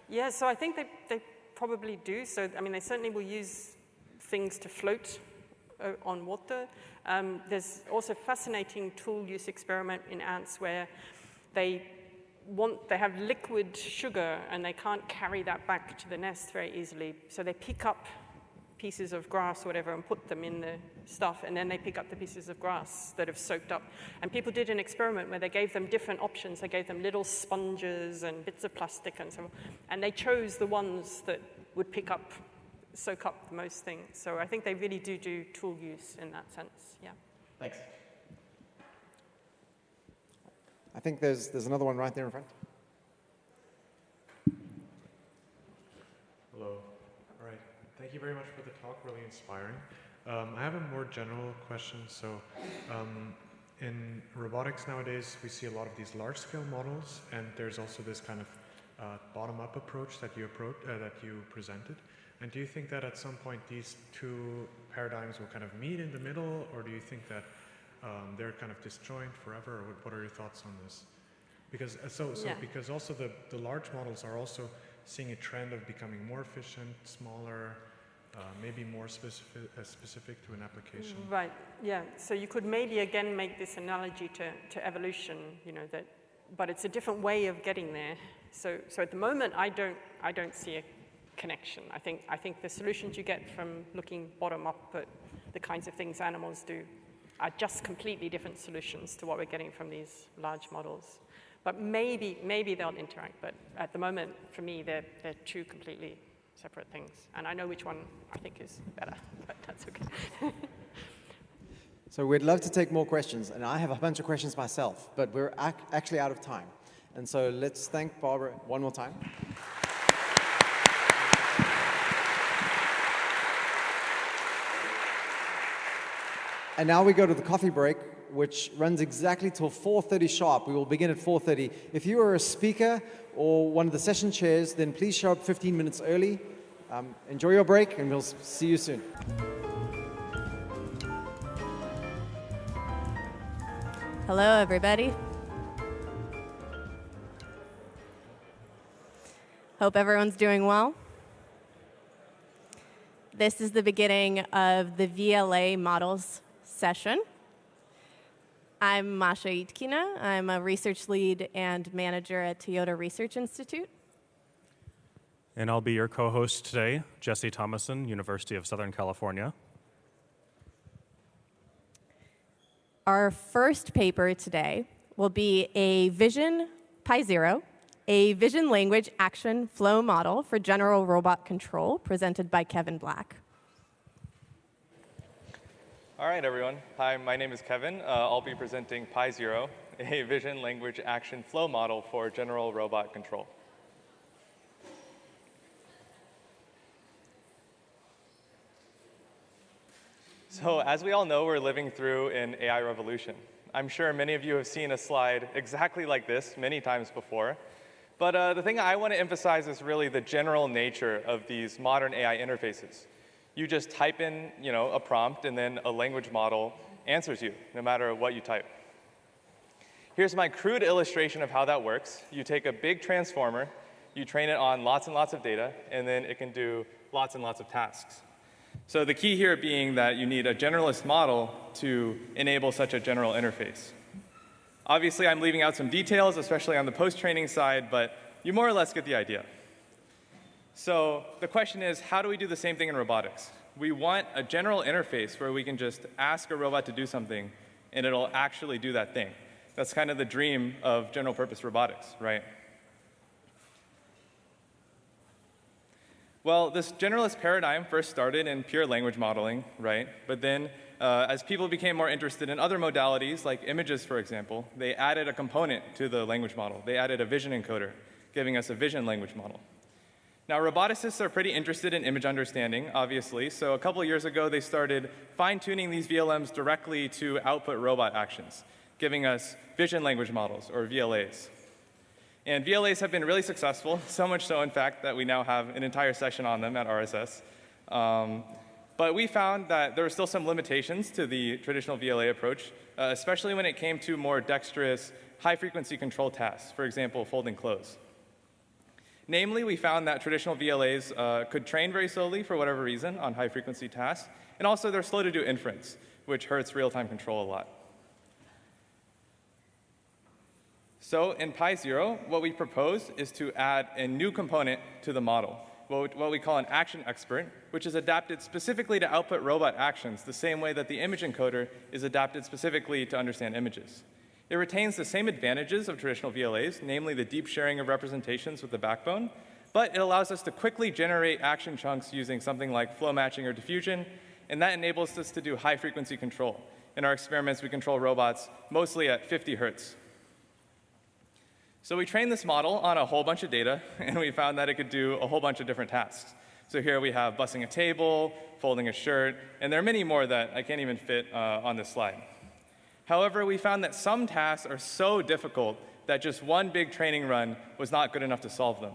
Yeah, so I think they probably do. So, I mean, they certainly will use things to float on water. There's also fascinating tool use experiment in ants where they have liquid sugar and they can't carry that back to the nest very easily. So they pick up pieces of grass or whatever and put them in the stuff, and then they pick up the pieces of grass that have soaked up. And people did an experiment where they gave them different options. They gave them little sponges and bits of plastic and so on, and they chose the ones that would soak up the most things. So I think they really do tool use in that sense, yeah. Thanks. I think there's another one right there in front. Hello. All right. Thank you very much for the talk. Really inspiring. I have a more general question. So, in robotics nowadays, we see a lot of these large-scale models, and there's also this kind of bottom-up approach that you presented. And do you think that at some point these two paradigms will kind of meet in the middle, or do you think that they're kind of disjoint forever? Or what are your thoughts on this? Because because also the large models are also seeing a trend of becoming more efficient, smaller, maybe more specific to an application. Right. Yeah. So you could maybe again make this analogy to evolution. You know that, but it's a different way of getting there. So at the moment, I don't see a connection. I think the solutions you get from looking bottom up at the kinds of things animals do are just completely different solutions to what we're getting from these large models. But maybe they'll interact. But at the moment, for me, they're two completely separate things. And I know which one I think is better, but that's okay. So we'd love to take more questions, and I have a bunch of questions myself, but we're actually out of time. And so let's thank Barbara one more time. And now we go to the coffee break, which runs exactly till 4:30 sharp. We will begin at 4:30. If you are a speaker or one of the session chairs, then please show up 15 minutes early. Enjoy your break, and we'll see you soon. Hello, everybody. Hope everyone's doing well. This is the beginning of the VLA models session. I'm Masha Itkina. I'm a research lead and manager at Toyota Research Institute. And I'll be your co-host today, Jesse Thomason, University of Southern California. Our first paper today will be a Vision Pi0, a vision language action flow model for general robot control, presented by Kevin Black. All right, everyone. Hi, my name is Kevin. I'll be presenting Pi0, a vision language action flow model for general robot control. So as we all know, we're living through an AI revolution. I'm sure many of you have seen a slide exactly like this many times before. But the thing I want to emphasize is really the general nature of these modern AI interfaces. You just type in, a prompt, and then a language model answers you, no matter what you type. Here's my crude illustration of how that works. You take a big transformer, you train it on lots and lots of data, and then it can do lots and lots of tasks. So the key here being that you need a generalist model to enable such a general interface. Obviously, I'm leaving out some details, especially on the post-training side, but you more or less get the idea. So the question is, how do we do the same thing in robotics? We want a general interface where we can just ask a robot to do something, and it'll actually do that thing. That's kind of the dream of general-purpose robotics, right? Well, this generalist paradigm first started in pure language modeling, right? But then, as people became more interested in other modalities, like images, for example, they added a component to the language model. They added a vision encoder, giving us a vision language model. Now, roboticists are pretty interested in image understanding, obviously, so a couple of years ago, they started fine-tuning these VLMs directly to output robot actions, giving us vision language models, or VLAs. And VLAs have been really successful, so much so, in fact, that we now have an entire session on them at RSS. But we found that there were still some limitations to the traditional VLA approach, especially when it came to more dexterous, high-frequency control tasks, for example, folding clothes. Namely, we found that traditional VLAs could train very slowly for whatever reason on high-frequency tasks, and also they're slow to do inference, which hurts real-time control a lot. So in Pi0, what we propose is to add a new component to the model, what we call an action expert, which is adapted specifically to output robot actions the same way that the image encoder is adapted specifically to understand images. It retains the same advantages of traditional VLAs, namely the deep sharing of representations with the backbone, but it allows us to quickly generate action chunks using something like flow matching or diffusion, and that enables us to do high-frequency control. In our experiments, we control robots mostly at 50 hertz. So we trained this model on a whole bunch of data, and we found that it could do a whole bunch of different tasks. So here we have bussing a table, folding a shirt, and there are many more that I can't even fit on this slide. However, we found that some tasks are so difficult that just one big training run was not good enough to solve them.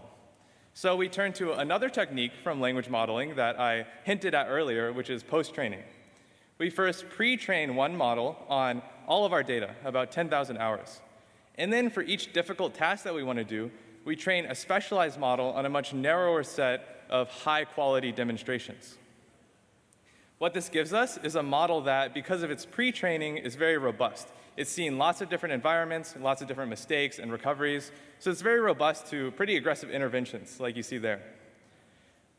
So we turned to another technique from language modeling that I hinted at earlier, which is post-training. We first pre-train one model on all of our data, about 10,000 hours. And then for each difficult task that we want to do, we train a specialized model on a much narrower set of high-quality demonstrations. What this gives us is a model that, because of its pre-training, is very robust. It's seen lots of different environments, lots of different mistakes and recoveries, so it's very robust to pretty aggressive interventions, like you see there.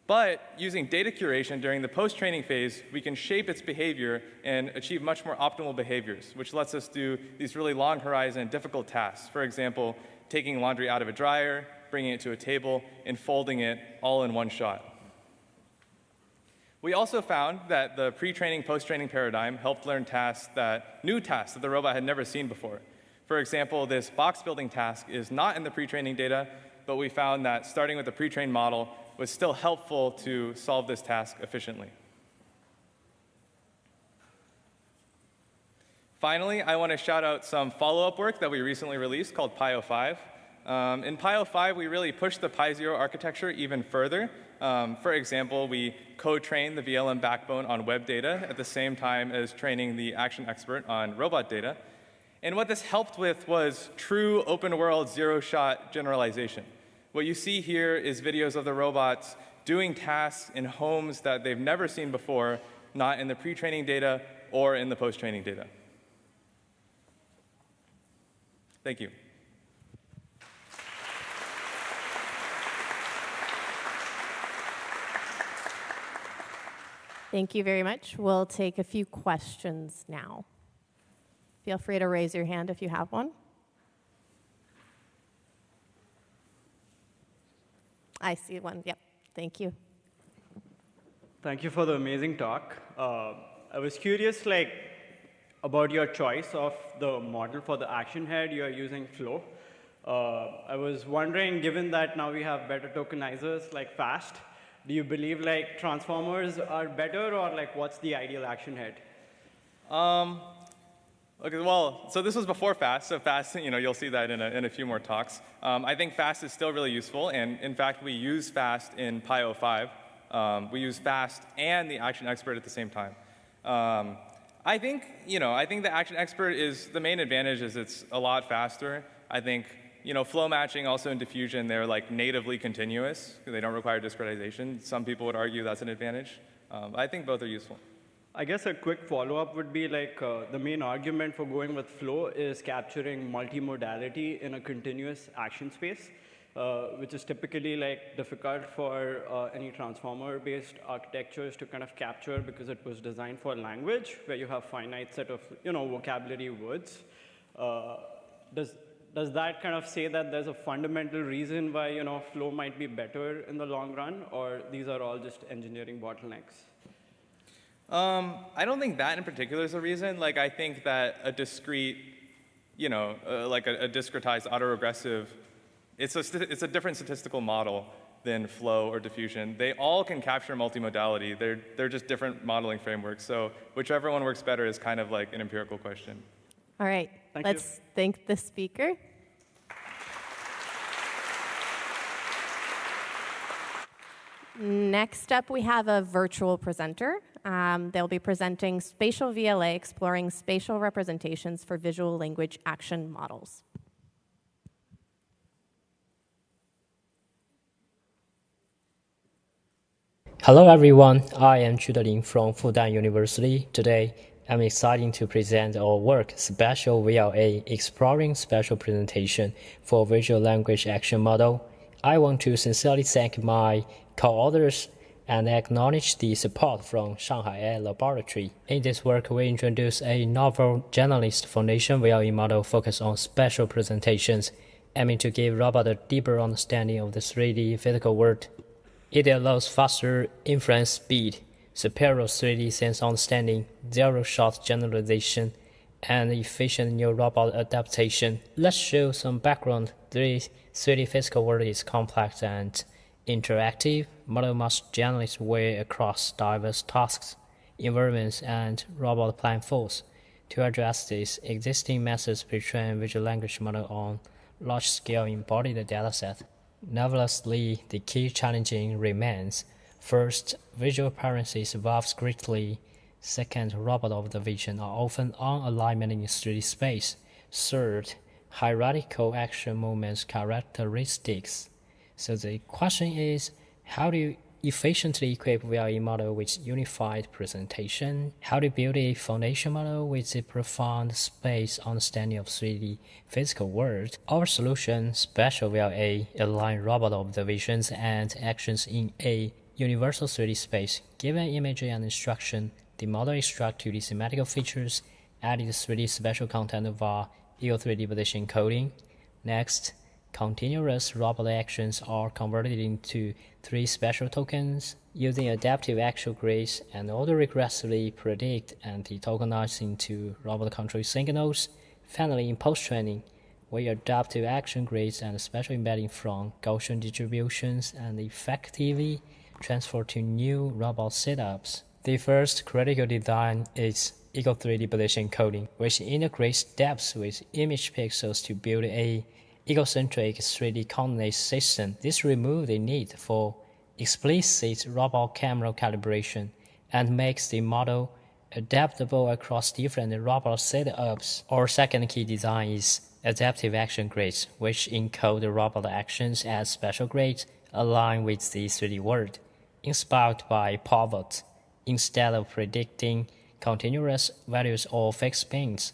But using data curation during the post-training phase, we can shape its behavior and achieve much more optimal behaviors, which lets us do these really long horizon, difficult tasks. For example, taking laundry out of a dryer, bringing it to a table, and folding it all in one shot. We also found that the pre-training, post-training paradigm helped learn new tasks that the robot had never seen before. For example, this box building task is not in the pre-training data, but we found that starting with the pre-trained model was still helpful to solve this task efficiently. Finally, I want to shout out some follow-up work that we recently released called Pi-05. In Pi-05, we really pushed the Pi0 architecture even further. For example, we co-trained the VLM backbone on Webb data at the same time as training the action expert on robot data. And what this helped with was true open-world zero-shot generalization. What you see here is videos of the robots doing tasks in homes that they've never seen before, not in the pre-training data or in the post-training data. Thank you. Thank you very much. We'll take a few questions now. Feel free to raise your hand if you have one. I see one. Yep. Thank you. Thank you for the amazing talk. I was curious, about your choice of the model for the action head. You are using Flow. I was wondering, given that now we have better tokenizers like FAST, do you believe transformers are better, or what's the ideal action head? Okay, well, so this was before FAST, so FAST, you'll see that in a few more talks. I think FAST is still really useful, and in fact, we use FAST in Pi-05. We use FAST and the action expert at the same time. I think the action expert the main advantage is it's a lot faster. I think, flow matching also in diffusion, they're natively continuous. They don't require discretization. Some people would argue that's an advantage. I think both are useful. I guess a quick follow-up would be the main argument for going with Flow is capturing multimodality in a continuous action space, which is typically difficult for any transformer-based architectures to kind of capture because it was designed for language where you have finite set of vocabulary words. Does that kind of say that there's a fundamental reason why Flow might be better in the long run, or these are all just engineering bottlenecks? I don't think that in particular is a reason. I think that a discrete, a discretized autoregressive, it's a different statistical model than flow or diffusion. They all can capture multimodality. They're just different modeling frameworks. So whichever one works better is kind of an empirical question. All right, let's thank the speaker. Next up, we have a virtual presenter. They'll be presenting Spatial VLA, exploring spatial representations for visual language action models. Hello everyone, I am Kinodynamic from Fudan University. Today, I'm excited to present our work, Spatial VLA, exploring spatial presentation for visual language action model. I want to sincerely thank my co-authors and acknowledge the support from Shanghai Laboratory. In this work, we introduce a novel generalist foundation VLA model focused on spatial presentations, aiming to give robots a deeper understanding of the 3D physical world. It allows faster inference speed, superior 3D sense understanding, zero-shot generalization, and efficient new robot adaptation. Let's show some background. The 3D physical world is complex and interactive. Model must generate way across diverse tasks, environments, and robot platforms. To address this, existing methods pre-train visual language model on large-scale embodied dataset. Nevertheless, the key challenging remains. First, visual appearances evolves greatly. Second, robot observation are often on alignment in 3D space. Third, hierarchical action movements characteristics. So the question is, how do you efficiently equip VLA model with unified presentation? How to build a foundation model with a profound space understanding of 3D physical world? Our solution, Spatial VLA, align robot observations and actions in a universal 3D space. Given imagery and instruction, the model extracts 2D semantical features, added 3D spatial content via EO3D position encoding. Next, Continuous robot actions are converted into 3 spatial tokens using adaptive action grids and autoregressively predict and tokenize into robot control signals. Finally, in post-training, we adaptive action grids and spatial embedding from Gaussian distributions and effectively transfer to new robot setups. The first critical design is Eagle 3D position encoding, which integrates depths with image pixels to build a egocentric 3D coordinate system. This removes the need for explicit robot camera calibration and makes the model adaptable across different robot setups. Our second key design is adaptive action grids, which encode the robot actions as special grids aligned with the 3D world. Inspired by pivot, instead of predicting continuous values or fixed pins,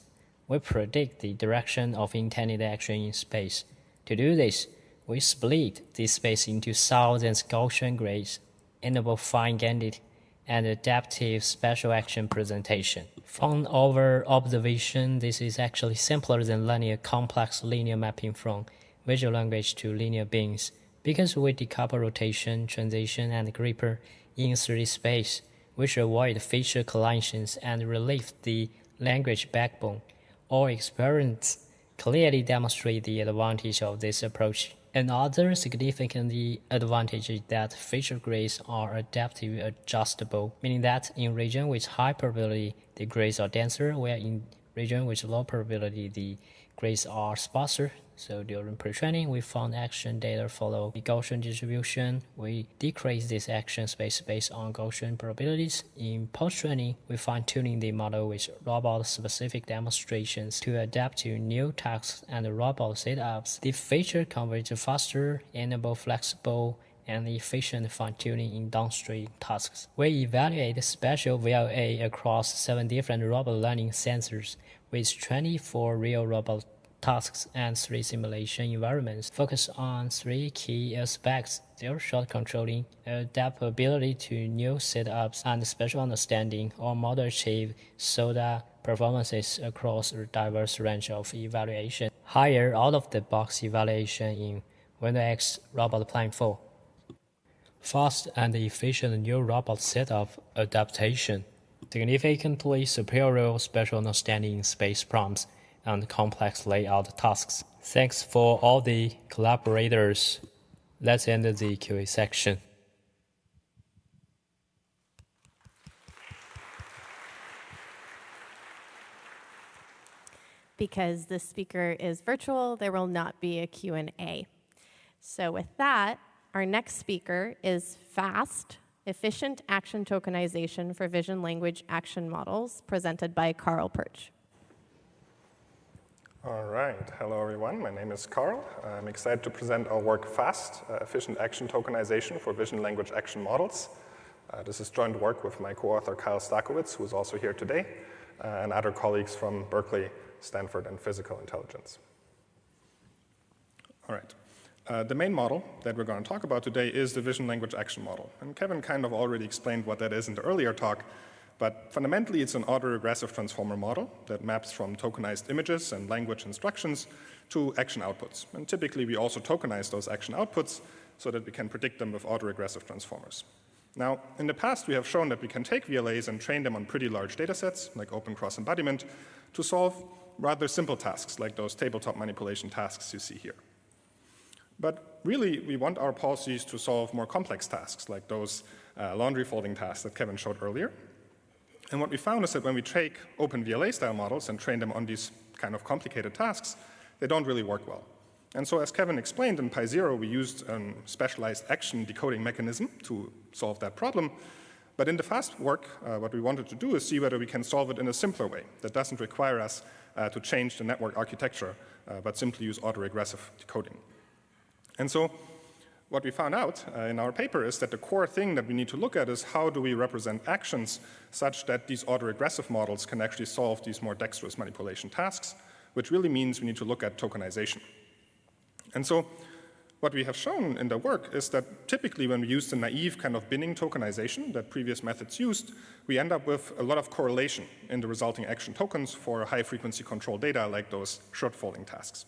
we predict the direction of intended action in space. To do this, we split this space into thousands of Gaussian grids, enable fine-grained and adaptive spatial action presentation. From our observation, this is actually simpler than learning a complex linear mapping from visual language to linear beings, because we decouple rotation, transition, and gripper in 3D space, which avoid feature collisions and relieve the language backbone. Our experience clearly demonstrate the advantage of this approach. Another significant advantage is that feature grids are adaptive adjustable, meaning that in region with high probability, the grids are denser, where in region with low probability, the grids are sparser. So during pre-training, we found action data follow the Gaussian distribution. We decrease this action space based on Gaussian probabilities. In post-training, we fine-tuning the model with robot-specific demonstrations to adapt to new tasks and robot setups. The feature converge faster, enable flexible and efficient fine-tuning in downstream tasks. We evaluate Spatial VLA across 7 different robot learning sensors with 24 real robot tasks and 3 simulation environments. Focus on 3 key aspects: zero-shot controlling, adaptability to new setups, and spatial understanding. Our model achieve SODA performances across a diverse range of evaluation. Higher out-of-the-box evaluation in Windows X Robot Plan 4. Fast and efficient new robot setup adaptation. Significantly superior spatial understanding in space prompts and complex layout tasks. Thanks for all the collaborators. Let's end the QA section. Because the speaker is virtual, there will not be a Q&A. So with that, our next speaker is FAST, Efficient Action Tokenization for Vision Language Action Models, presented by Carl Perch. All right. Hello, everyone. My name is Carl. I'm excited to present our work FAST, Efficient Action Tokenization for Vision Language Action Models. This is joint work with my co-author, Kyle Stakowitz, who is also here today, and other colleagues from Berkeley, Stanford, and Physical Intelligence. All right. The main model that we're going to talk about today is the Vision Language Action Model. And Kevin kind of already explained what that is in the earlier talk. But fundamentally, it's an autoregressive transformer model that maps from tokenized images and language instructions to action outputs. And typically, we also tokenize those action outputs so that we can predict them with autoregressive transformers. Now, in the past, we have shown that we can take VLAs and train them on pretty large data sets, like open cross embodiment, to solve rather simple tasks, like those tabletop manipulation tasks you see here. But really, we want our policies to solve more complex tasks, like those laundry folding tasks that Kevin showed earlier. And what we found is that when we take open VLA-style models and train them on these kind of complicated tasks, they don't really work well. And so as Kevin explained, in Pi0, we used a specialized action decoding mechanism to solve that problem. But in the FAST work, what we wanted to do is see whether we can solve it in a simpler way that doesn't require us to change the network architecture, but simply use autoregressive decoding. And so what we found out in our paper is that the core thing that we need to look at is how do we represent actions such that these autoregressive models can actually solve these more dexterous manipulation tasks, which really means we need to look at tokenization. And so what we have shown in the work is that typically when we use the naive kind of binning tokenization that previous methods used, we end up with a lot of correlation in the resulting action tokens for high-frequency control data like those short folding tasks.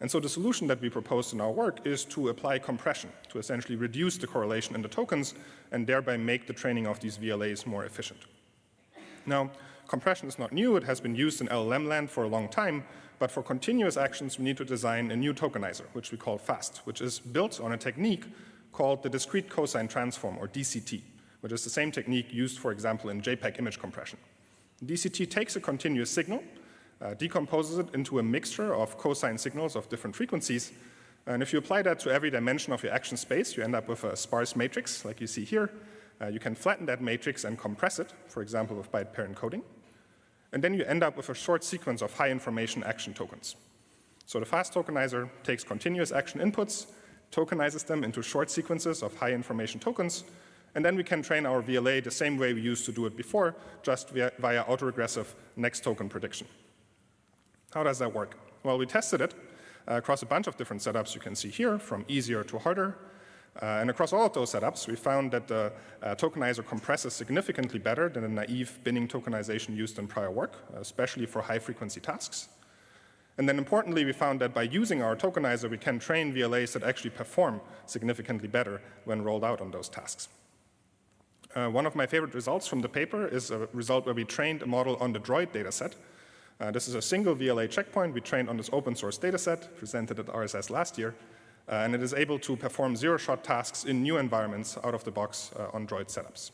And so the solution that we proposed in our work is to apply compression, to essentially reduce the correlation in the tokens and thereby make the training of these VLAs more efficient. Now, compression is not new. It has been used in LLM land for a long time, but for continuous actions, we need to design a new tokenizer, which we call FAST, which is built on a technique called the discrete cosine transform, or DCT, which is the same technique used, for example, in JPEG image compression. DCT takes a continuous signal, decomposes it into a mixture of cosine signals of different frequencies, and if you apply that to every dimension of your action space, you end up with a sparse matrix, like you see here. You can flatten that matrix and compress it, for example, with byte-pair encoding. And then you end up with a short sequence of high-information action tokens. So the FAST tokenizer takes continuous action inputs, tokenizes them into short sequences of high-information tokens, and then we can train our VLA the same way we used to do it before, just via autoregressive next token prediction. How does that work? Well, we tested it across a bunch of different setups you can see here, from easier to harder. And across all of those setups, we found that the tokenizer compresses significantly better than the naive binning tokenization used in prior work, especially for high-frequency tasks. And then importantly, we found that by using our tokenizer, we can train VLAs that actually perform significantly better when rolled out on those tasks. One of my favorite results from the paper is a result where we trained a model on the Droid dataset. This is a single VLA checkpoint we trained on this open source dataset, presented at RSS last year. And it is able to perform zero-shot tasks in new environments out of the box on Droid setups.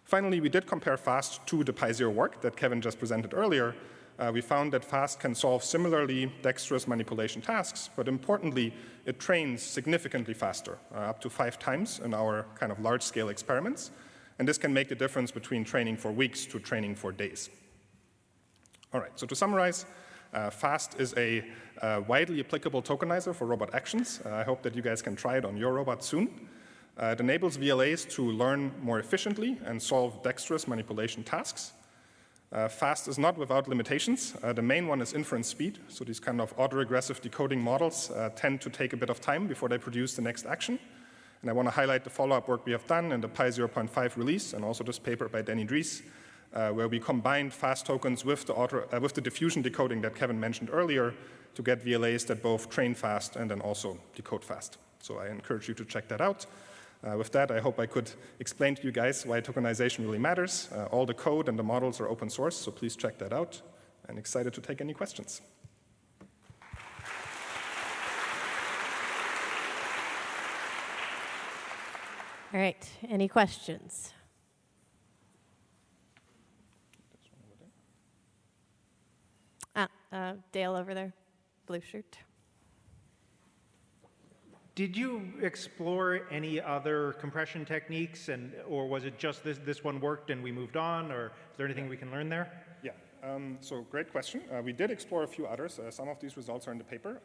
Finally, we did compare FAST to the Pi0 work that Kevin just presented earlier. We found that FAST can solve similarly dexterous manipulation tasks, but importantly, it trains significantly faster, up to 5 times in our kind of large-scale experiments. And this can make the difference between training for weeks to training for days. All right, so to summarize, FAST is a widely applicable tokenizer for robot actions. I hope that you guys can try it on your robot soon. It enables VLAs to learn more efficiently and solve dexterous manipulation tasks. FAST is not without limitations. The main one is inference speed. So these kind of autoregressive decoding models tend to take a bit of time before they produce the next action. And I want to highlight the follow-up work we have done in the Pi 0.5 release and also this paper by Danny Dries, where we combined fast tokens with the diffusion decoding that Kevin mentioned earlier to get VLAs that both train fast and then also decode fast. So I encourage you to check that out. With that, I hope I could explain to you guys why tokenization really matters. All the code and the models are open source, so please check that out. I'm excited to take any questions. All right, any questions? Dale over there, blue shirt. Did you explore any other compression techniques, or was it just this one worked and we moved on, or is there anything we can learn there? Yeah, so great question. We did explore a few others. Some of these results are in the paper.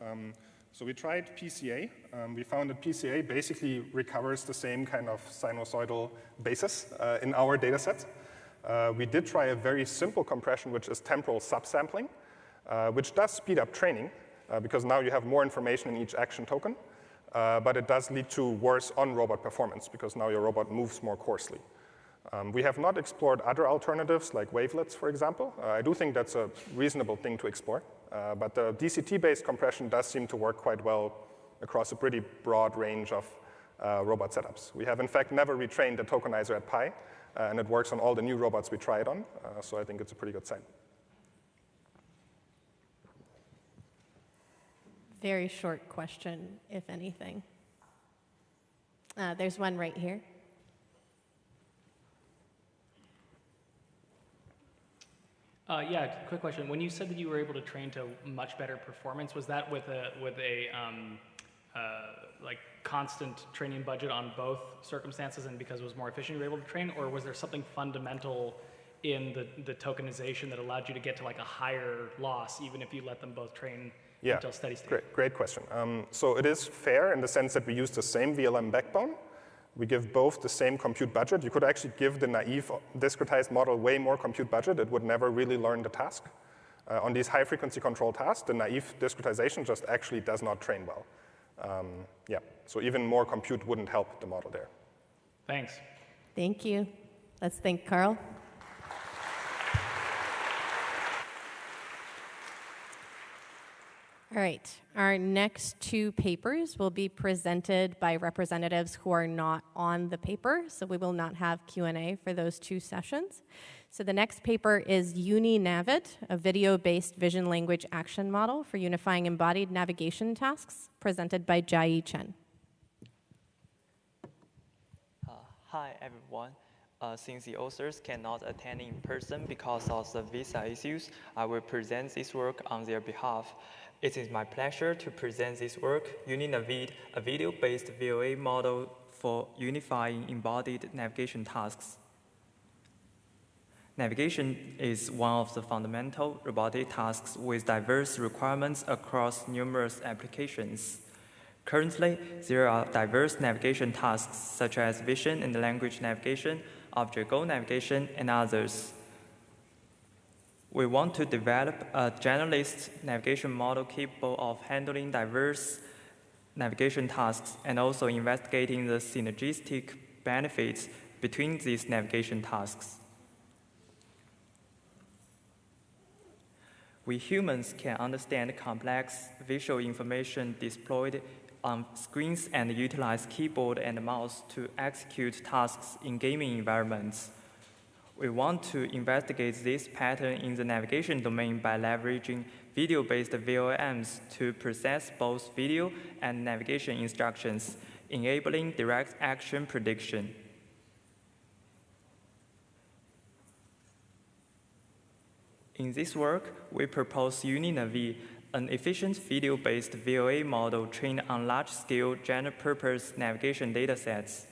So we tried PCA. We found that PCA basically recovers the same kind of sinusoidal basis in our data set. We did try a very simple compression, which is temporal subsampling, which does speed up training, because now you have more information in each action token. But it does lead to worse on-robot performance, because now your robot moves more coarsely. We have not explored other alternatives, like wavelets, for example. I do think that's a reasonable thing to explore. But the DCT-based compression does seem to work quite well across a pretty broad range of robot setups. We have, in fact, never retrained the tokenizer at Pi, and it works on all the new robots we try it on. So I think it's a pretty good sign. Very short question, if anything. There's one right here. Yeah, quick question. When you said that you were able to train to much better performance, was that with a like constant training budget on both circumstances, and because it was more efficient, you were able to train, or was there something fundamental in the tokenization that allowed you to get to like a higher loss, even if you let them both train until steady state? Great question. So it is fair in the sense that we use the same VLM backbone. We give both the same compute budget. You could actually give the naive discretized model way more compute budget. It would never really learn the task. On these high-frequency control tasks, the naive discretization just actually does not train well. Yeah, so even more compute wouldn't help the model there. Thanks. Thank you. Let's thank Carl. All All right, our next two papers will be presented by representatives who are not on the paper, so we will not have Q&A for those two sessions. So the next paper is Unifying, a video-based vision language action model for unifying embodied navigation tasks, presented by Jia Chen. Hi, everyone. Since the authors cannot attend in person because of the visa issues, I will present this work on their behalf. It is my pleasure to present this work, Unifying, a video-based VLA model for unifying embodied navigation tasks. Navigation is one of the fundamental robotic tasks with diverse requirements across numerous applications. Currently, there are diverse navigation tasks such as vision and language navigation, object goal navigation, and others. We want to develop a generalist navigation model capable of handling diverse navigation tasks and also investigating the synergistic benefits between these navigation tasks. We humans can understand complex visual information displayed on screens and utilize keyboard and mouse to execute tasks in gaming environments. We want to investigate this pattern in the navigation domain by leveraging video-based VLMs to process both video and navigation instructions, enabling direct action prediction. In this work, we propose Unifying, an efficient video-based VLA model trained on large-scale general-purpose navigation datasets.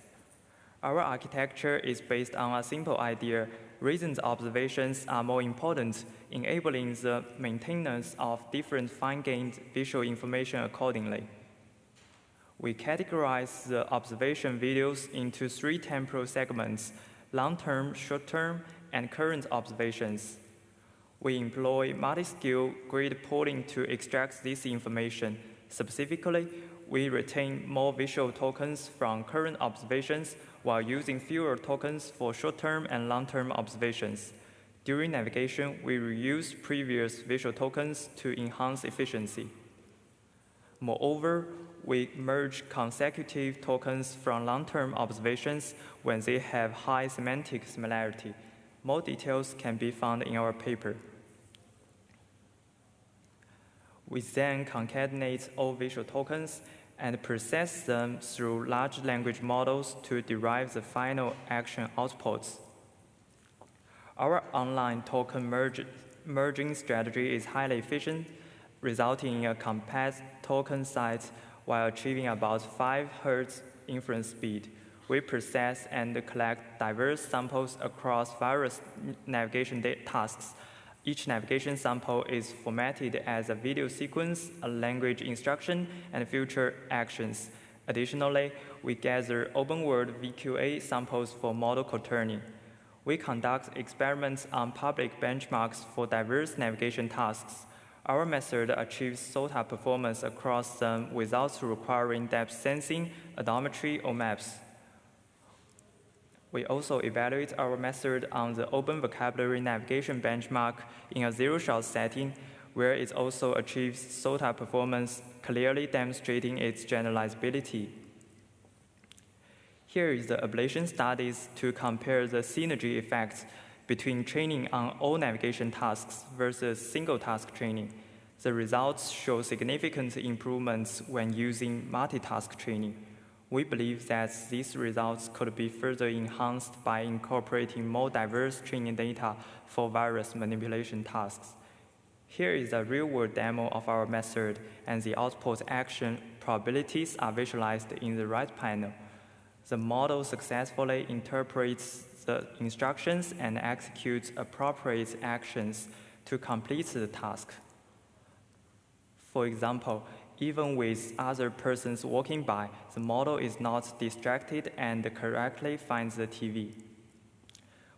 Our architecture is based on a simple idea: recent observations are more important, enabling the maintenance of different fine-grained visual information accordingly. We categorize the observation videos into 3 temporal segments: long-term, short-term, and current observations. We employ multi-scale grid pooling to extract this information. Specifically, we retain more visual tokens from current observations while using fewer tokens for short-term and long-term observations. During navigation, we reuse previous visual tokens to enhance efficiency. Moreover, we merge consecutive tokens from long-term observations when they have high semantic similarity. More details can be found in our paper. We then concatenate all visual tokens and process them through large language models to derive the final action outputs. Our online token merging strategy is highly efficient, resulting in a compact token size while achieving about 5 Hz inference speed. We process and collect diverse samples across various navigation tasks. Each navigation sample is formatted as a video sequence, a language instruction, and future actions. Additionally, we gather open-world VQA samples for model coturning. We conduct experiments on public benchmarks for diverse navigation tasks. Our method achieves SOTA performance across them without requiring depth sensing, odometry, or maps. We also evaluate our method on the open vocabulary navigation benchmark in a zero-shot setting, where it also achieves SOTA performance, clearly demonstrating its generalizability. Here is the ablation studies to compare the synergy effects between training on all navigation tasks versus single-task training. The results show significant improvements when using multitask training. We believe that these results could be further enhanced by incorporating more diverse training data for various manipulation tasks. Here is a real-world demo of our method, and the output action probabilities are visualized in the right panel. The model successfully interprets the instructions and executes appropriate actions to complete the task. For example, even with other persons walking by, the model is not distracted and correctly finds the TV.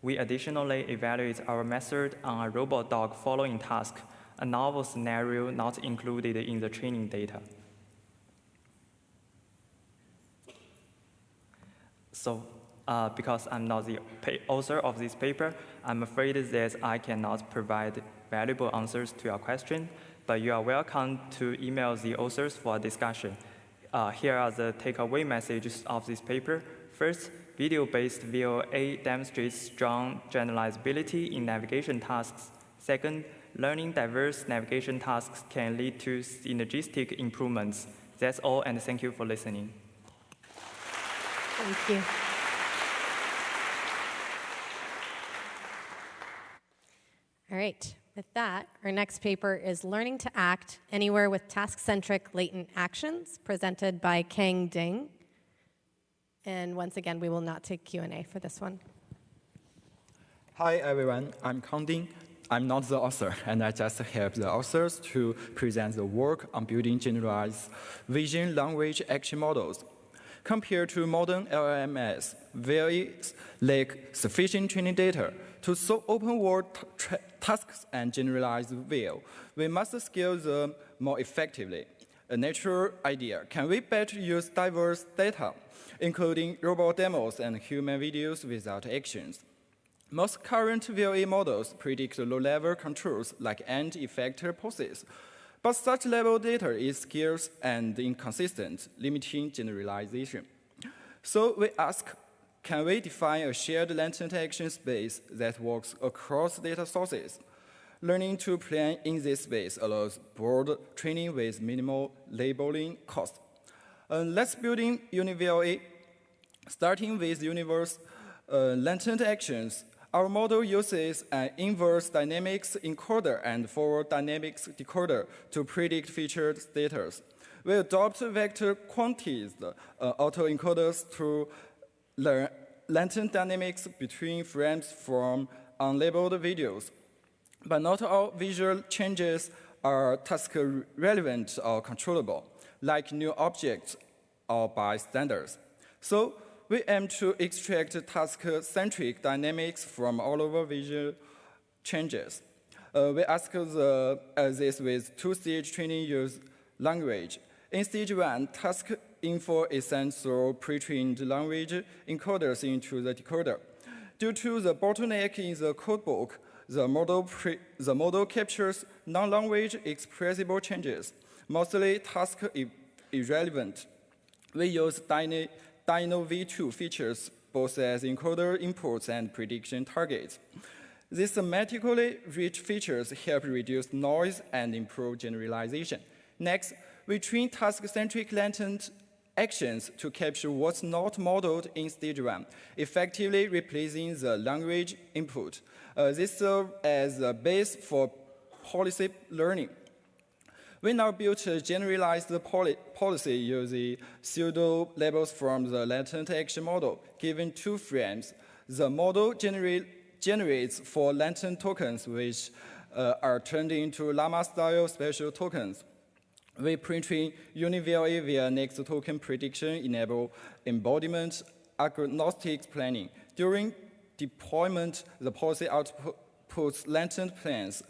We additionally evaluate our method on a robot dog following task, a novel scenario not included in the training data. So because I'm not the author of this paper, I'm afraid that I cannot provide valuable answers to your question, but you are welcome to email the authors for a discussion. Here are the takeaway messages of this paper. First, video-based VLA demonstrates strong generalizability in navigation tasks. Second, learning diverse navigation tasks can lead to synergistic improvements. That's all, and thank you for listening. Thank you. All right, with that, our next paper is Learning to Act Anywhere with Task-Centric Latent Actions, presented by Kang Ding. And once again, we will not take Q&A for this one. Hi, everyone. I'm Kang Ding. I'm not the author, and I just help the authors to present the work on building generalized vision language action models. Compared to modern LLMs, VLAs lack sufficient training data to solve open-world tasks and generalized VL. We must scale them more effectively. A natural idea: can we better use diverse data, including robot demos and human videos without actions? Most current VLA models predict low-level controls like end effector poses, but such level data is scarce and inconsistent, limiting generalization. So we ask, can we define a shared latent action space that works across data sources? Learning to plan in this space allows broad training with minimal labeling cost. Let's build in UniVLA. Starting with universe latent actions, our model uses an inverse dynamics encoder and forward dynamics decoder to predict featured status. We adopt vector quantized autoencoders to learn latent dynamics between frames from unlabeled videos. But not all visual changes are task relevant or controllable, like new objects or bystanders. So we aim to extract task-centric dynamics from all over visual changes. We ask this with two-stage training use language. In stage 1, task info is sent through pre-trained language encoders into the decoder. Due to the bottleneck in the codebook, the model captures non-language expressible changes, mostly task irrelevant. We use Dino V2 features both as encoder inputs and prediction targets. These semantically rich features help reduce noise and improve generalization. Next, we train task-centric latent actions to capture what's not modeled in stage 1, effectively replacing the language input. This serves as a base for policy learning. We now built a generalized policy using pseudo labels from the latent action model. Given 2 frames, the model generates 4 latent tokens, which are turned into llama-style spatial tokens. We pre-train UniVLA via next token prediction, enable embodiment agnostic planning. During deployment, the policy outputs latent plans.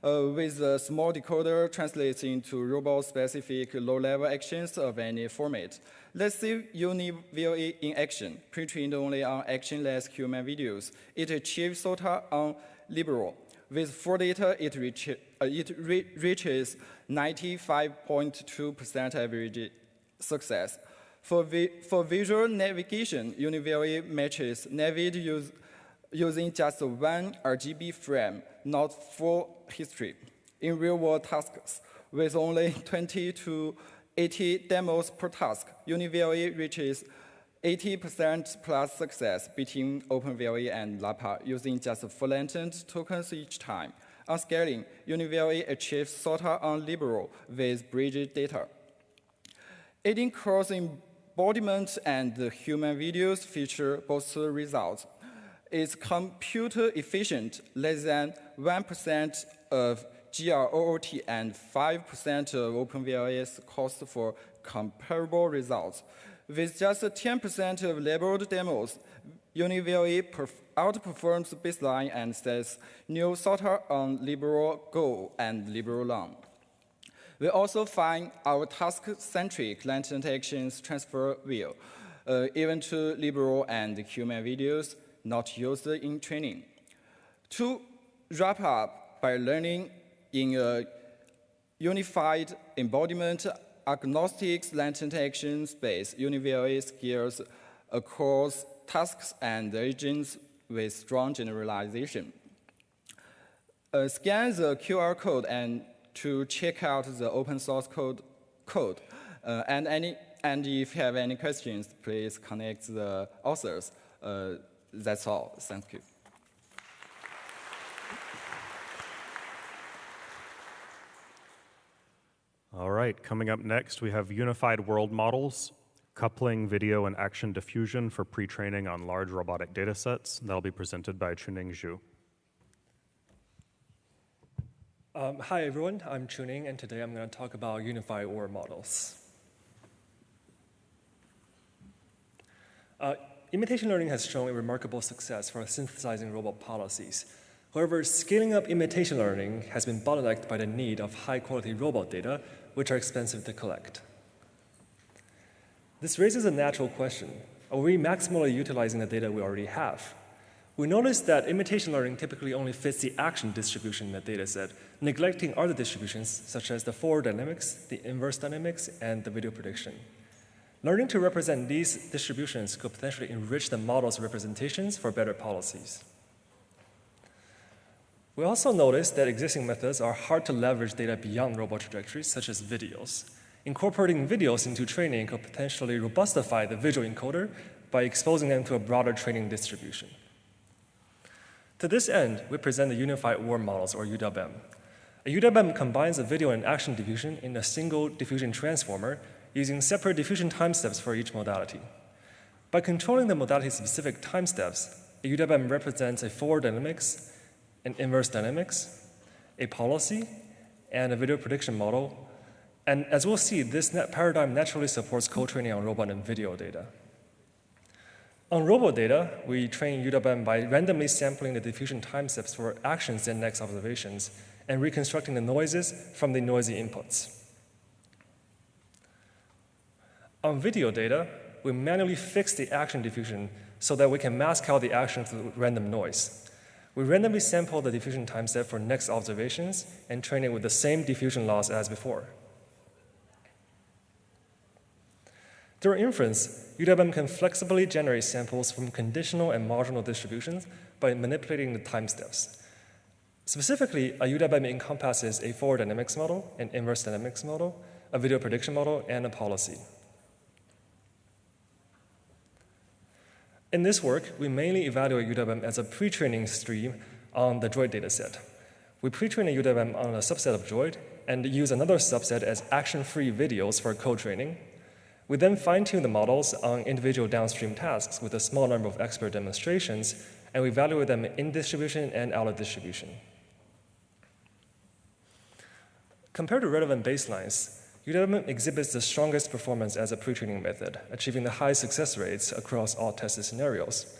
With a small decoder translates into robot-specific low-level actions of any format. Let's see UniVLA in action. Pre-trained only on actionless human videos, it achieves SOTA on liberal. With 4 data, it reaches 95.2% average success. For visual navigation, UniVLA matches Navid using just 1 RGB frame, not full history. In real-world tasks, with only 20 to 80 demos per task, UniVLA reaches 80% plus success, beating OpenVLA and LAPA, using just 4 latent tokens each time. On scaling, UniVLA achieves SOTA on liberal with bridge data. Adding cross-embodiment and human videos feature both results. It's computer efficient, less than 1% of GROOT and 5% of OpenVLA's cost for comparable results. With just 10% of labeled demos, UniVLA outperforms baseline and sets new SOTA on liberal go and liberal long. We also find our task-centric latent actions transfer well. even to liberal and human videos not used in training. To wrap up, by learning in a unified embodiment, agnostics, latent action space, UniVLA scales across tasks and agents with strong generalization. Scan the QR code and to check out the open source code. And if you have any questions, please connect the authors. That's all. Thank you. All right, coming up next, we have unified world models, coupling video and action diffusion for pre-training on large robotic data sets. That'll be presented by Chuning Zhu. Hi, everyone. I'm Chuning, and today I'm going to talk about unified world models. Imitation learning has shown a remarkable success for synthesizing robot policies. However, scaling up imitation learning has been bottlenecked by the need of high-quality robot data, which are expensive to collect. This raises a natural question. Are we maximally utilizing the data we already have? We noticed that imitation learning typically only fits the action distribution in the dataset, neglecting other distributions such as the forward dynamics, the inverse dynamics, and the video prediction. Learning to represent these distributions could potentially enrich the model's representations for better policies. We also noticed that existing methods are hard to leverage data beyond robot trajectories, such as videos. Incorporating videos into training could potentially robustify the visual encoder by exposing them to a broader training distribution. To this end, we present the Unified World Models, or UWM. A UWM combines the video and action diffusion in a single diffusion transformer using separate diffusion time steps for each modality. By controlling the modality-specific time steps, a UWM represents a forward dynamics, an inverse dynamics, a policy, and a video prediction model. And as we'll see, this paradigm naturally supports co-training on robot and video data. On robot data, we train UWM by randomly sampling the diffusion time steps for actions and next observations and reconstructing the noises from the noisy inputs. On video data, we manually fix the action diffusion so that we can mask out the action through random noise. We randomly sample the diffusion time step for next observations and train it with the same diffusion loss as before. During inference, UWM can flexibly generate samples from conditional and marginal distributions by manipulating the time steps. Specifically, a UWM encompasses a forward dynamics model, an inverse dynamics model, a video prediction model, and a policy. In this work, we mainly evaluate UWM as a pre-training stream on the Droid dataset. We pre-train a UWM on a subset of Droid and use another subset as action-free videos for co-training. We then fine-tune the models on individual downstream tasks with a small number of expert demonstrations, and we evaluate them in distribution and out of distribution. Compared to relevant baselines, UWM exhibits the strongest performance as a pre-training method, achieving the highest success rates across all tested scenarios.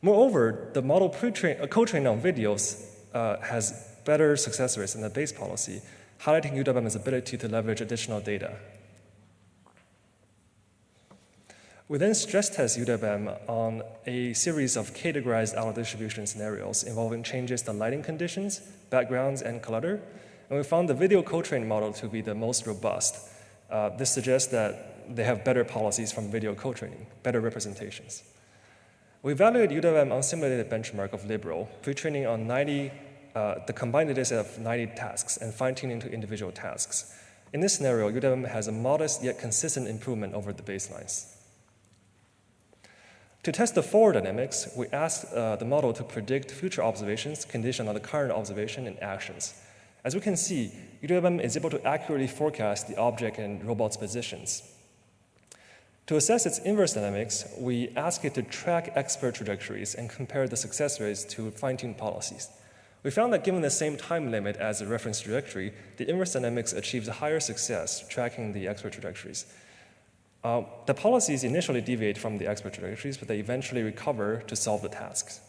Moreover, the model co-trained on videos has better success rates than the base policy, highlighting UWM's ability to leverage additional data. We then stress test UWM on a series of categorized out-of-distribution scenarios involving changes to lighting conditions, backgrounds, and clutter, and we found the video co-trained model to be the most robust. This suggests that they have better policies from video co-training, better representations. We evaluated UWM on simulated benchmark of liberal, pre-training on the combined data set of 90 tasks and fine-tuning to individual tasks. In this scenario, UWM has a modest yet consistent improvement over the baselines. To test the forward dynamics, we asked the model to predict future observations conditioned on the current observation and actions. As we can see, UWM is able to accurately forecast the object and robot's positions. To assess its inverse dynamics, we ask it to track expert trajectories and compare the success rates to fine-tuned policies. We found that given the same time limit as the reference trajectory, the inverse dynamics achieves a higher success tracking the expert trajectories. The policies initially deviate from the expert trajectories, but they eventually recover to solve the tasks.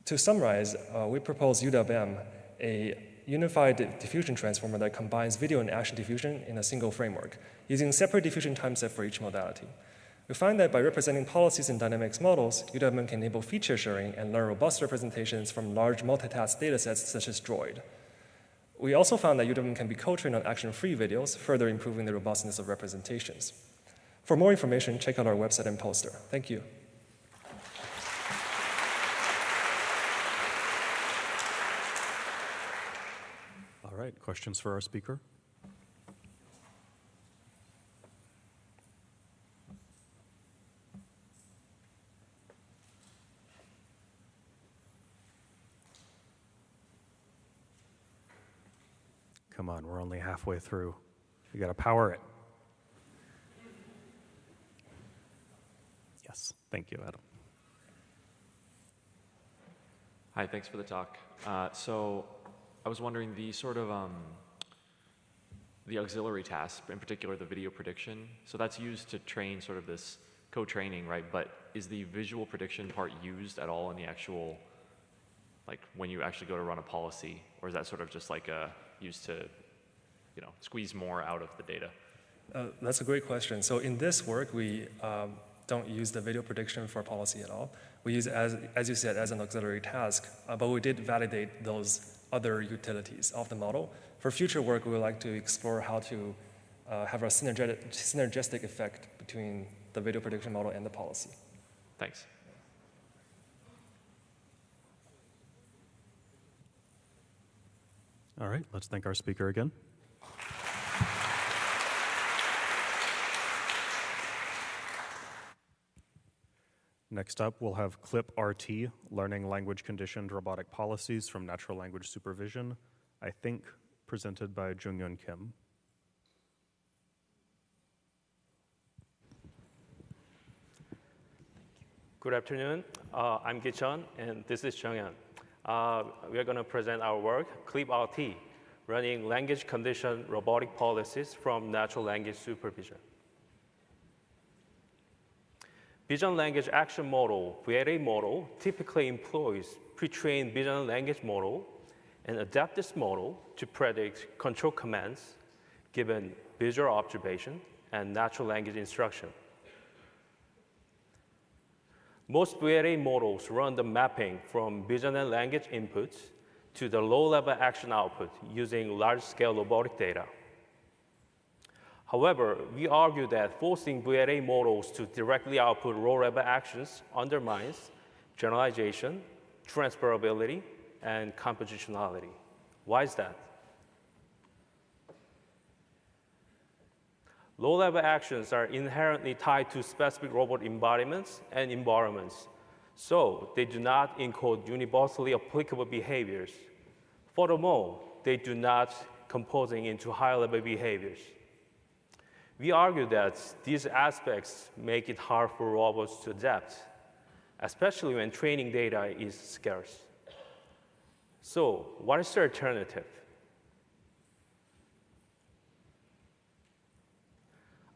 To summarize, we propose UWM, a unified diffusion transformer that combines video and action diffusion in a single framework, using separate diffusion time set for each modality. We find that by representing policies in dynamics models, UWM can enable feature sharing and learn robust representations from large multitask datasets such as Droid. We also found that UWM can be co-trained on action-free videos, further improving the robustness of representations. For more information, check out our website and poster. Thank you. All right, questions for our speaker? Come on, we're only halfway through. You got to power it. Yes, thank you, Adam. Hi, thanks for the talk. So I was wondering the sort of the auxiliary task, in particular the video prediction. So that's used to train sort of this co-training, right? But is the visual prediction part used at all in the actual, like when you actually go to run a policy, or is that sort of just like used to, you know, squeeze more out of the data? That's a great question. So in this work, we don't use the video prediction for policy at all. We use it, as you said, as an auxiliary task, but we did validate those other utilities of the model. For future work, we would like to explore how to have a synergistic effect between the video prediction model and the policy. Thanks. All right, let's thank our speaker again. Next up, we'll have Clip RT, Learning Language Conditioned Robotic Policies from Natural Language Supervision, I think presented by Jung-Yun Kim. Good afternoon. I'm Gichon, and this is Jung-Yun. We are going to present our work, Clip RT, Running Language Conditioned Robotic Policies from Natural Language Supervision. Vision Language Action Model, VLA model, typically employs pre-trained vision language model and adapt this model to predict control commands given visual observation and natural language instruction. Most VLA models run the mapping from vision and language inputs to the low-level action output using large-scale robotic data. However, we argue that forcing VLA models to directly output low-level actions undermines generalization, transferability, and compositionality. Why is that? Low-level actions are inherently tied to specific robot embodiments and environments, so they do not encode universally applicable behaviors. Furthermore, they do not composing into higher-level behaviors. We argue that these aspects make it hard for robots to adapt, especially when training data is scarce. So, what is the alternative?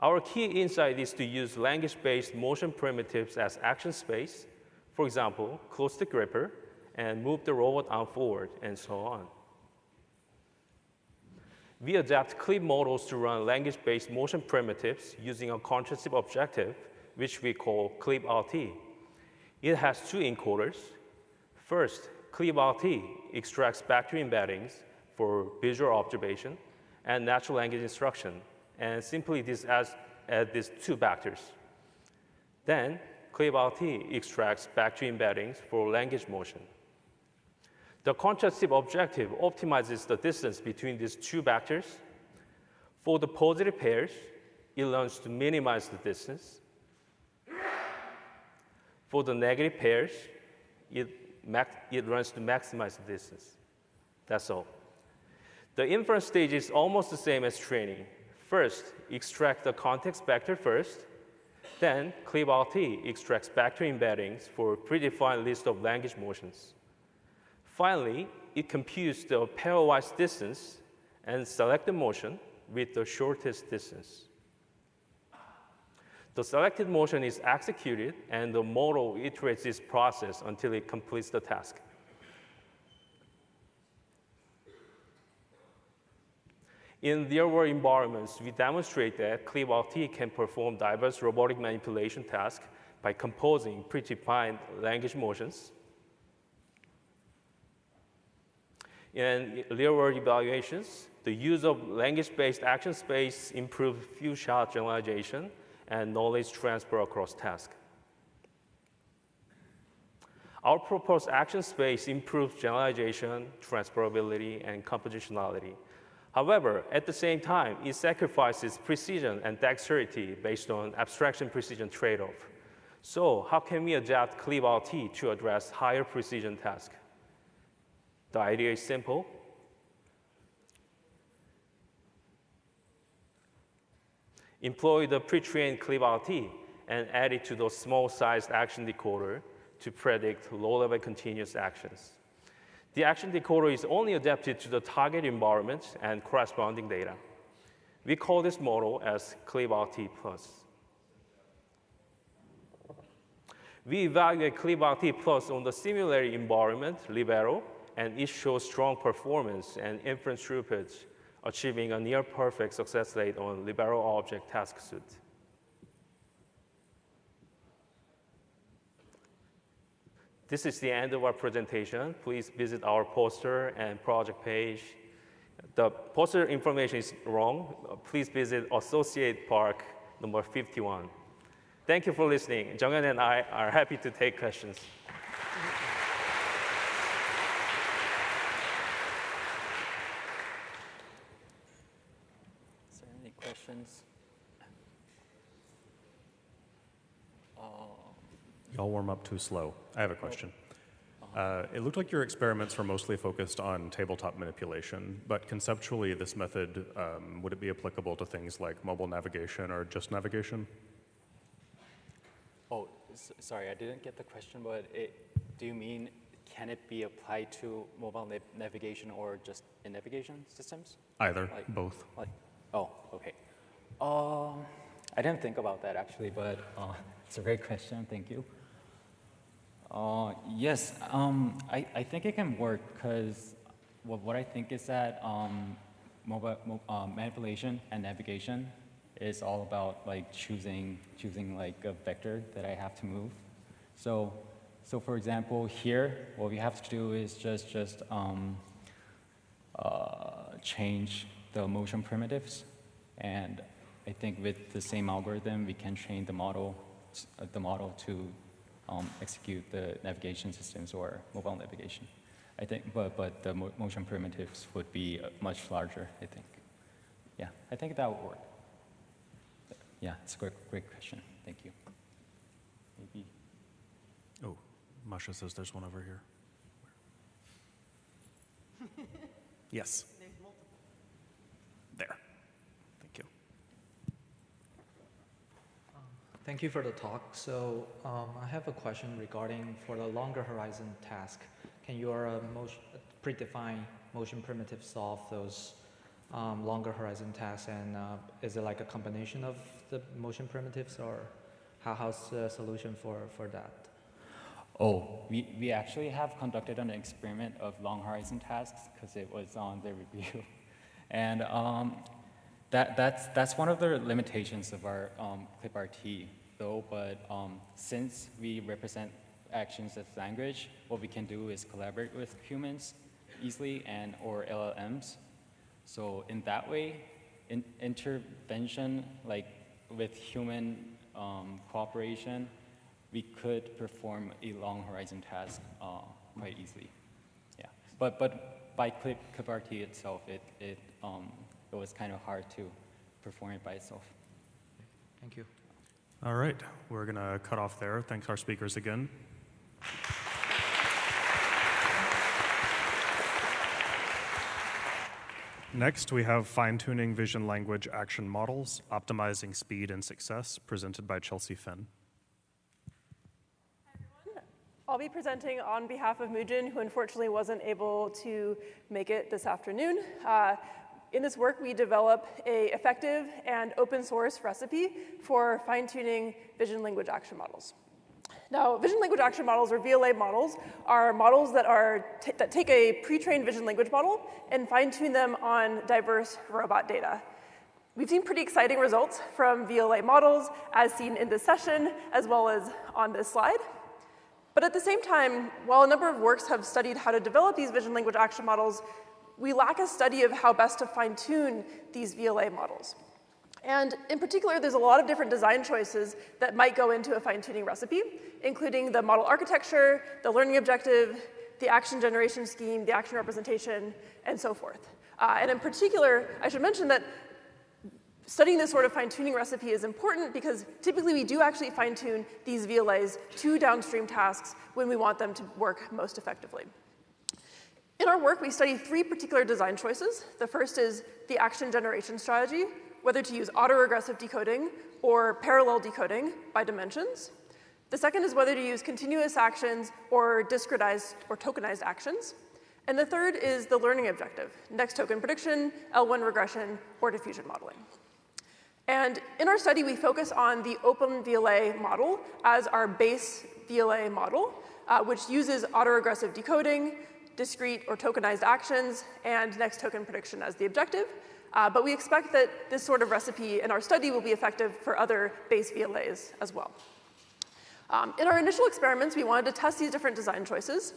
Our key insight is to use language-based motion primitives as action space, for example, close the gripper and move the robot arm forward, and so on. We adapt clip models to run language-based motion primitives using a contrastive objective, which we call Clip RT. It has two encoders. First, Clip RT extracts vector embeddings for visual observation and natural language instruction, and simply this adds these two vectors. Then, Clip RT extracts vector embeddings for language motion. The contrastive objective optimizes the distance between these two vectors. For the positive pairs, it learns to minimize the distance. For the negative pairs, it learns to maximize the distance. That's all. The inference stage is almost the same as training. First, extract the context vector first. Then, Clip RT extracts vector embeddings for predefined list of language motions. Finally, it computes the pairwise distance and select the motion with the shortest distance. The selected motion is executed, and the model iterates this process until it completes the task. In real-world environments, we demonstrate that ClipRT can perform diverse robotic manipulation tasks by composing predefined language motions. In real-world evaluations, the use of language-based action space improves few-shot generalization and knowledge transfer across tasks. Our proposed action space improves generalization, transferability, and compositionality. However, at the same time, it sacrifices precision and dexterity based on abstraction precision trade-off. So how can we adapt ClipRT to address higher precision tasks? The idea is simple. Employ the pre-trained ClipRT and add it to the small-sized action decoder to predict low-level continuous actions. The action decoder is only adapted to the target environment and corresponding data. We call this model as ClipRT Plus. We evaluate ClipRT Plus on the simulated environment, Libero, and it shows strong performance and inference throughput, achieving a near-perfect success rate on Libero object task suite. This is the end of our presentation. Please visit our poster and project page. The poster information is wrong. Please visit Associate Park number 51. Thank you for listening. Junghyun and I are happy to take questions. Is there any questions? Y'all warm up too slow. I have a question. It looked like your experiments were mostly focused on tabletop manipulation, but conceptually, this method, would it be applicable to things like mobile navigation or just navigation? Oh, sorry, I didn't get the question, but do you mean can it be applied to mobile navigation or just in navigation systems? Either, both. Oh, okay. I didn't think about that actually, but it's a great question. Thank you. Yes, I think it can work because what I think is that mobile manipulation and navigation is all about like choosing like a vector that I have to move. So for example, here what we have to do is just change the motion primitives, and I think with the same algorithm we can train the model to execute the navigation systems or mobile navigation. I think, but the motion primitives would be much larger, I think. Yeah, I think that would work. Yeah, it's a great question. Thank you. Maybe. Oh, Masha says there's one over here. Yes. There. Thank you. Thank you for the talk. So I have a question regarding for the longer horizon task. Can your predefined motion primitive solve those longer horizon tasks? And is it like a combination of the motion primitives, or how's the solution for that? Oh, we actually have conducted an experiment of long horizon tasks because it was on the review. And that's one of the limitations of our ClipRT, though. But since we represent actions as language, what we can do is collaborate with humans easily or LLMs. So in that way, intervention, like with human cooperation, we could perform a long horizon task quite easily. Yeah, but by ClipRT itself, it was kind of hard to perform it by itself. Thank you. All right, we're gonna cut off there. Thanks our speakers again. Next, we have fine-tuning vision language action models, optimizing speed and success, presented by Chelsea Finn. Hi, everyone. I'll be presenting on behalf of Mujin, who unfortunately wasn't able to make it this afternoon. In this work, we develop an effective and open source recipe for fine-tuning vision language action models. Now, vision language action models, or VLA models, are models that take a pre-trained vision language model and fine-tune them on diverse robot data. We've seen pretty exciting results from VLA models, as seen in this session, as well as on this slide. But at the same time, while a number of works have studied how to develop these vision language action models, we lack a study of how best to fine-tune these VLA models. And in particular, there's a lot of different design choices that might go into a fine-tuning recipe, including the model architecture, the learning objective, the action generation scheme, the action representation, and so forth. And in particular, I should mention that studying this sort of fine-tuning recipe is important because typically we do actually fine-tune these VLAs to downstream tasks when we want them to work most effectively. In our work, we study 3 particular design choices. The first is the action generation strategy, whether to use autoregressive decoding or parallel decoding by dimensions. The second is whether to use continuous actions or discretized or tokenized actions. And the third is the learning objective, next token prediction, L1 regression, or diffusion modeling. And in our study, we focus on the open VLA model as our base VLA model, which uses autoregressive decoding, discrete or tokenized actions, and next token prediction as the objective. But we expect that this sort of recipe in our study will be effective for other base VLAs as well. In our initial experiments, we wanted to test these different design choices.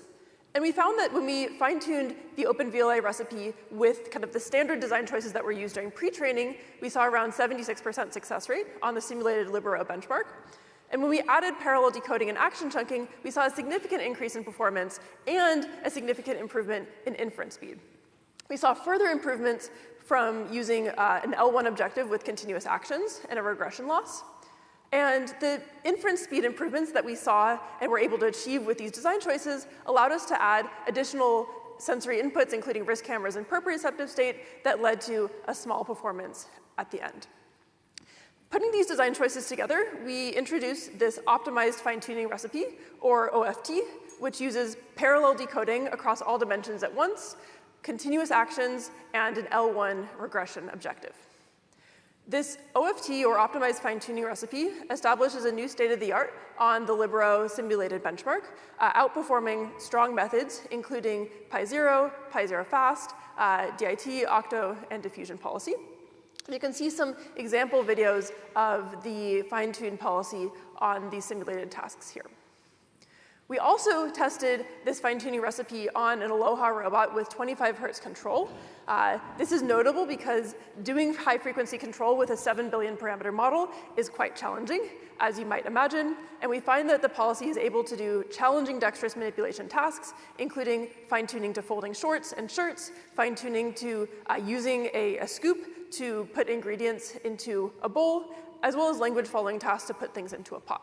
And we found that when we fine-tuned the open VLA recipe with kind of the standard design choices that were used during pre-training, we saw around 76% success rate on the simulated Libero benchmark. And when we added parallel decoding and action chunking, we saw a significant increase in performance and a significant improvement in inference speed. We saw further improvements from using an L1 objective with continuous actions and a regression loss. And the inference speed improvements that we saw and were able to achieve with these design choices allowed us to add additional sensory inputs, including wrist cameras and proprioceptive state, that led to a small performance at the end. Putting these design choices together, we introduced this optimized fine-tuning recipe, or OFT, which uses parallel decoding across all dimensions at once, continuous actions, and an L1 regression objective. This OFT, or optimized fine-tuning recipe, establishes a new state-of-the-art on the Libero simulated benchmark, outperforming strong methods, including Pi0, Pi0 fast, DIT, Octo, and diffusion policy. You can see some example videos of the fine-tuned policy on these simulated tasks here. We also tested this fine-tuning recipe on an Aloha robot with 25 Hz control. This is notable because doing high-frequency control with a 7 billion parameter model is quite challenging, as you might imagine. And we find that the policy is able to do challenging dexterous manipulation tasks, including fine-tuning to folding shorts and shirts, fine-tuning to using a scoop to put ingredients into a bowl, as well as language following tasks to put things into a pot.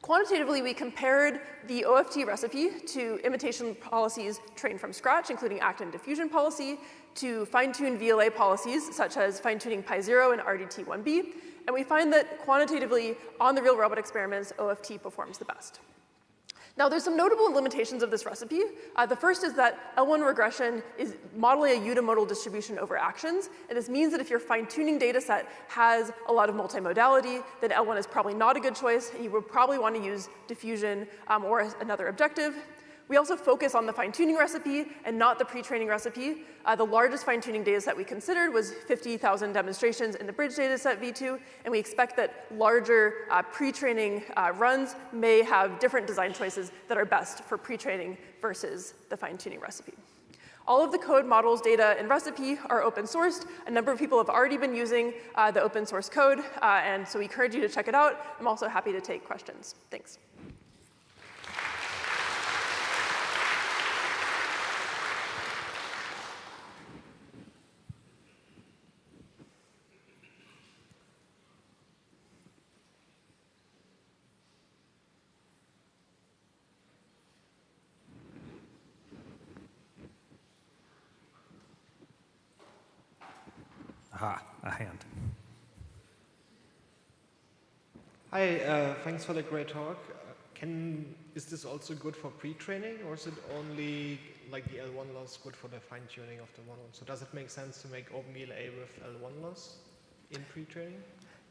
Quantitatively, we compared the OFT recipe to imitation policies trained from scratch, including ACT and diffusion policy, to fine-tuned VLA policies, such as fine-tuning Pi0 and RDT1B, and we find that quantitatively, on the real robot experiments, OFT performs the best. Now, there's some notable limitations of this recipe. The first is that L1 regression is modeling a unimodal distribution over actions, and this means that if your fine-tuning data set has a lot of multimodality, then L1 is probably not a good choice, and you would probably want to use diffusion or another objective. We also focus on the fine-tuning recipe and not the pre-training recipe. The largest fine-tuning data set we considered was 50,000 demonstrations in the bridge data set V2, and we expect that larger pre-training runs may have different design choices that are best for pre-training versus the fine-tuning recipe. All of the code, models, data, and recipe are open sourced. A number of people have already been using the open source code, and so we encourage you to check it out. I'm also happy to take questions. Thanks. Aha, a hand. Hi, thanks for the great talk. Is this also good for pre-training, or is it only like the L1 loss good for the fine-tuning of the model? So does it make sense to make OpenVLA with L1 loss in pre-training?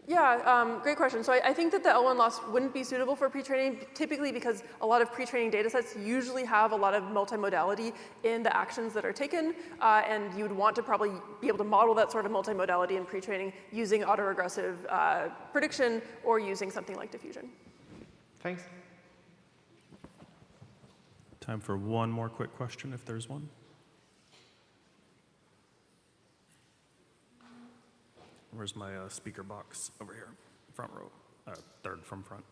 Yeah, great question. So I think that the L1 loss wouldn't be suitable for pre-training, typically because a lot of pre-training data sets usually have a lot of multimodality in the actions that are taken, and you would want to probably be able to model that sort of multimodality in pre-training using autoregressive prediction or using something like diffusion. Thanks. Time for one more quick question, if there's one. Where's my speaker box? Over here, front row, third from front.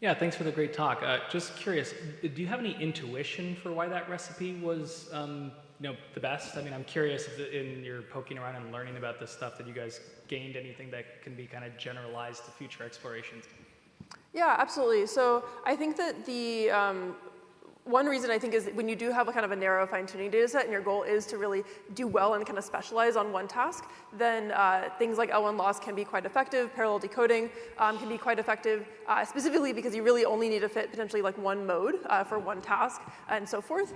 Yeah, thanks for the great talk. Just curious, do you have any intuition for why that recipe was the best? I mean, I'm curious if in your poking around and learning about this stuff that you guys gained anything that can be kind of generalized to future explorations. Yeah, absolutely. So I think that the one reason I think is that when you do have a kind of a narrow fine-tuning data set and your goal is to really do well and kind of specialize on one task, then things like L1 loss can be quite effective. Parallel decoding can be quite effective, specifically because you really only need to fit potentially like one mode for one task and so forth.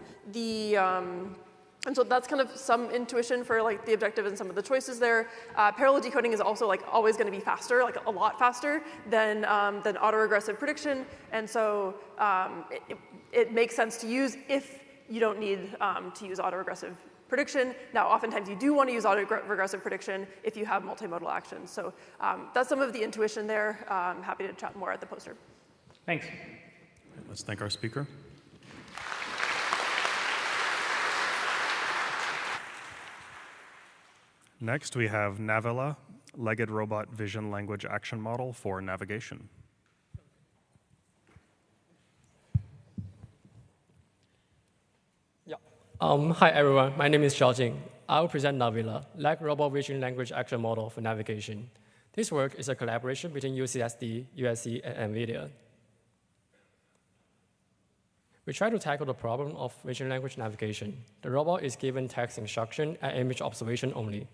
And so that's kind of some intuition for like the objective and some of the choices there. Parallel decoding is also like always going to be faster, like a lot faster than autoregressive prediction. And so it makes sense to use if you don't need to use autoregressive prediction. Now, oftentimes you do want to use autoregressive prediction if you have multimodal actions. So that's some of the intuition there. I'm happy to chat more at the poster. Thanks. Let's thank our speaker. Next, we have Navilla, Legged Robot Vision Language Action Model for Navigation. Yeah. Hi, everyone. My name is Xiaojing. I will present Navilla, Legged Robot Vision Language Action Model for Navigation. This work is a collaboration between UCSD, USC, and NVIDIA. We try to tackle the problem of vision language navigation. The robot is given text instruction and image observation only,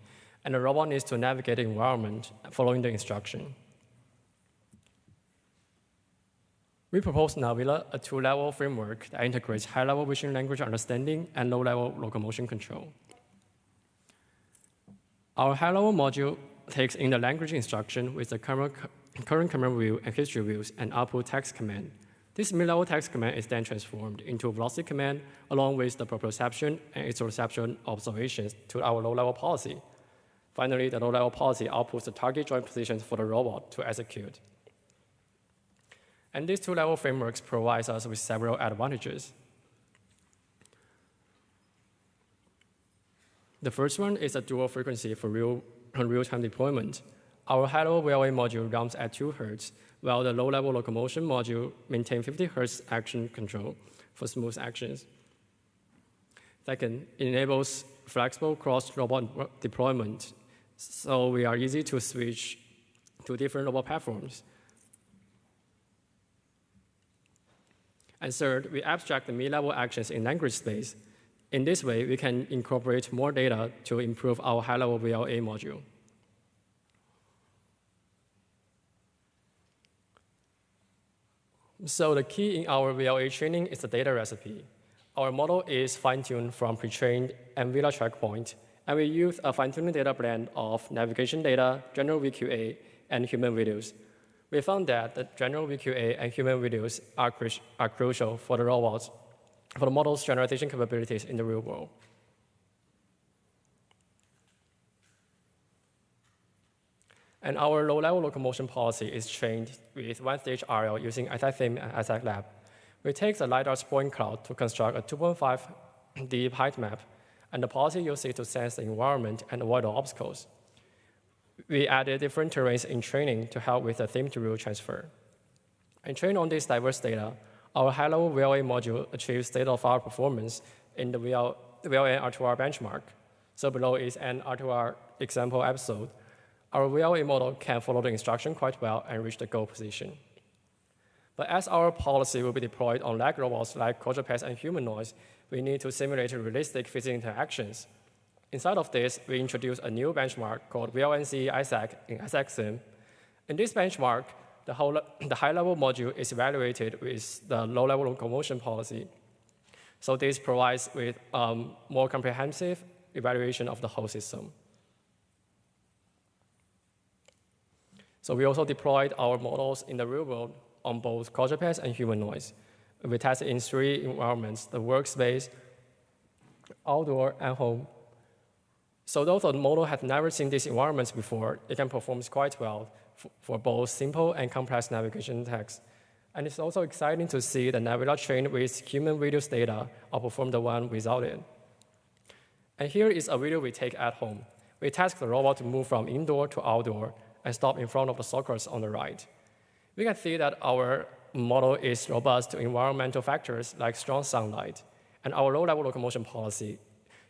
and the robot needs to navigate the environment following the instruction. We propose Navilla, a two-level framework that integrates high-level vision language understanding and low-level locomotion control. Our high-level module takes in the language instruction with the current command view and history views and output text command. This mid-level text command is then transformed into a velocity command along with the proprioception and exoception observations to our low-level policy. Finally, the low-level policy outputs the target joint positions for the robot to execute. And these two-level frameworks provide us with several advantages. The first one is a dual frequency for real-time deployment. Our high-level VLA module runs at 2 Hz, while the low-level locomotion module maintains 50 Hz action control for smooth actions. Second, it enables flexible cross-robot deployment, so we are easy to switch to different robot platforms. And third, we abstract the mid-level actions in language space. In this way, we can incorporate more data to improve our high-level VLA module. So the key in our VLA training is the data recipe. Our model is fine-tuned from pre-trained NVIDIA checkpoint, and we use a fine-tuning data blend of navigation data, general VQA, and human videos. We found that the general VQA and human videos are crucial for the robots, for the model's generalization capabilities in the real world. And our low-level locomotion policy is trained with one-stage RL using SISIM and SILab. We take the LiDAR's point cloud to construct a 2.5D height map, and the policy uses it to sense the environment and avoid the obstacles. We added different terrains in training to help with the theme-to-real transfer. And trained on this diverse data, our high-level VLA module achieves state-of-the-art performance in the VLA R2R benchmark. So below is an R2R example episode. Our VLA model can follow the instruction quite well and reach the goal position. But as our policy will be deployed on lag robots like quadrupeds and humanoids, we need to simulate realistic physical interactions. Inside of this, we introduce a new benchmark called VLNC ISAC in ISAC-Sim. In this benchmark, the high-level module is evaluated with the low-level locomotion policy. So this provides with more comprehensive evaluation of the whole system. So we also deployed our models in the real world on both quadrupeds and humanoids. We tested in 3 environments: the workspace, outdoor, and home. So though the model had never seen these environments before, it can perform quite well for both simple and complex navigation tasks. And it's also exciting to see the Nebula trained with human videos data outperform the one without it. And here is a video we take at home. We task the robot to move from indoor to outdoor and stop in front of the circles on the right. We can see that our model is robust to environmental factors like strong sunlight, and our low-level locomotion policy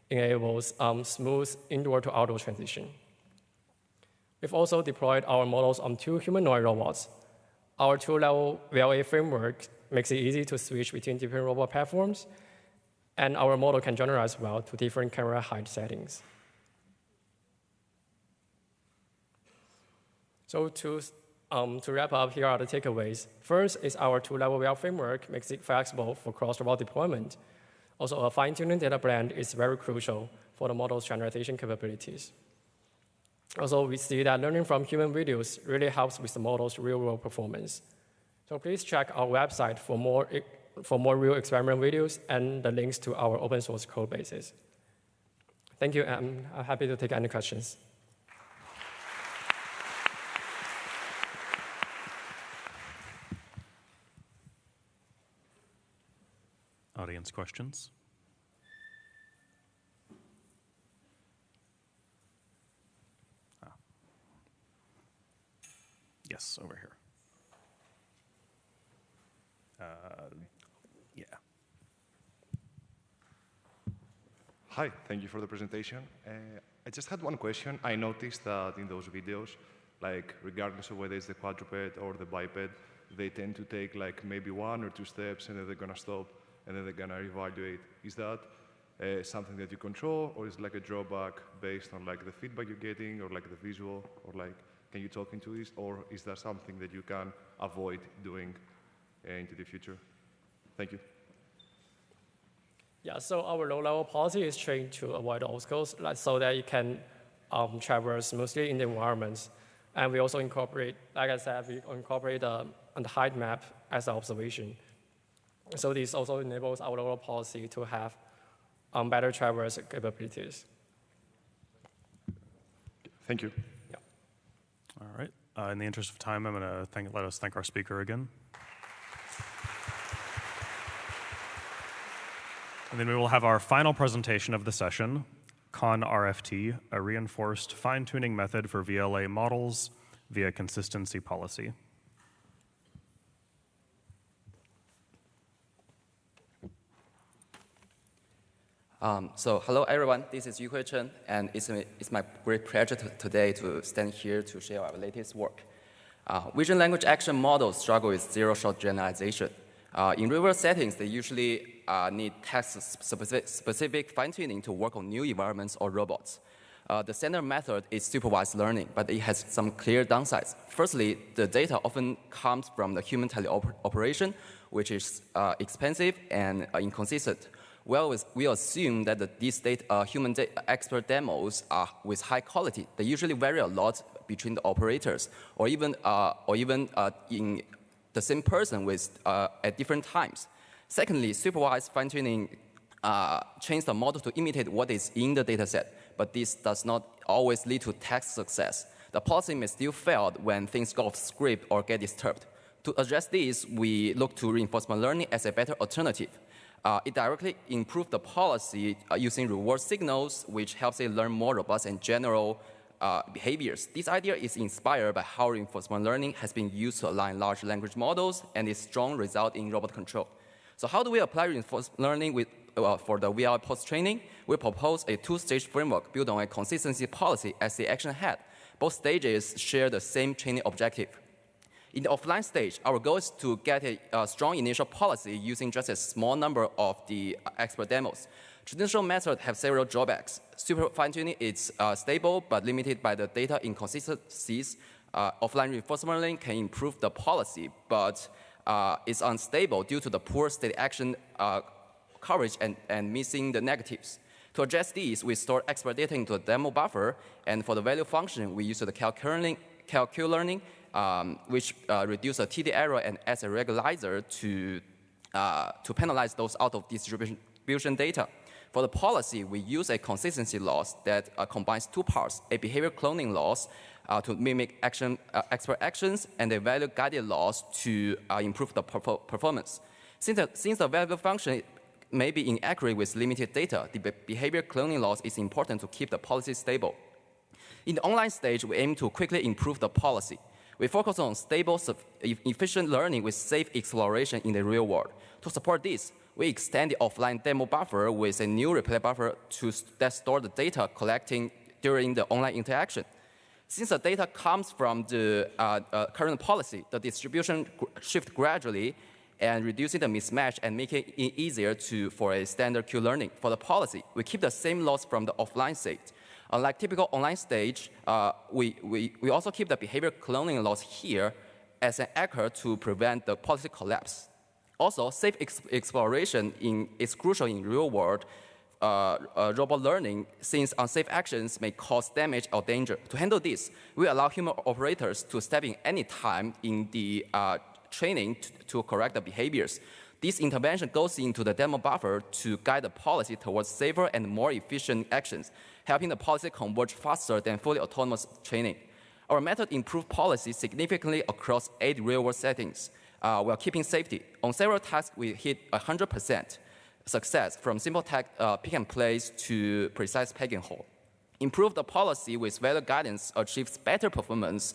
enables smooth indoor to outdoor transition. We've also deployed our models on 2 humanoid robots. Our 2-level VLA framework makes it easy to switch between different robot platforms, and our model can generalize well to different camera height settings. So to wrap up, here are the takeaways. First is our 2-level VLA framework makes it flexible for cross-robot deployment. Also, a fine-tuning data blend is very crucial for the model's generalization capabilities. Also, we see that learning from human videos really helps with the model's real-world performance. So please check our website for more real experiment videos and the links to our open source code bases. Thank you, and I'm happy to take any questions. Audience questions? Yes, over here. Yeah. Hi, thank you for the presentation. I just had one question. I noticed that in those videos, like regardless of whether it's the quadruped or the biped, they tend to take like maybe 1 or 2 steps and then they're gonna stop and then they're gonna evaluate. Is that something that you control, or is it like a drawback based on like the feedback you're getting or like the visual, or like, can you talk into this, or is that something that you can avoid doing into the future? Thank you. Yeah, so our low-level policy is trained to avoid obstacles so that it can traverse smoothly in the environments. And we also incorporate, like I said, we incorporate the height map as an observation. So this also enables our low-level policy to have better traverse capabilities. Thank you. Yeah. All right. In the interest of time, I'm going to let us thank our speaker again. And then we will have our final presentation of the session, ConRFT, a reinforced fine-tuning method for VLA models via consistency policy. So hello everyone, this is Yu Chen, and it's my great pleasure today to stand here to share our latest work. Vision language action models struggle with zero-shot generalization. In real-world settings, they usually need task-specific fine-tuning to work on new environments or robots. The standard method is supervised learning, but it has some clear downsides. Firstly, the data often comes from the human teleoperation, which is expensive and inconsistent. Well, we assume that these human expert demos are with high quality. They usually vary a lot between the operators, or even in the same person at different times. Secondly, supervised fine-tuning trains the model to imitate what is in the dataset, but this does not always lead to task success. The policy may still fail when things go off script or get disturbed. To address this, we look to reinforcement learning as a better alternative. It directly improves the policy using reward signals, which helps it learn more robust and general behaviors. This idea is inspired by how reinforcement learning has been used to align large language models and its strong result in robot control. So how do we apply reinforcement learning for the VLA post-training? We propose a 2-stage framework built on a consistency policy as the action head. Both stages share the same training objective. In the offline stage, our goal is to get a strong initial policy using just a small number of the expert demos. Traditional methods have several drawbacks. Super fine-tuning is stable but limited by the data inconsistencies. Offline reinforcement learning can improve the policy, but it's unstable due to the poor state action coverage and missing the negatives. To address these, we store expert data into a demo buffer, and for the value function, we use the calc-learning which reduce the TD error and as a regularizar to penalize those out of distribution data. For the policy, we use a consistency loss that combines two parts, a behavior cloning loss to mimic expert actions, and a value-guided loss to improve the performance. Since the value function may be inaccurate with limited data, the behavior cloning loss is important to keep the policy stable. In the online stage, we aim to quickly improve the policy. We focus on stable, efficient learning with safe exploration in the real world. To support this, we extend the offline demo buffer with a new replay buffer that stores the data collecting during the online interaction. Since the data comes from the current policy, the distribution shifts gradually and reducing the mismatch and making it easier for a standard Q learning. For the policy, we keep the same loss from the offline stage. Unlike typical online stage, we also keep the behavior cloning loss here as an anchor to prevent the policy collapse. Also, safe exploration is crucial in real-world robot learning, since unsafe actions may cause damage or danger. To handle this, we allow human operators to step in any time in the training to correct the behaviors. This intervention goes into the demo buffer to guide the policy towards safer and more efficient actions, helping the policy converge faster than fully autonomous training. Our method improves policy significantly across 8 real-world settings, while keeping safety. On several tasks, we hit 100% success, from simple tag pick and place to precise pegging hole. Improve the policy with value guidance achieves better performance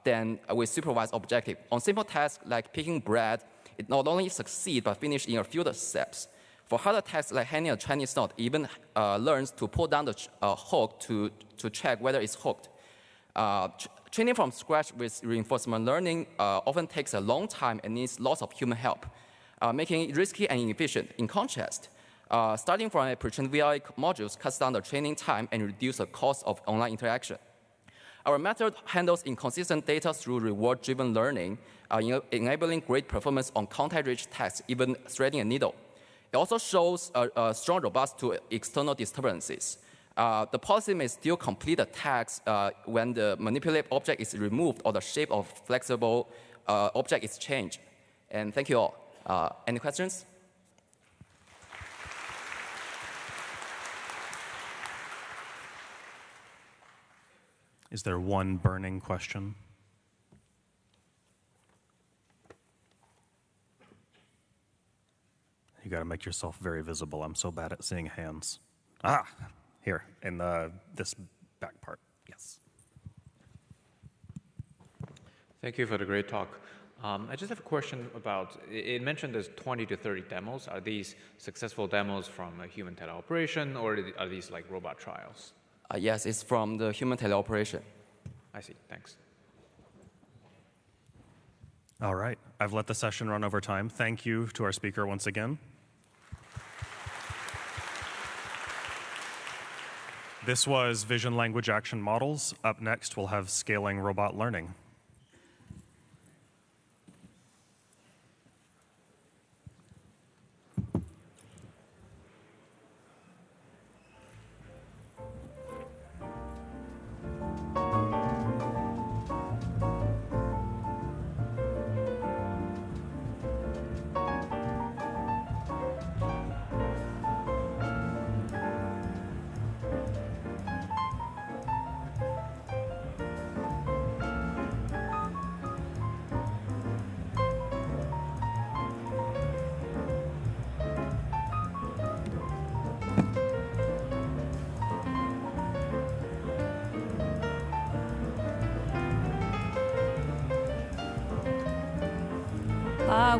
than with supervised objective. On simple tasks like picking bread, it not only succeeds but finishes in a few steps. For harder tasks like hanging a Chinese knot, even learns to pull down the hook to check whether it's hooked. Training from scratch with reinforcement learning often takes a long time and needs lots of human help, making it risky and inefficient. In contrast, starting from a pre-trained VLA modules cuts down the training time and reduces the cost of online interaction. Our method handles inconsistent data through reward-driven learning, enabling great performance on context-rich tasks, even threading a needle. It also shows a strong robust to external disturbances. The policy may still complete the task when the manipulated object is removed or the shape of flexible object is changed. And thank you all. Any questions? Is there one burning question? You got to make yourself very visible. I'm so bad at seeing hands. Here, in this back part, yes. Thank you for the great talk. I just have a question about, it mentioned there's 20 to 30 demos. Are these successful demos from a human teleoperation, or are these like robot trials? Yes, it's from the human teleoperation. I see, thanks. All right, I've let the session run over time. Thank you to our speaker once again. This was Vision Language Action Models. Up next, we'll have Scaling Robot Learning.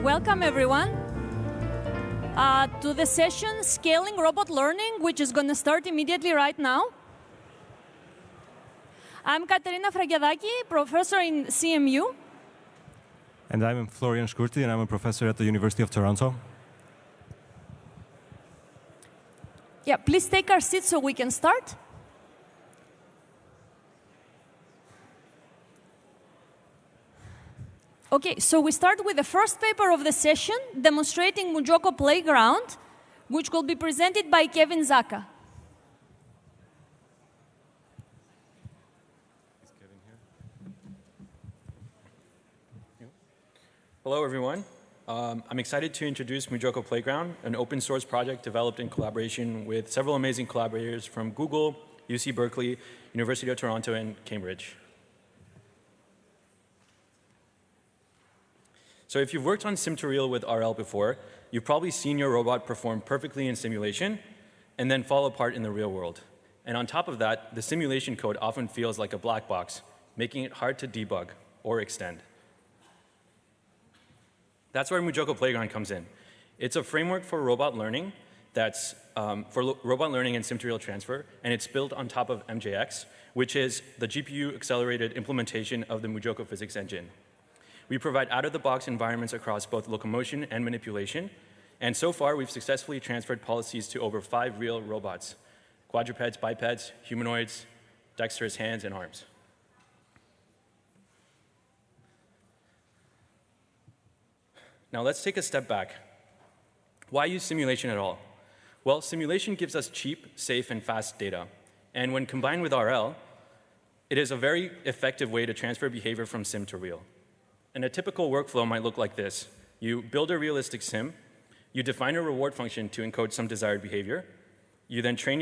Welcome, everyone, to the session Scaling Robot Learning, which is going to start immediately right now. I'm Katerina Fragiadaki, professor in CMU. And I'm Florian Shkurti, and I'm a professor at the University of Toronto. Yeah, please take our seats so we can start. Okay, so we start with the first paper of the session, demonstrating Mujoko Playground, which will be presented by Kevin Zaka. Is Kevin here? Hello, everyone. I'm excited to introduce Mujoko Playground, an open source project developed in collaboration with several amazing collaborators from Google, UC Berkeley, University of Toronto, and Cambridge. So if you've worked on sim-to-real with RL before, you've probably seen your robot perform perfectly in simulation and then fall apart in the real world. And on top of that, the simulation code often feels like a black box, making it hard to debug or extend. That's where Mujoko Playground comes in. It's a framework for robot learning that's for robot learning and sim-to-real transfer, and it's built on top of MJX, which is the GPU-accelerated implementation of the Mujoko physics engine. We provide out-of-the-box environments across both locomotion and manipulation, and so far we've successfully transferred policies to over 5 real robots: quadrupeds, bipeds, humanoids, dexterous hands, and arms. Now let's take a step back. Why use simulation at all? Well, simulation gives us cheap, safe, and fast data. And when combined with RL, it is a very effective way to transfer behavior from sim to real. And a typical workflow might look like this. You build a realistic sim, you define a reward function to encode some desired behavior, you then train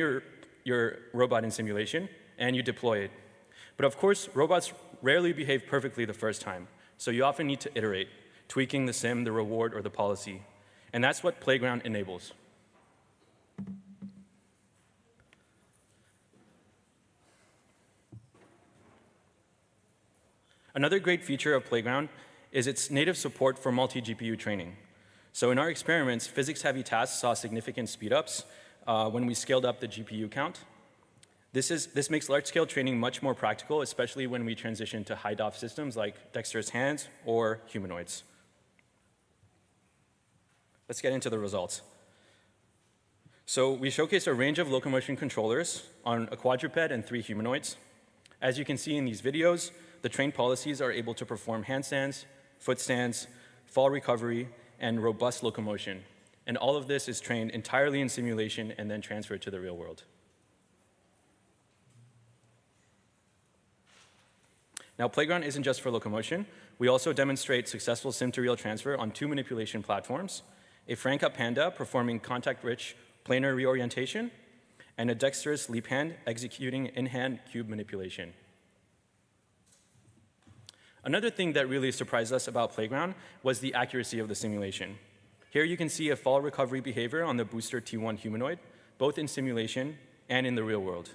your robot in simulation, and you deploy it. But of course, robots rarely behave perfectly the first time, so you often need to iterate, tweaking the sim, the reward, or the policy. And that's what Playground enables. Another great feature of Playground is its native support for multi-GPU training. So in our experiments, physics-heavy tasks saw significant speedups when we scaled up the GPU count. This makes large-scale training much more practical, especially when we transition to high-DOF systems like dexterous hands or humanoids. Let's get into the results. So we showcased a range of locomotion controllers on a quadruped and 3 humanoids. As you can see in these videos, the trained policies are able to perform handstands, footstands, fall recovery, and robust locomotion. And all of this is trained entirely in simulation and then transferred to the real world. Now, Playground isn't just for locomotion. We also demonstrate successful sim-to-real transfer on 2 manipulation platforms: a Frank-up Panda performing contact-rich planar reorientation, and a dexterous leap hand executing in-hand cube manipulation. Another thing that really surprised us about Playground was the accuracy of the simulation. Here you can see a fall recovery behavior on the Booster T1 humanoid, both in simulation and in the real world.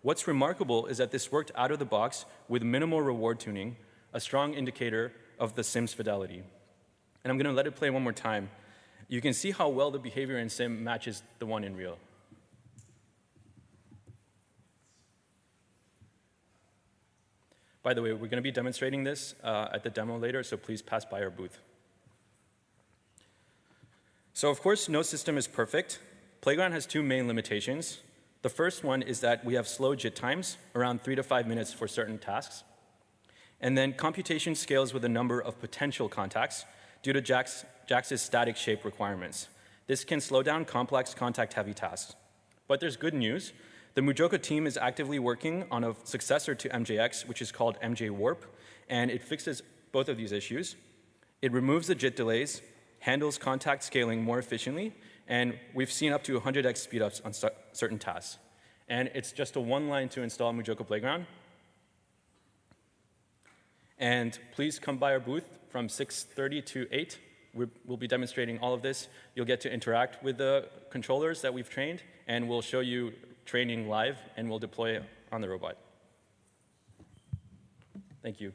What's remarkable is that this worked out of the box with minimal reward tuning, a strong indicator of the sim's fidelity. And I'm going to let it play one more time. You can see how well the behavior in sim matches the one in real. By the way, we're going to be demonstrating this at the demo later, so please pass by our booth. So of course, no system is perfect. Playground has 2 main limitations. The first one is that we have slow JIT times, around 3 to 5 minutes for certain tasks. And then computation scales with a number of potential contacts due to JAX's static shape requirements. This can slow down complex contact-heavy tasks. But there's good news. The Mujoko team is actively working on a successor to MJX, which is called MJ Warp, and it fixes both of these issues. It removes the JIT delays, handles contact scaling more efficiently, and we've seen up to 100x speedups on certain tasks. And it's just a 1 line to install Mujoko Playground. And please come by our booth from 6:30 to 8. We'll be demonstrating all of this. You'll get to interact with the controllers that we've trained, and we'll show you training live, and we'll deploy it on the robot. Thank you.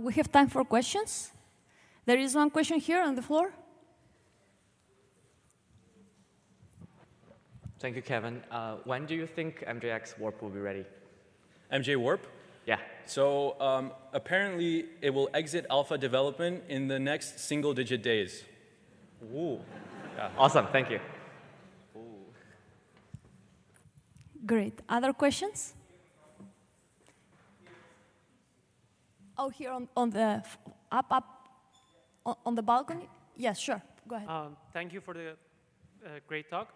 We have time for questions. There is one question here on the floor. Thank you, Kevin. When do you think MJX Warp will be ready? MJ Warp? Yeah. So apparently, it will exit alpha development in the next single-digit days. Ooh. Yeah. Awesome. Thank you. Ooh. Great. Other questions? Oh, here on the on the balcony. Yes, sure. Go ahead. Thank you for the great talk.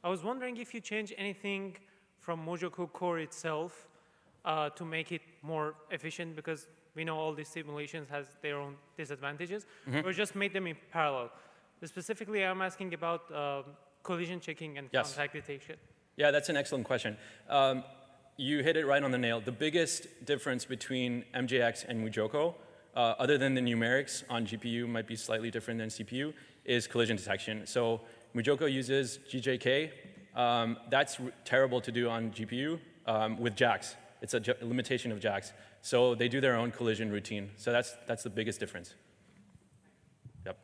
I was wondering if you change anything from MoJoCo core itself to make it more efficient, because we know all these simulations has their own disadvantages, or just made them in parallel. Specifically, I'm asking about collision checking and contact detection. Yeah, that's an excellent question. You hit it right on the nail. The biggest difference between MJX and MoJoCo, other than the numerics on GPU might be slightly different than CPU, is collision detection. So MoJoCo uses GJK. That's terrible to do on GPU with JAX. It's a limitation of JAX. So they do their own collision routine. So that's the biggest difference. Yep.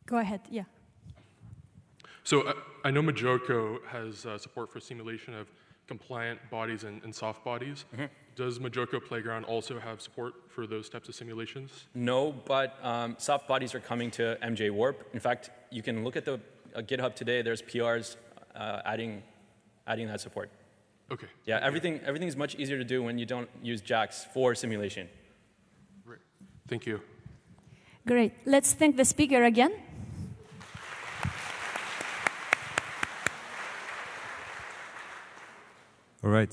Go ahead, yeah. So I know MoJoCo has support for simulation of compliant bodies and soft bodies. Does MoJoCo Playground also have support for those types of simulations? No, but soft bodies are coming to MJ Warp. In fact, you can look at the GitHub today. There's PRs adding that support. Okay. Yeah, everything is much easier to do when you don't use JAX for simulation. Right. Thank you. Great. Let's thank the speaker again. All right.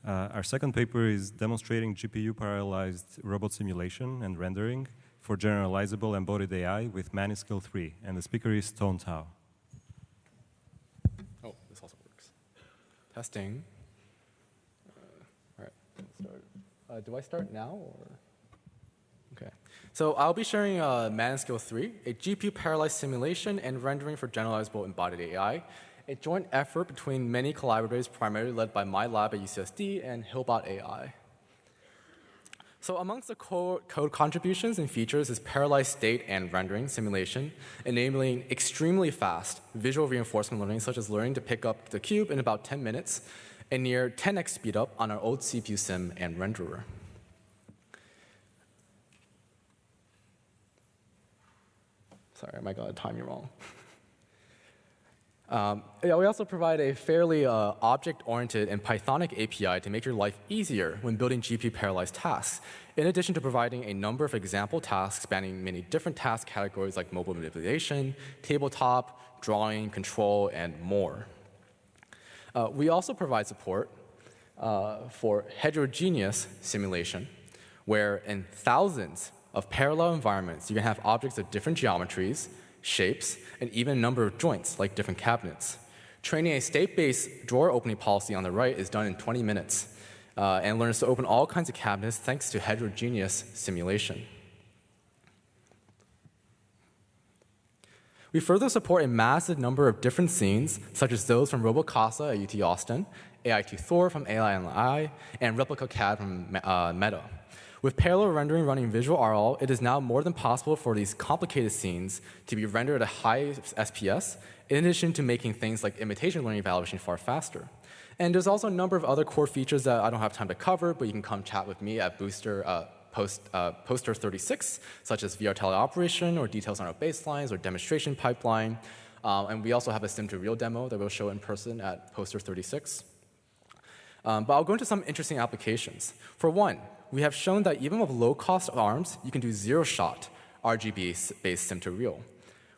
Our second paper is demonstrating GPU parallelized robot simulation and rendering for generalizable embodied AI with Maniscale 3. And the speaker is Tone Tao. Oh, this also works. Testing. All right, let's start. Do I start now, or? Okay. So I'll be sharing Maniscale 3, a GPU parallelized simulation and rendering for generalizable embodied AI, a joint effort between many collaborators primarily led by my lab at UCSD and Hillbot AI. So amongst the code contributions and features is parallelized state and rendering simulation, enabling extremely fast visual reinforcement learning, such as learning to pick up the cube in about 10 minutes, and near 10x speed up on our old CPU sim and renderer. Sorry, I might got the timing wrong. We also provide a fairly object-oriented and Pythonic API to make your life easier when building GPU parallelized tasks, in addition to providing a number of example tasks spanning many different task categories like mobile manipulation, tabletop, drawing, control, and more. We also provide support for heterogeneous simulation, where in thousands of parallel environments, you can have objects of different geometries, shapes, and even a number of joints, like different cabinets. Training a state-based drawer opening policy on the right is done in 20 minutes, and learns to open all kinds of cabinets thanks to heterogeneous simulation. We further support a massive number of different scenes, such as those from RoboCasa at UT Austin, AI2 Thor from AI, and Replica CAD from Meta. With parallel rendering running Visual RL, it is now more than possible for these complicated scenes to be rendered at a high SPS, in addition to making things like imitation learning evaluation far faster. And there's also a number of other core features that I don't have time to cover, but you can come chat with me at Poster 36, such as VR teleoperation or details on our baselines or demonstration pipeline. And we also have a sim-to-real demo that we'll show in person at Poster 36. But I'll go into some interesting applications. For one, we have shown that even with low-cost arms, you can do zero-shot RGB-based sim-to-real.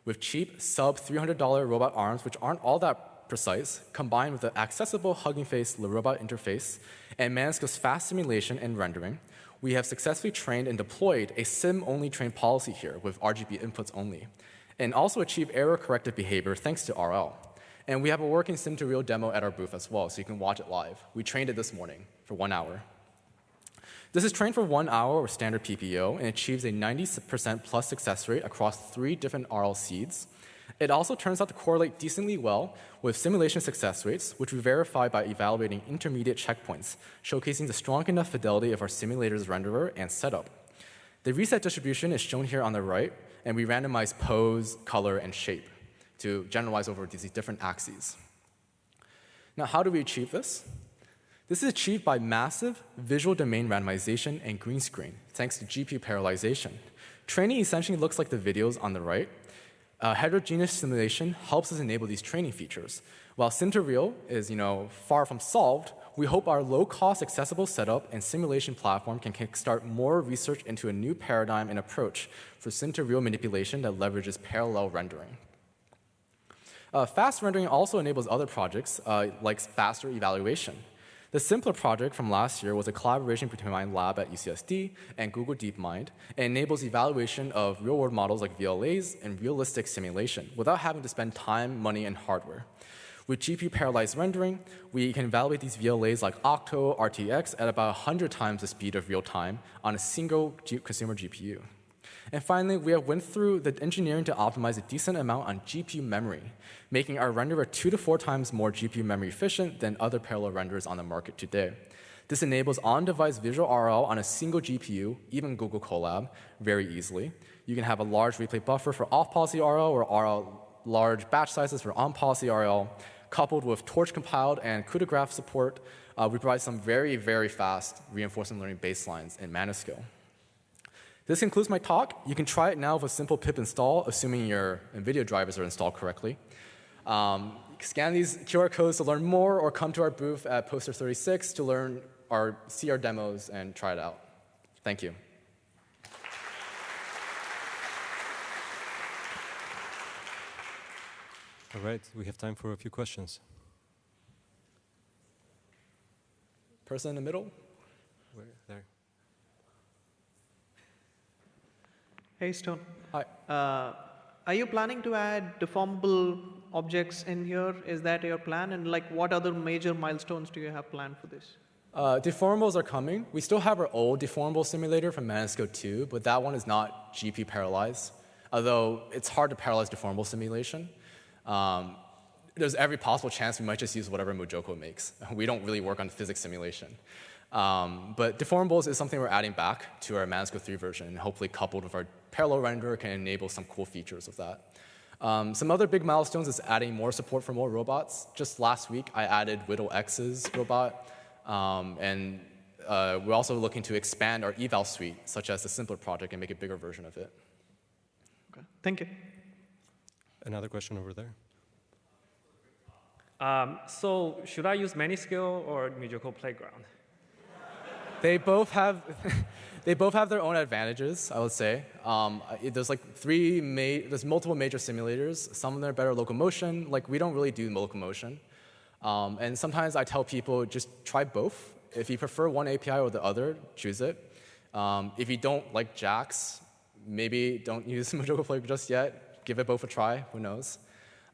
With cheap, sub-$300 robot arms, which aren't all that precise, combined with the accessible Hugging Face robot interface and Maniscale's fast simulation and rendering, we have successfully trained and deployed a sim-only trained policy here with RGB inputs only, and also achieved error-corrected behavior thanks to RL. And we have a working sim-to-real demo at our booth as well, so you can watch it live. We trained it this morning for 1 hour. This is trained for 1 hour with standard PPO and achieves a 90% plus success rate across 3 different RL seeds. It also turns out to correlate decently well with simulation success rates, which we verify by evaluating intermediate checkpoints, showcasing the strong enough fidelity of our simulator's renderer and setup. The reset distribution is shown here on the right, and we randomize pose, color, and shape to generalize over these different axes. Now, how do we achieve this? This is achieved by massive visual domain randomization and green screen, thanks to GPU parallelization. Training essentially looks like the videos on the right. Heterogeneous simulation helps us enable these training features. While sim-to-real is far from solved, we hope our low-cost, accessible setup and simulation platform can kickstart more research into a new paradigm and approach for sim-to-real manipulation that leverages parallel rendering. Fast rendering also enables other projects, like faster evaluation. The simpler project from last year was a collaboration between my lab at UCSD and Google DeepMind, and enables evaluation of real-world models like VLAs and realistic simulation without having to spend time, money, and hardware. With GPU-parallelized rendering, we can evaluate these VLAs like Octo, RTX at about 100 times the speed of real time on a single consumer GPU. And finally, we have went through the engineering to optimize a decent amount on GPU memory, making our renderer 2 to 4 times more GPU memory efficient than other parallel renderers on the market today. This enables on-device visual RL on a single GPU, even Google Colab, very easily. You can have a large replay buffer for off-policy RL or RL large batch sizes for on-policy RL, coupled with torch compiled and CUDA graph support. We provide some very, very fast reinforcement learning baselines in Maniscale. This concludes my talk. You can try it now with a simple pip install, assuming your NVIDIA drivers are installed correctly. Scan these QR codes to learn more, or come to our booth at Poster 36 to see our demos and try it out. Thank you. All right, we have time for a few questions. Person in the middle? Where? There. Hey, Stone. Hi. Are you planning to add deformable objects in here? Is that your plan? And like, what other major milestones do you have planned for this? Deformables are coming. We still have our old deformable simulator from Maniscale 2, but that one is not GPU parallelized, although it's hard to parallelize deformable simulation. There's every possible chance we might just use whatever Mojoko makes. We don't really work on physics simulation. But deformables is something we're adding back to our Maniscale 3 version, and hopefully coupled with our parallel renderer can enable some cool features of that. Some other big milestones is adding more support for more robots. Just last week, I added Whittle X's robot, and we're also looking to expand our eval suite, such as the simpler project, and make a bigger version of it. Okay. Thank you. Another question over there. So should I use Maniscale or Mojoko Playground? They both have their own advantages, I would say. There's like there's multiple major simulators. Some of them are better locomotion. Like, we don't really do locomotion. And sometimes I tell people just try both. If you prefer one API or the other, choose it. If you don't like JAX, maybe don't use Mojoko Playground just yet. Give it both a try. Who knows?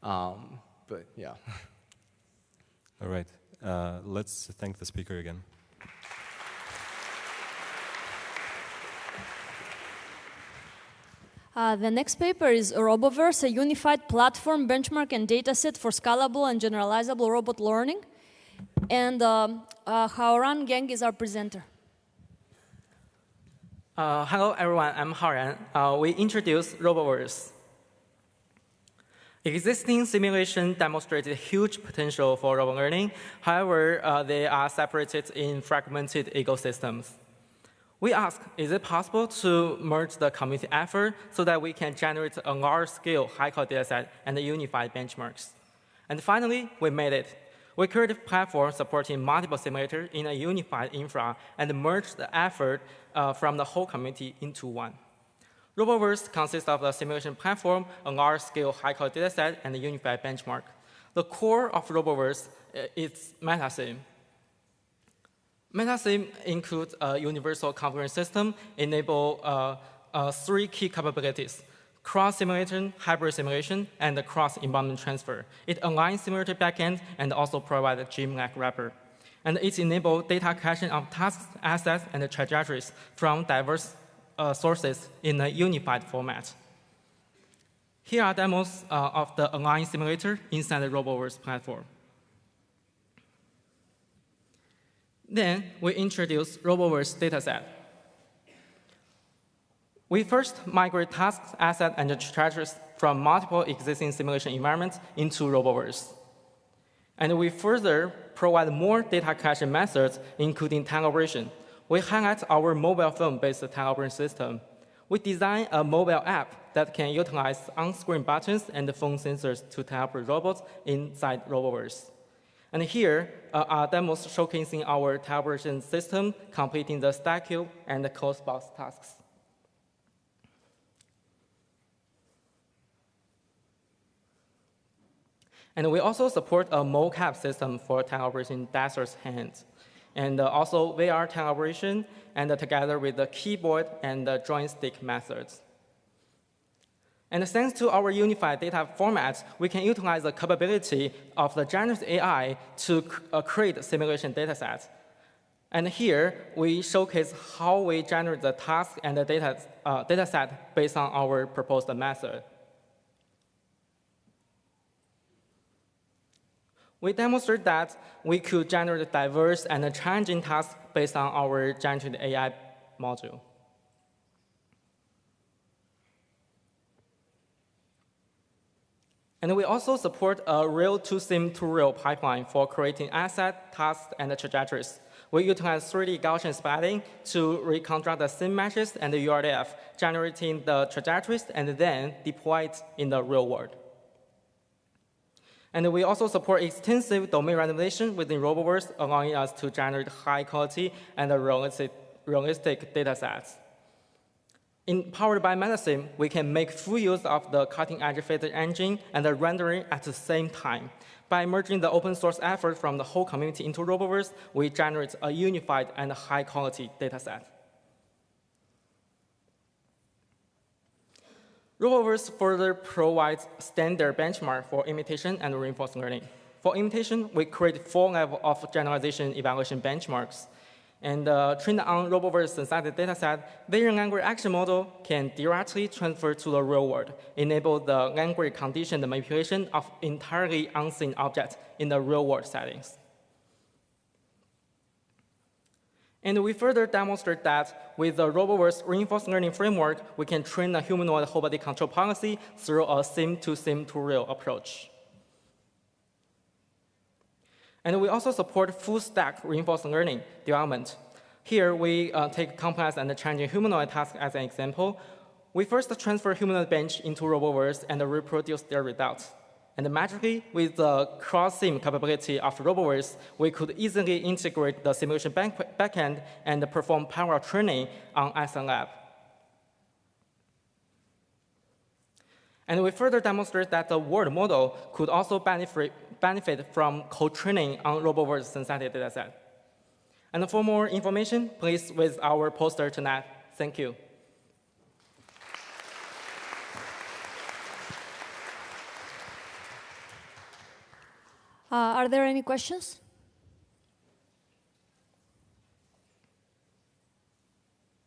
But yeah. All right. Let's thank the speaker again. The next paper is Roboverse, a unified platform, benchmark, and dataset for scalable and generalizable robot learning. And Haoran Geng is our presenter. Hello, everyone. I'm Haoran. We introduce Roboverse. Existing simulation demonstrated huge potential for robot learning. However, they are separated in fragmented ecosystems. We asked, is it possible to merge the community effort so that we can generate a large-scale, high-quality dataset and unified benchmarks? And finally, we made it. We created a platform supporting multiple simulators in a unified infra and merged the effort from the whole community into one. Roboverse consists of a simulation platform, a large-scale, high-quality dataset, and a unified benchmark. The core of Roboverse is MetaSim. MetaSim includes a universal configuration system, enable 3 key capabilities: cross-simulation, hybrid simulation, and cross-embodiment transfer. It aligns simulator backend and also provides a gym-like wrapper. And it enables data caching of tasks, assets, and trajectories from diverse sources in a unified format. Here are demos of the aligned simulator inside the Roboverse platform. Then we introduce Roboverse dataset. We first migrate tasks, assets, and trajectories from multiple existing simulation environments into Roboverse. And we further provide more data caching methods, including tag operation. We highlight our mobile phone-based tag operation system. We design a mobile app that can utilize on-screen buttons and phone sensors to tag operate robots inside Roboverse. And here are demos showcasing our tag operation system, completing the stack cube and the close box tasks. And we also support a mocap system for teleoperation dancer's hands. And also VR teleoperation, and together with the keyboard and the joystick methods. And thanks to our unified data formats, we can utilize the capability of the generative AI to create simulation datasets. And here, we showcase how we generate the task and the dataset based on our proposed method. We demonstrate that we could generate diverse and challenging tasks based on our generative AI module. And we also support a real-to-sim-to-real pipeline for creating asset, tasks, and trajectories. We utilize 3D Gaussian splatting to reconstruct the sim matches and the URDF, generating the trajectories and then deploy it in the real world. And we also support extensive domain randomization within RoboVerse, allowing us to generate high quality and realistic data sets. Powered by MetaSim, we can make full use of the cutting-edge physics engine and the rendering at the same time. By merging the open source effort from the whole community into RoboVerse, we generate a unified and high-quality data set. RoboVerse further provides standard benchmark for imitation and reinforcement learning. For imitation, we create 4 levels of generalization evaluation benchmarks. And trained on RoboVerse synthetic dataset, vision language action model can directly transfer to the real world, enable the language condition manipulation of entirely unseen objects in the real world settings. And we further demonstrate that with the RoboVerse reinforcement learning framework, we can train a humanoid whole body control policy through a sim-to-sim-to-real approach. And we also support full-stack reinforcement learning development. Here, we take complex and challenging humanoid tasks as an example. We first transfer humanoid bench into RoboVerse and reproduce their results. And magically, with the cross-sim capability of RoboVerse, we could easily integrate the simulation backend and perform parallel training on SNLab. And we further demonstrate that the world model could also benefit from co-training on RoboVerse synthetic dataset. And for more information, please visit our poster tonight. Thank you. Are there any questions?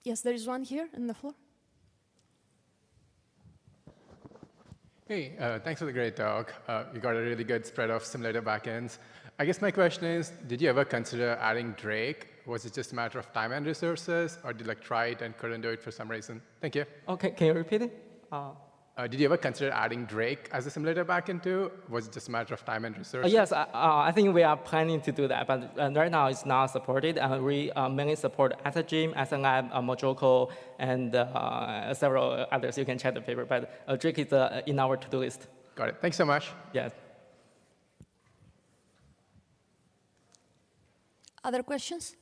Yes, there is one here on the floor. Hey, thanks for the great talk. You got a really good spread of simulator backends. I guess my question is, did you ever consider adding Drake? Was it just a matter of time and resources, or did you try it and couldn't do it for some reason? Thank you. Okay, can you repeat it? Did you ever consider adding Drake as a simulator backend too? Was it just a matter of time and resources? Yes, I think we are planning to do that, but right now it's not supported. We mainly support AssetGym, SNLab, Mojoko, and several others. You can check the paper, but Drake is in our to-do list. Got it. Thanks so much. Yes. Other questions?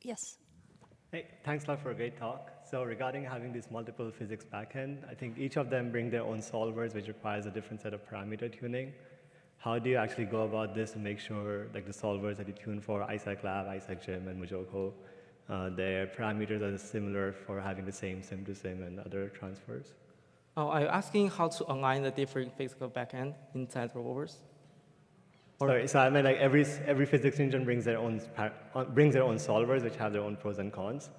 Yes. Hey, thanks a lot for a great talk. So regarding having these multiple physics backend, I think each of them bring their own solvers, which requires a different set of parameter tuning. How do you actually go about this to make sure like the solvers that you tune for ISAC-Lab, ISAC-Gym, and Mojoko, their parameters are similar for having the same sim-to-sim and other transfers? Oh, are you asking how to align the different physical backend inside RoboVerse? Sorry, so I mean like every physics engine brings their own solvers, which have their own pros and cons.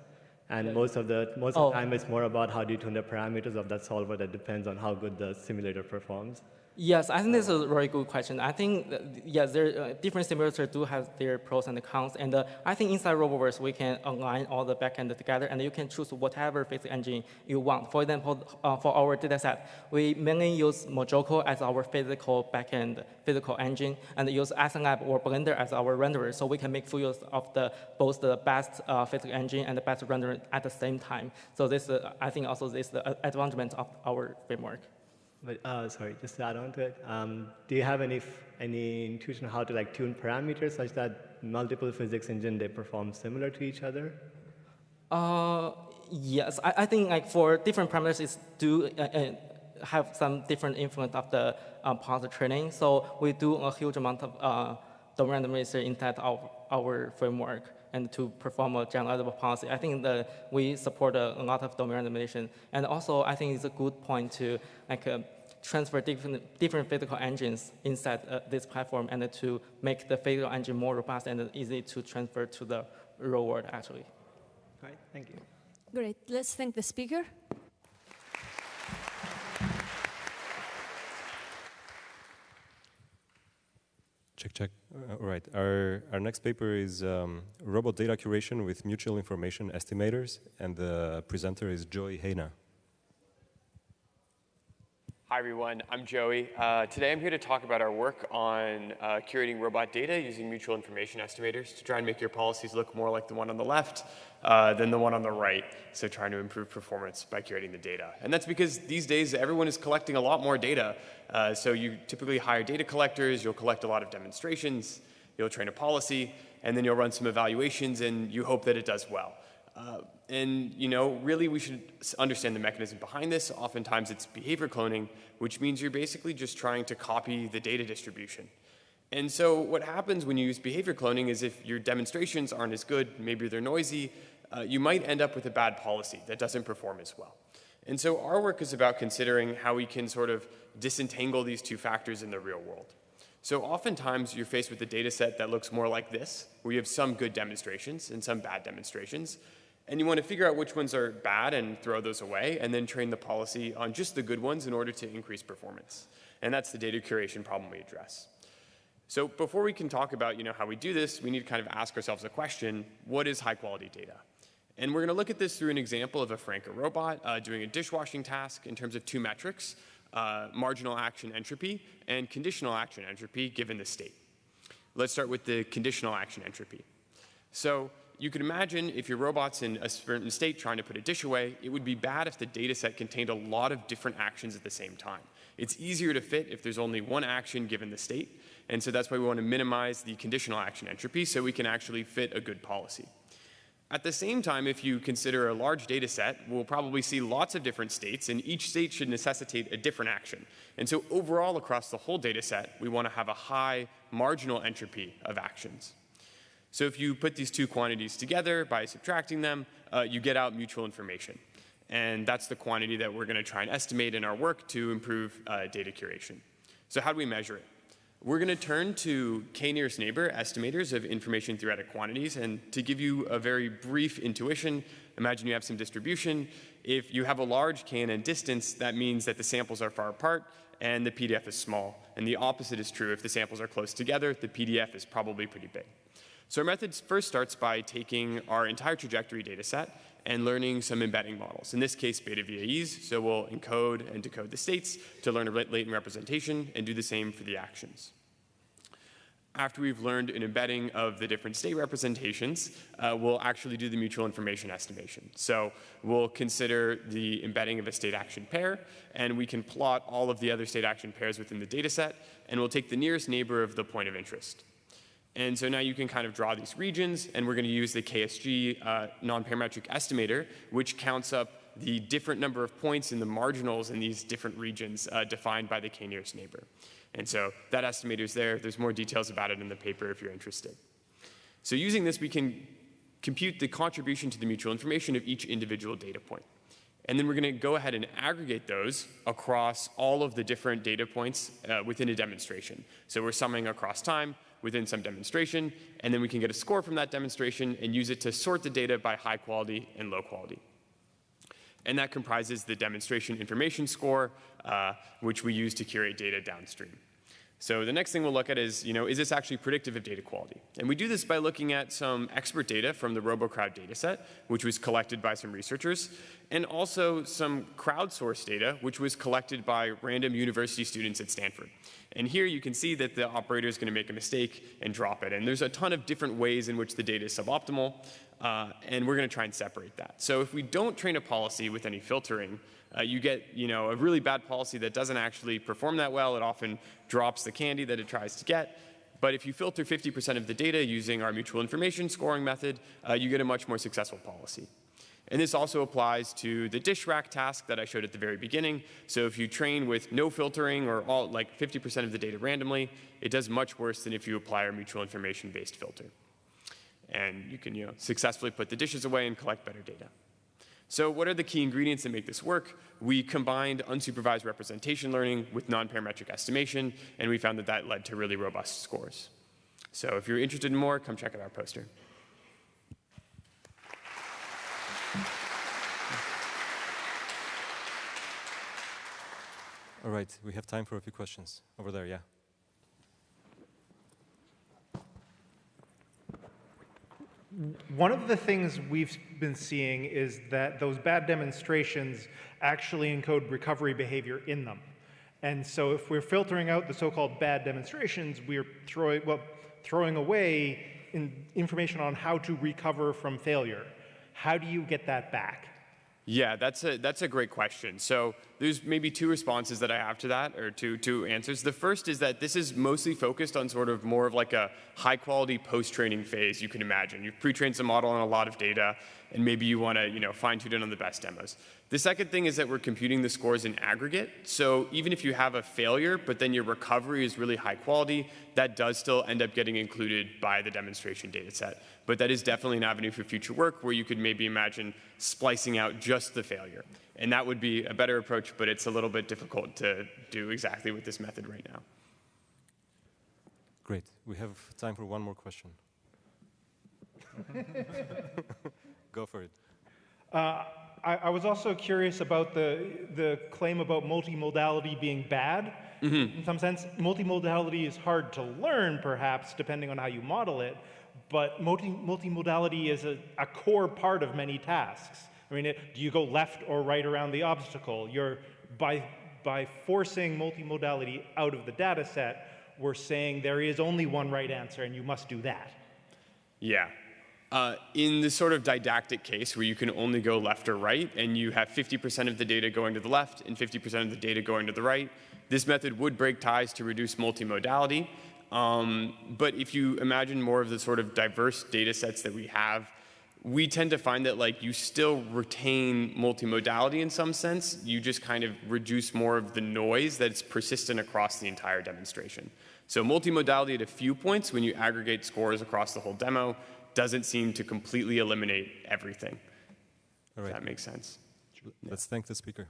And most of the time, it's more about how do you tune the parameters of that solver that depends on how good the simulator performs. Yes, I think this is a very good question. I think, yes, different simulators do have their pros and cons. And I think inside RoboVerse, we can align all the backend together, and you can choose whatever physics engine you want. For example, for our dataset, we mainly use Mojoko as our physical backend, physical engine, and use SNLab or Blender as our renderer, so we can make full use of both the best physics engine and the best renderer at the same time. So this, I think, also this is the advancement of our framework. But sorry, just to add on to it, do you have any intuition on how to like tune parameters such that multiple physics engine they perform similar to each other? Yes, I think like for different parameters, have some different influence of the policy training. So we do a huge amount of domain randomization inside our framework and to perform a generalizable policy. I think that we support a lot of domain randomization. And also, I think it's a good point to transfer different physical engines inside this platform and to make the physical engine more robust and easy to transfer to the real world, actually. All right, thank you. Great. Let's thank the speaker. Check, check. All right. Our next paper is Robot Data Curation with Mutual Information Estimators, and the presenter is Joey Heina. Hi, everyone. I'm Joey. Today, I'm here to talk about our work on curating robot data using mutual information estimators to try and make your policies look more like the one on the left than the one on the right, so trying to improve performance by curating the data. And that's because these days, everyone is collecting a lot more data. So you typically hire data collectors, you'll collect a lot of demonstrations, you'll train a policy, and then you'll run some evaluations, and you hope that it does well. And really we should understand the mechanism behind this. Oftentimes it's behavior cloning, which means you're basically just trying to copy the data distribution. And so what happens when you use behavior cloning is if your demonstrations aren't as good, maybe they're noisy, you might end up with a bad policy that doesn't perform as well. And so our work is about considering how we can sort of disentangle these two factors in the real world. So oftentimes you're faced with a data set that looks more like this, where you have some good demonstrations and some bad demonstrations. And you want to figure out which ones are bad and throw those away, and then train the policy on just the good ones in order to increase performance. And that's the data curation problem we address. So before we can talk about how we do this, we need to kind of ask ourselves a question: what is high quality data? And we're going to look at this through an example of a Franca robot doing a dishwashing task in terms of two metrics, marginal action entropy and conditional action entropy given the state. Let's start with the conditional action entropy. So you could imagine if your robot's in a certain state trying to put a dish away, it would be bad if the data set contained a lot of different actions at the same time. It's easier to fit if there's only one action given the state, and so that's why we want to minimize the conditional action entropy so we can actually fit a good policy. At the same time, if you consider a large data set, we'll probably see lots of different states, and each state should necessitate a different action. And so overall, across the whole data set, we want to have a high marginal entropy of actions. So if you put these two quantities together by subtracting them, you get out mutual information. And that's the quantity that we're going to try and estimate in our work to improve data curation. So how do we measure it? We're going to turn to k-nearest neighbor estimators of information theoretic quantities. And to give you a very brief intuition, imagine you have some distribution. If you have a large KNN distance, that means that the samples are far apart and the PDF is small. And the opposite is true. If the samples are close together, the PDF is probably pretty big. So our method first starts by taking our entire trajectory data set and learning some embedding models. In this case, beta VAEs, so we'll encode and decode the states to learn a latent representation and do the same for the actions. After we've learned an embedding of the different state representations, we'll actually do the mutual information estimation. So we'll consider the embedding of a state action pair, and we can plot all of the other state action pairs within the data set, and we'll take the nearest neighbor of the point of interest. And so now you can kind of draw these regions, and we're going to use the KSG non-parametric estimator, which counts up the different number of points in the marginals in these different regions defined by the k-nearest neighbor. And so that estimator is there. There's more details about it in the paper if you're interested. So using this, we can compute the contribution to the mutual information of each individual data point. And then we're going to go ahead and aggregate those across all of the different data points within a demonstration. So we're summing across time within some demonstration, and then we can get a score from that demonstration and use it to sort the data by high quality and low quality. And that comprises the demonstration information score, which we use to curate data downstream. So the next thing we'll look at is this actually predictive of data quality? And we do this by looking at some expert data from the RoboCrowd dataset, which was collected by some researchers, and also some crowdsourced data, which was collected by random university students at Stanford. And here you can see that the operator is going to make a mistake and drop it. And there's a ton of different ways in which the data is suboptimal, and we're going to try and separate that. So if we don't train a policy with any filtering, you get a really bad policy that doesn't actually perform that well. It often drops the candy that it tries to get. But if you filter 50% of the data using our mutual information scoring method, you get a much more successful policy. And this also applies to the dish rack task that I showed at the very beginning. So if you train with no filtering or all, like 50% of the data randomly, it does much worse than if you apply our mutual information-based filter. And you can successfully put the dishes away and collect better data. So what are the key ingredients that make this work? We combined unsupervised representation learning with non-parametric estimation, and we found that that led to really robust scores. So if you're interested in more, come check out our poster. All right, we have time for a few questions. Over there, yeah. One of the things we've been seeing is that those bad demonstrations actually encode recovery behavior in them. And so if we're filtering out the so-called bad demonstrations, we're throwing away information on how to recover from failure. How do you get that back? Yeah, that's a great question. So there's maybe two responses that I have to that, or two answers. The first is that this is mostly focused on sort of more of like a high-quality post-training phase you can imagine. You've pre-trained some model on a lot of data, and maybe you want to fine-tune it on the best demos. The second thing is that we're computing the scores in aggregate. So even if you have a failure, but then your recovery is really high quality, that does still end up getting included by the demonstration data set. But that is definitely an avenue for future work where you could maybe imagine splicing out just the failure. And that would be a better approach, but it's a little bit difficult to do exactly with this method right now. Great. We have time for one more question. Go for it. I was also curious about the claim about multimodality being bad. In some sense, multimodality is hard to learn, perhaps, depending on how you model it, but multimodality is a core part of many tasks. I mean, do you go left or right around the obstacle? By forcing multimodality out of the data set, we're saying there is only one right answer and you must do that. Yeah. In the sort of didactic case where you can only go left or right and you have 50% of the data going to the left and 50% of the data going to the right, this method would break ties to reduce multimodality. But if you imagine more of the sort of diverse data sets that we have, we tend to find that you still retain multimodality in some sense. You just kind of reduce more of the noise that's persistent across the entire demonstration. So multimodality at a few points when you aggregate scores across the whole demo doesn't seem to completely eliminate everything. All right. If that makes sense. Let's thank the speaker.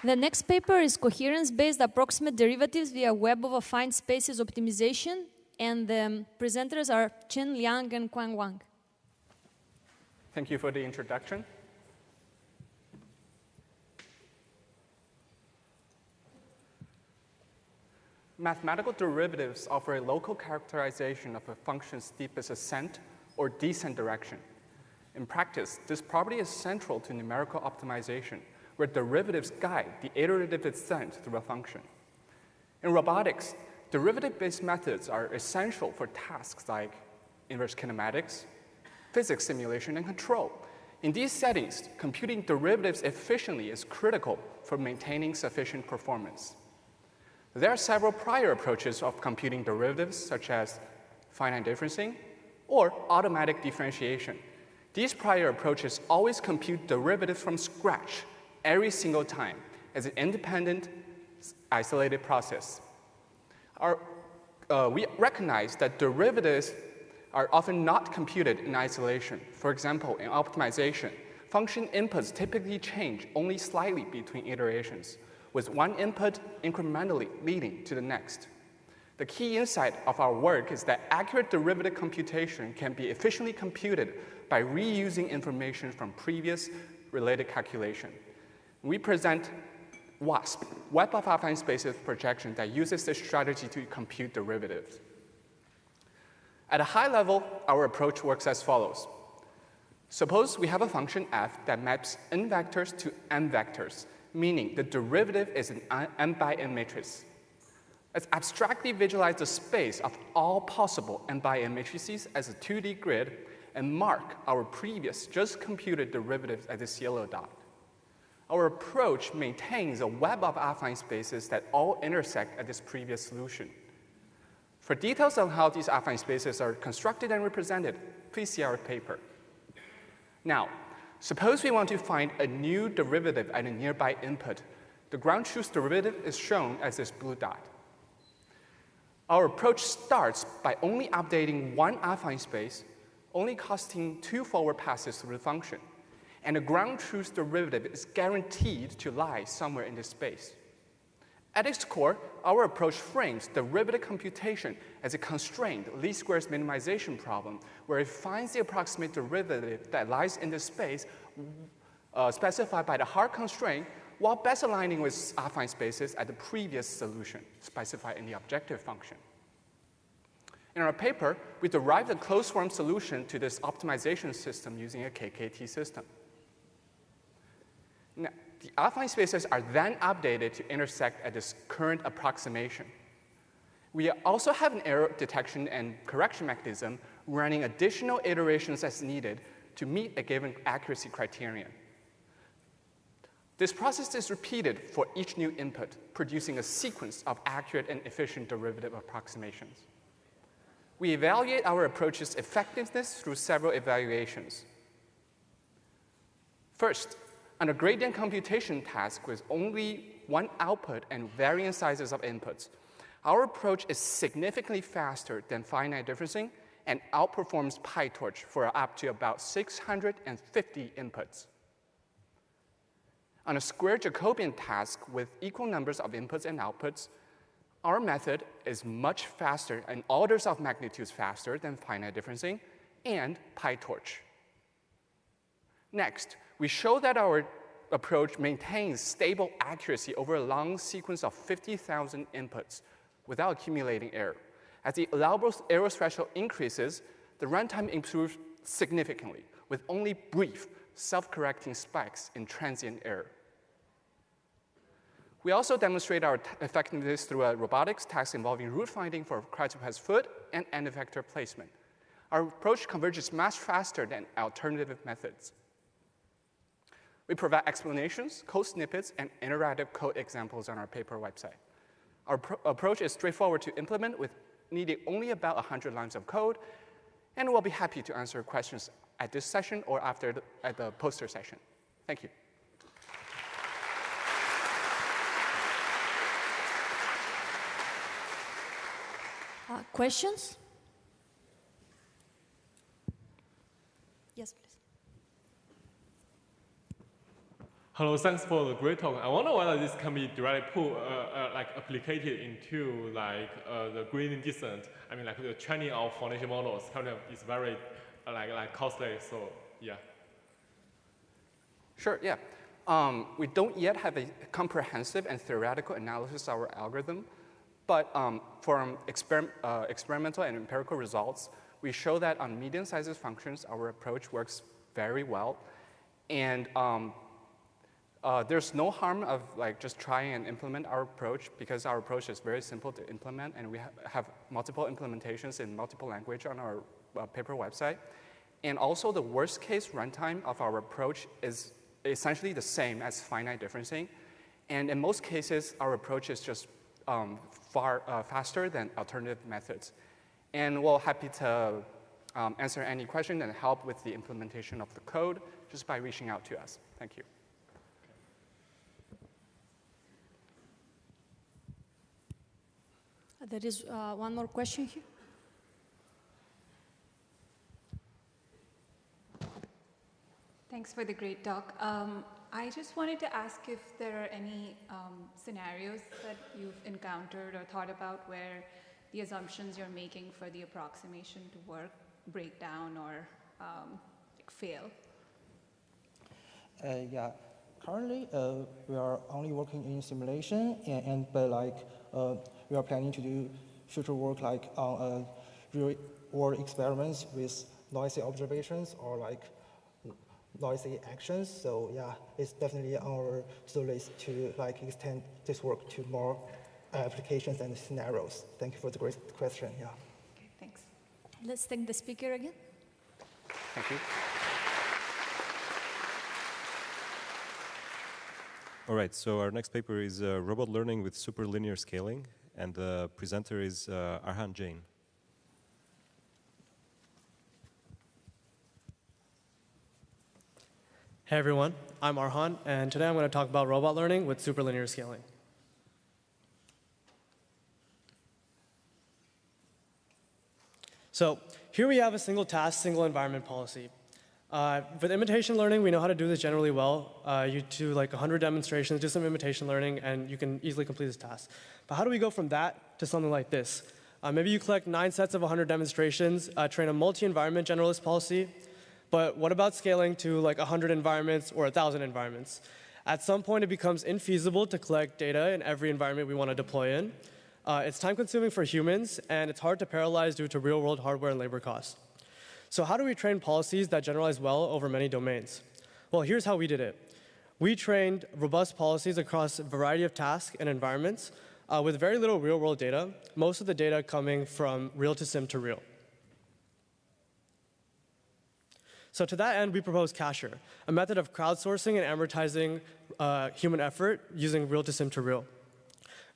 The next paper is coherence-based approximate derivatives via Webb of affine spaces optimization, and the presenters are Chen Liang and Quang Wang. Thank you for the introduction. Mathematical derivatives offer a local characterization of a function's deepest ascent or descent direction. In practice, this property is central to numerical optimization, where derivatives guide the iterative descent through a function. In robotics, derivative-based methods are essential for tasks like inverse kinematics, physics simulation, and control. In these settings, computing derivatives efficiently is critical for maintaining sufficient performance. There are several prior approaches of computing derivatives, such as finite differencing or automatic differentiation. These prior approaches always compute derivatives from scratch every single time as an independent, isolated process. We recognize that derivatives are often not computed in isolation. For example, in optimization, function inputs typically change only slightly between iterations, with one input incrementally leading to the next. The key insight of our work is that accurate derivative computation can be efficiently computed by reusing information from previous related calculation. We present WASP, Webb of affine spaces projection, that uses this strategy to compute derivatives. At a high level, our approach works as follows. Suppose we have a function f that maps n vectors to m vectors, meaning the derivative is an n by n matrix. Let's abstractly visualize the space of all possible n by n matrices as a 2D grid and mark our previous just computed derivatives as this yellow dot. Our approach maintains a web of affine spaces that all intersect at this previous solution. For details on how these affine spaces are constructed and represented, please see our paper. Now, suppose we want to find a new derivative at a nearby input. The ground truth derivative is shown as this blue dot. Our approach starts by only updating one affine space, only costing 2 forward passes through the function. And the ground truth derivative is guaranteed to lie somewhere in this space. At its core, our approach frames derivative computation as a constrained least squares minimization problem, where it finds the approximate derivative that lies in the space specified by the hard constraint, while best aligning with affine spaces at the previous solution specified in the objective function. In our paper, we derived a closed-form solution to this optimization system using a KKT system. Now, the affine spaces are then updated to intersect at this current approximation. We also have an error detection and correction mechanism running additional iterations as needed to meet a given accuracy criterion. This process is repeated for each new input, producing a sequence of accurate and efficient derivative approximations. We evaluate our approach's effectiveness through several evaluations. First, on a gradient computation task with only one output and varying sizes of inputs, our approach is significantly faster than finite differencing and outperforms PyTorch for up to about 650 inputs. On a square Jacobian task with equal numbers of inputs and outputs, our method is much faster and orders of magnitudes faster than finite differencing and PyTorch. Next, we show that our approach maintains stable accuracy over a long sequence of 50,000 inputs without accumulating error. As the allowable error threshold increases, the runtime improves significantly with only brief self-correcting spikes in transient error. We also demonstrate our effectiveness through a robotics task involving route finding for quadruped's foot and end effector placement. Our approach converges much faster than alternative methods. We provide explanations, code snippets, and interactive code examples on our paper website. Our approach is straightforward to implement with needing only about 100 lines of code, and we'll be happy to answer questions at this session or after at the poster session. Thank you. Questions? Yes, please. Hello, thanks for the great talk. I wonder whether this can be directly applicated into the gradient descent. I mean, the training of foundation models kind of is very costly. So yeah. Sure. Yeah. We don't yet have a comprehensive and theoretical analysis of our algorithm, but from experimental and empirical results, we show that on medium-sized functions, our approach works very well, and there's no harm of just trying and implement our approach because our approach is very simple to implement, and we have multiple implementations in multiple languages on our paper website. And also, the worst-case runtime of our approach is essentially the same as finite differencing, and in most cases, our approach is just far faster than alternative methods. And we're happy to answer any question and help with the implementation of the code just by reaching out to us. Thank you. There is one more question here. Thanks for the great talk. I just wanted to ask if there are any scenarios that you've encountered or thought about where the assumptions you're making for the approximation to work break down or fail. Yeah, currently we are only working in simulation, but we are planning to do future work on real-world experiments with noisy observations or noisy actions. So yeah, it's definitely our to-do list to extend this work to more applications and scenarios. Thank you for the great question. Yeah. Okay, thanks. Let's thank the speaker again. Thank you. All right, so our next paper is robot learning with superlinear scaling. and the presenter is Arhan Jain. Hey everyone, I'm Arhan, and today I'm going to talk about robot learning with superlinear scaling. So here we have a single task, single environment policy. With imitation learning, we know how to do this generally well. You do like 100 demonstrations, do some imitation learning, and you can easily complete this task. But how do we go from that to something like this? Maybe you collect 9 sets of 100 demonstrations, train a multi-environment generalist policy. But what about scaling to like 100 environments or 1,000 environments? At some point, it becomes infeasible to collect data in every environment we want to deploy in. It's time-consuming for humans, and it's hard to parallelize due to real-world hardware and labor costs. So how do we train policies that generalize well over many domains? Well, here's how we did it. We trained robust policies across a variety of tasks and environments with very little real-world data, most of the data coming from real to sim to real. So to that end, we proposed Cacher, a method of crowdsourcing and amortizing human effort using real to sim to real.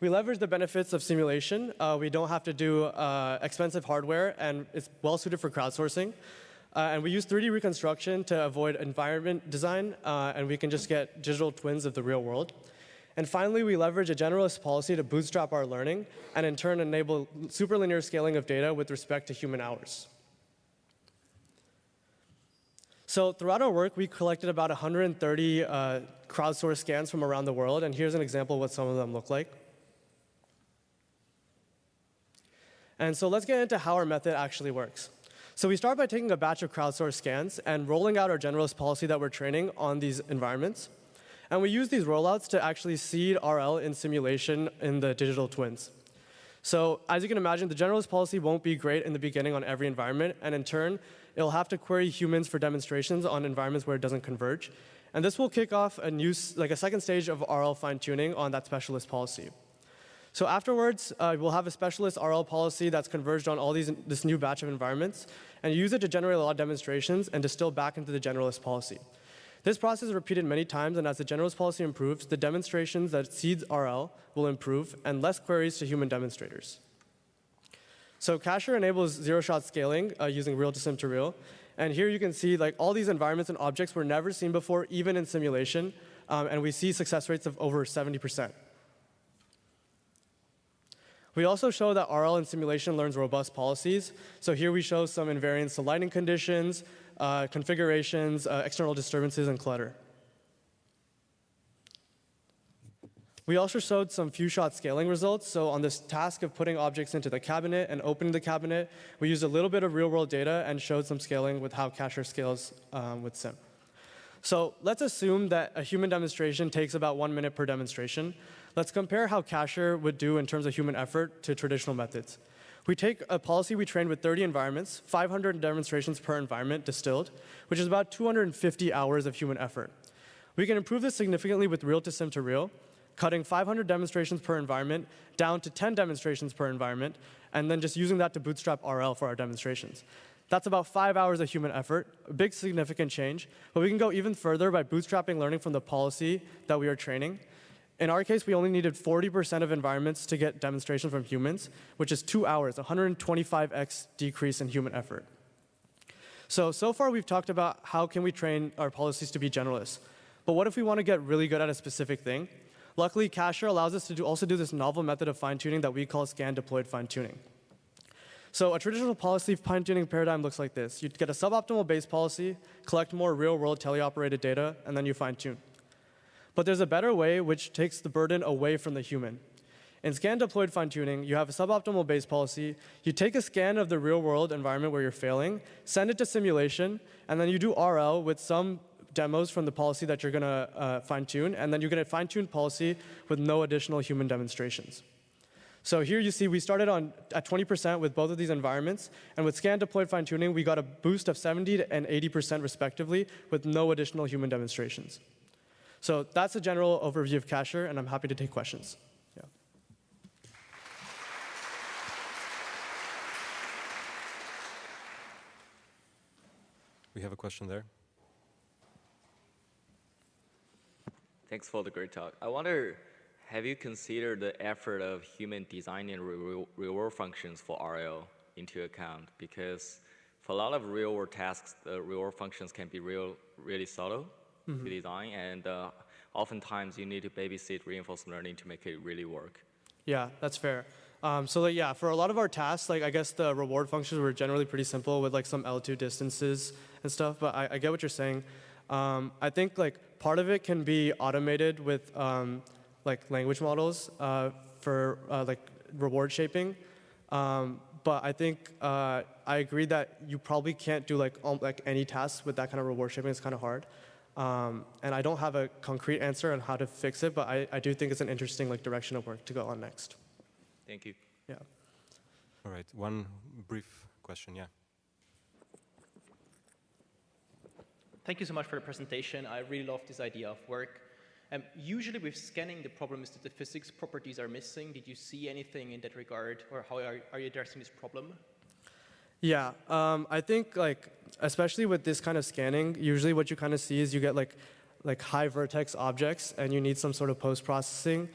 We leverage the benefits of simulation. We don't have to do expensive hardware, and it's well suited for crowdsourcing. And we use 3D reconstruction to avoid environment design, and we can just get digital twins of the real world. And finally, we leverage a generalist policy to bootstrap our learning, and in turn enable superlinear scaling of data with respect to human hours. So throughout our work, we collected about 130 crowdsourced scans from around the world, and here's an example of what some of them look like. And so let's get into how our method actually works. So we start by taking a batch of crowdsourced scans and rolling out our generalist policy that we're training on these environments. And we use these rollouts to actually seed RL in simulation in the digital twins. So as you can imagine, the generalist policy won't be great in the beginning on every environment, and in turn, it'll have to query humans for demonstrations on environments where it doesn't converge. And this will kick off a second stage of RL fine-tuning on that specialist policy. So afterwards, we'll have a specialist RL policy that's converged on all this new batch of environments, and use it to generate a lot of demonstrations and distill back into the generalist policy. This process is repeated many times, and as the generalist policy improves, the demonstrations that seeds RL will improve, and less queries to human demonstrators. So Cacher enables zero-shot scaling using real to sim to real. And here you can see like all these environments and objects were never seen before, even in simulation, and we see success rates of over 70%. We also show that RL in simulation learns robust policies. So here we show some invariants to lighting conditions, configurations, external disturbances, and clutter. We also showed some few-shot scaling results. So on this task of putting objects into the cabinet and opening the cabinet, we used a little bit of real-world data and showed some scaling with how Cacher scales with sim. So let's assume that a human demonstration takes about 1 minute per demonstration. Let's compare how Cacher would do in terms of human effort to traditional methods. We take a policy we trained with 30 environments, 500 demonstrations per environment distilled, which is about 250 hours of human effort. We can improve this significantly with real to sim to real, cutting 500 demonstrations per environment down to 10 demonstrations per environment, and then just using that to bootstrap RL for our demonstrations. That's about 5 hours of human effort, a big significant change, but we can go even further by bootstrapping learning from the policy that we are training. In our case, we only needed 40% of environments to get demonstrations from humans, which is 2 hours, 125x decrease in human effort. So far we've talked about how can we train our policies to be generalists. But what if we want to get really good at a specific thing? Luckily, Cacher allows us to also do this novel method of fine-tuning that we call scan-deployed fine-tuning. So a traditional policy fine-tuning paradigm looks like this. You get a suboptimal base policy, collect more real-world teleoperated data, and then you fine-tune. But there's a better way which takes the burden away from the human. In scan-deployed fine-tuning, you have a suboptimal base policy, you take a scan of the real-world environment where you're failing, send it to simulation, and then you do RL with some demos from the policy that you're going to fine-tune, and then you get a fine-tuned policy with no additional human demonstrations. So here you see we started at 20% with both of these environments, and with scan-deployed fine-tuning, we got a boost of 70 and 80% respectively with no additional human demonstrations. So that's a general overview of Cacher, and I'm happy to take questions. Yeah. We have a question there. Thanks for the great talk. I wonder have you considered the effort of human designing real-world functions for RL into account? Because for a lot of real-world tasks, the real-world functions can be really subtle to design, and oftentimes you need to babysit reinforcement learning to make it really work. Yeah, that's fair. So like, yeah, for a lot of our tasks, like I guess the reward functions were generally pretty simple with like some L2 distances and stuff, but I get what you're saying. I think like part of it can be automated with like language models for like reward shaping. But I think I agree that you probably can't do like any tasks with that kind of reward shaping. It's kind of hard. And I don't have a concrete answer on how to fix it, but I do think it's an interesting like direction of work to go on next. Thank you. Yeah. All right, one brief question, yeah. Thank you so much for the presentation. I really love this idea of work. Usually with scanning, the problem is that the physics properties are missing. Did you see anything in that regard, or how are you addressing this problem? Yeah, I think like, especially with this kind of scanning, usually what you kind of see is you get like high vertex objects and you need some sort of post-processing.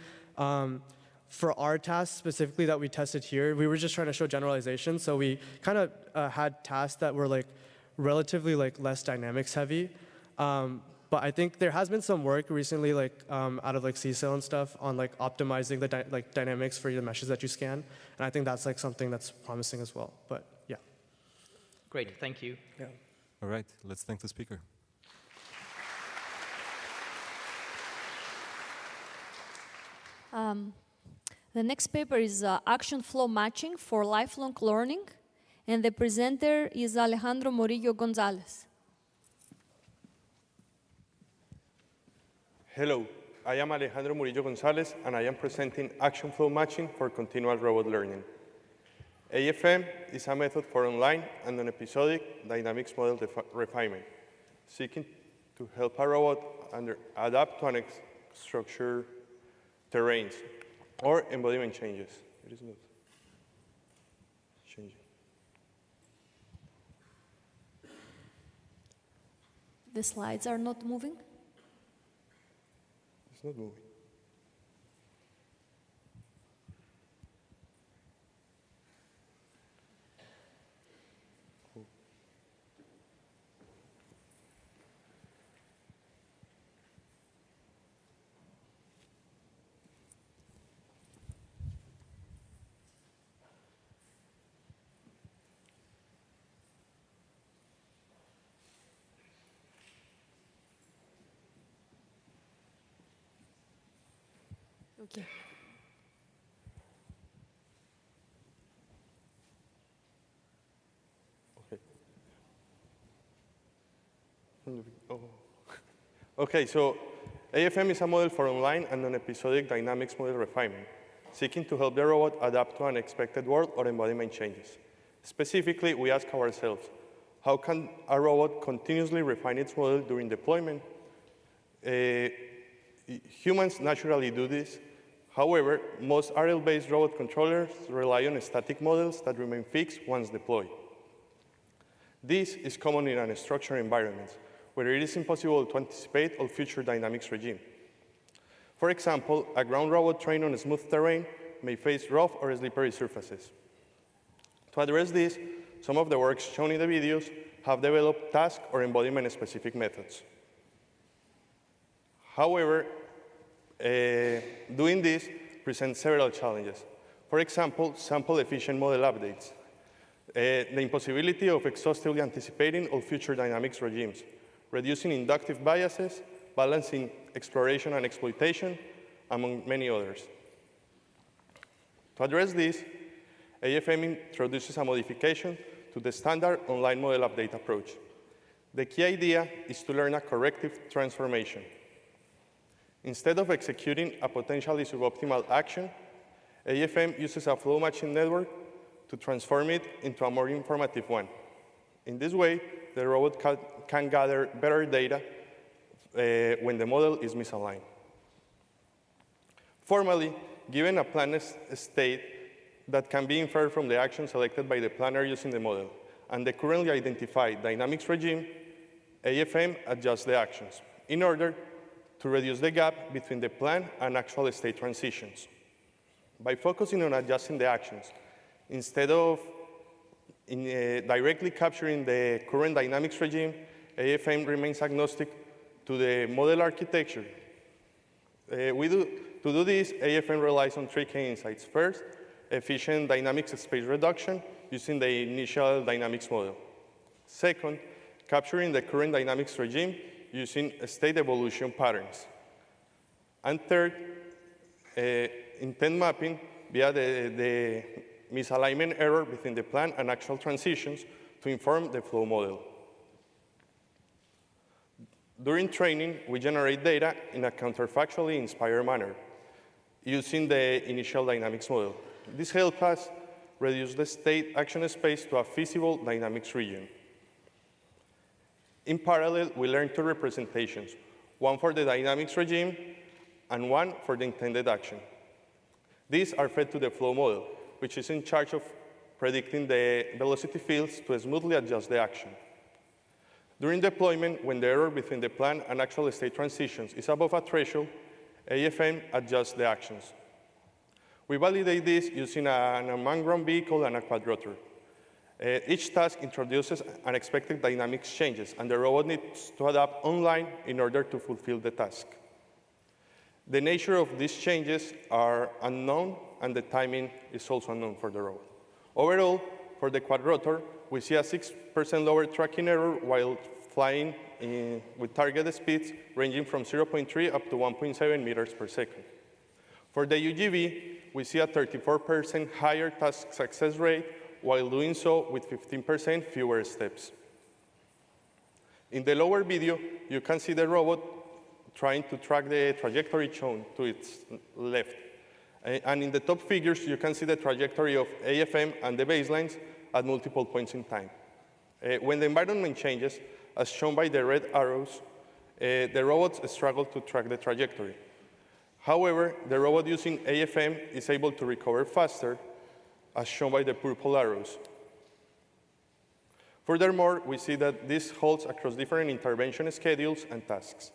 For our tasks specifically that we tested here, we were just trying to show generalization. So we kind of had tasks that were like relatively like less dynamics heavy. But I think there has been some work recently, like out of like CSAIL and stuff, on like optimizing the dynamics for the meshes that you scan, and I think that's like something that's promising as well. But yeah. Great, thank you. Yeah. All right, let's thank the speaker. The next paper is action flow matching for lifelong learning, and the presenter is Alejandro Murillo Gonzalez. Hello, I am Alejandro Murillo Gonzalez, and I am presenting action flow matching for continual robot learning. AFM is a method for online and non-episodic dynamics model refinement, seeking to help a robot adapt to unstructured terrains or embodiment changes. It is not changing. The slides are not moving? It's not moving. Okay. Okay. Oh. Okay, so AFM is a model for online and non-episodic dynamics model refinement, seeking to help the robot adapt to unexpected world or embodiment changes. Specifically, we ask ourselves, how can a robot continuously refine its model during deployment? Humans naturally do this. However, most RL-based robot controllers rely on static models that remain fixed once deployed. This is common in unstructured environments, where it is impossible to anticipate all future dynamics regime. For example, a ground robot trained on smooth terrain may face rough or slippery surfaces. To address this, some of the works shown in the videos have developed task or embodiment-specific methods. However, doing this presents several challenges. For example, sample-efficient model updates, the impossibility of exhaustively anticipating all future dynamics regimes, reducing inductive biases, balancing exploration and exploitation, among many others. To address this, AFM introduces a modification to the standard online model update approach. The key idea is to learn a corrective transformation. Instead of executing a potentially suboptimal action, AFM uses a flow matching network to transform it into a more informative one. In this way, the robot can gather better data when the model is misaligned. Formally, given a planned state that can be inferred from the action selected by the planner using the model and the currently identified dynamics regime, AFM adjusts the actions in order to reduce the gap between the plan and actual state transitions. By focusing on adjusting the actions, instead of directly capturing the current dynamics regime, AFM remains agnostic to the model architecture. To do this, AFM relies on three key insights. First, efficient dynamics space reduction using the initial dynamics model. Second, capturing the current dynamics regime using state evolution patterns. And third, intent mapping via the misalignment error between the plan and actual transitions to inform the flow model. During training, we generate data in a counterfactually inspired manner using the initial dynamics model. This helps us reduce the state action space to a feasible dynamics region. In parallel, we learn two representations, one for the dynamics regime and one for the intended action. These are fed to the flow model, which is in charge of predicting the velocity fields to smoothly adjust the action. During deployment, when the error between the plan and actual state transitions is above a threshold, AFM adjusts the actions. We validate this using an unmanned ground vehicle and a quadrotor. Each task introduces unexpected dynamics changes, and the robot needs to adapt online in order to fulfill the task. The nature of these changes are unknown, and the timing is also unknown for the robot. Overall, for the quadrotor, we see a 6% lower tracking error while flying with target speeds ranging from 0.3 up to 1.7 meters per second. For the UGV, we see a 34% higher task success rate while doing so with 15% fewer steps. In the lower video, you can see the robot trying to track the trajectory shown to its left. And in the top figures, you can see the trajectory of AFM and the baselines at multiple points in time. When the environment changes, as shown by the red arrows, the robots struggle to track the trajectory. However, the robot using AFM is able to recover faster, as shown by the purple arrows. Furthermore, we see that this holds across different intervention schedules and tasks.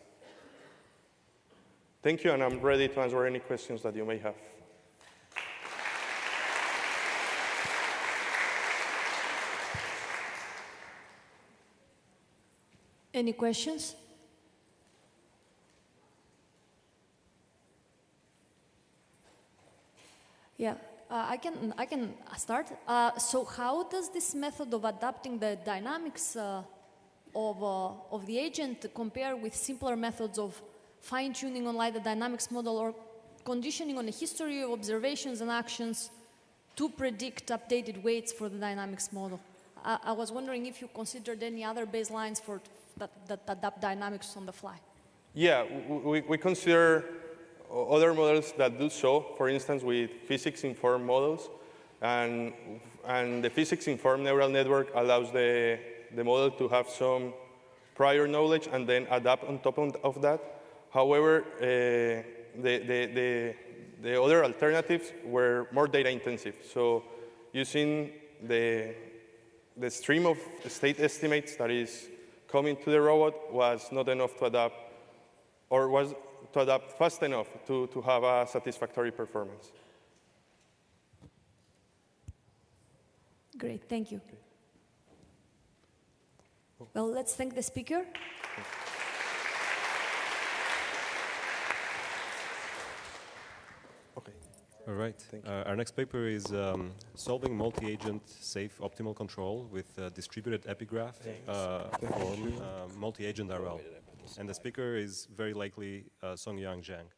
Thank you, and I'm ready to answer any questions that you may have. Any questions? Yeah, I can start. So how does this method of adapting the dynamics of the agent compare with simpler methods of fine-tuning on the dynamics model or conditioning on a history of observations and actions to predict updated weights for the dynamics model? I was wondering if you considered any other baselines for that adapt dynamics on the fly. Yeah, we consider other models that do so, for instance, with physics-informed models. And the physics-informed neural network allows the model to have some prior knowledge and then adapt on top of that. However, the other alternatives were more data-intensive. So using the stream of state estimates that is coming to the robot was not enough to adapt, or was to adapt fast enough to have a satisfactory performance. Great, thank you. Well, let's thank the speaker. All right. Our next paper is solving multi-agent safe optimal control with distributed epigraph form multi-agent RL. And the speaker is very likely Songyang Zhang.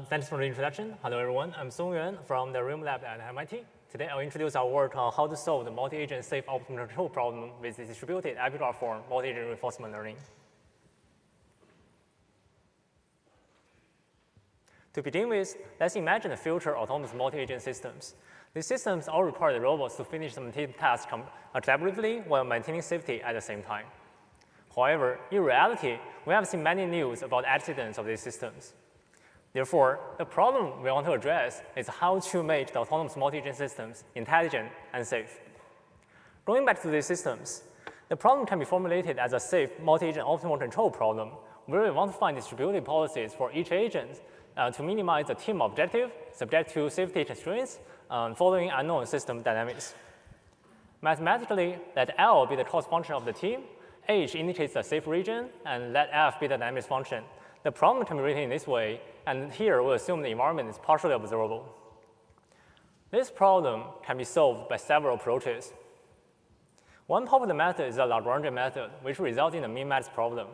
Thanks for the introduction. Hello, everyone. I'm Song Yuan from the RIM lab at MIT. Today, I'll introduce our work on how to solve the multi-agent safe optimal control problem with the distributed epigraph form multi-agent reinforcement learning. To begin with, let's imagine the future autonomous multi-agent systems. These systems all require the robots to finish some tasks collaboratively while maintaining safety at the same time. However, in reality, we have seen many news about accidents of these systems. Therefore, the problem we want to address is how to make the autonomous multi-agent systems intelligent and safe. Going back to these systems, The problem can be formulated as a safe multi-agent optimal control problem, where we want to find distributed policies for each agent to minimize the team objective subject to safety constraints following unknown system dynamics. Mathematically, let L be the cost function of the team, H indicates the safe region, and let F be the dynamics function. The problem can be written in this way, and here we'll assume the environment is partially observable. This problem can be solved by several approaches. One popular method is the Lagrangian method, which results in a min-max problem.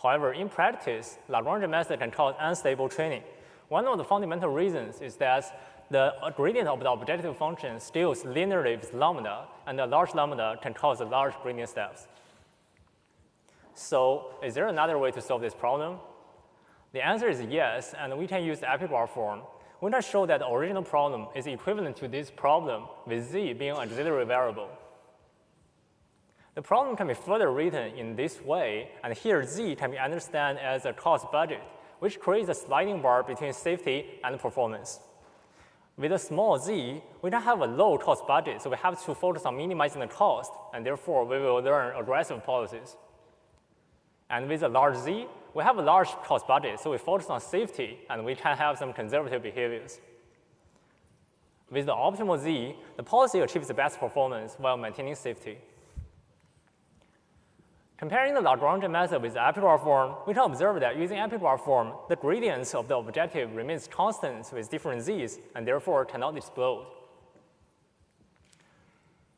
However, in practice, Lagrangian method can cause unstable training. One of the fundamental reasons is that the gradient of the objective function scales linearly with lambda, and a large lambda can cause large gradient steps. So, is there another way to solve this problem? The answer is yes, and we can use the epigraph form. We can show that the original problem is equivalent to this problem, with z being an auxiliary variable. The problem can be further written in this way, and here z can be understood as a cost budget, which creates a sliding bar between safety and performance. With a small z, we don't have a low cost budget, so we have to focus on minimizing the cost, and therefore we will learn aggressive policies. And with a large z, we have a large cost budget, so we focus on safety, and we can have some conservative behaviors. With the optimal z, the policy achieves the best performance while maintaining safety. Comparing the Lagrangian method with the epigraph form, we can observe that using epigraph form, the gradients of the objective remains constant with different z's, and therefore cannot explode.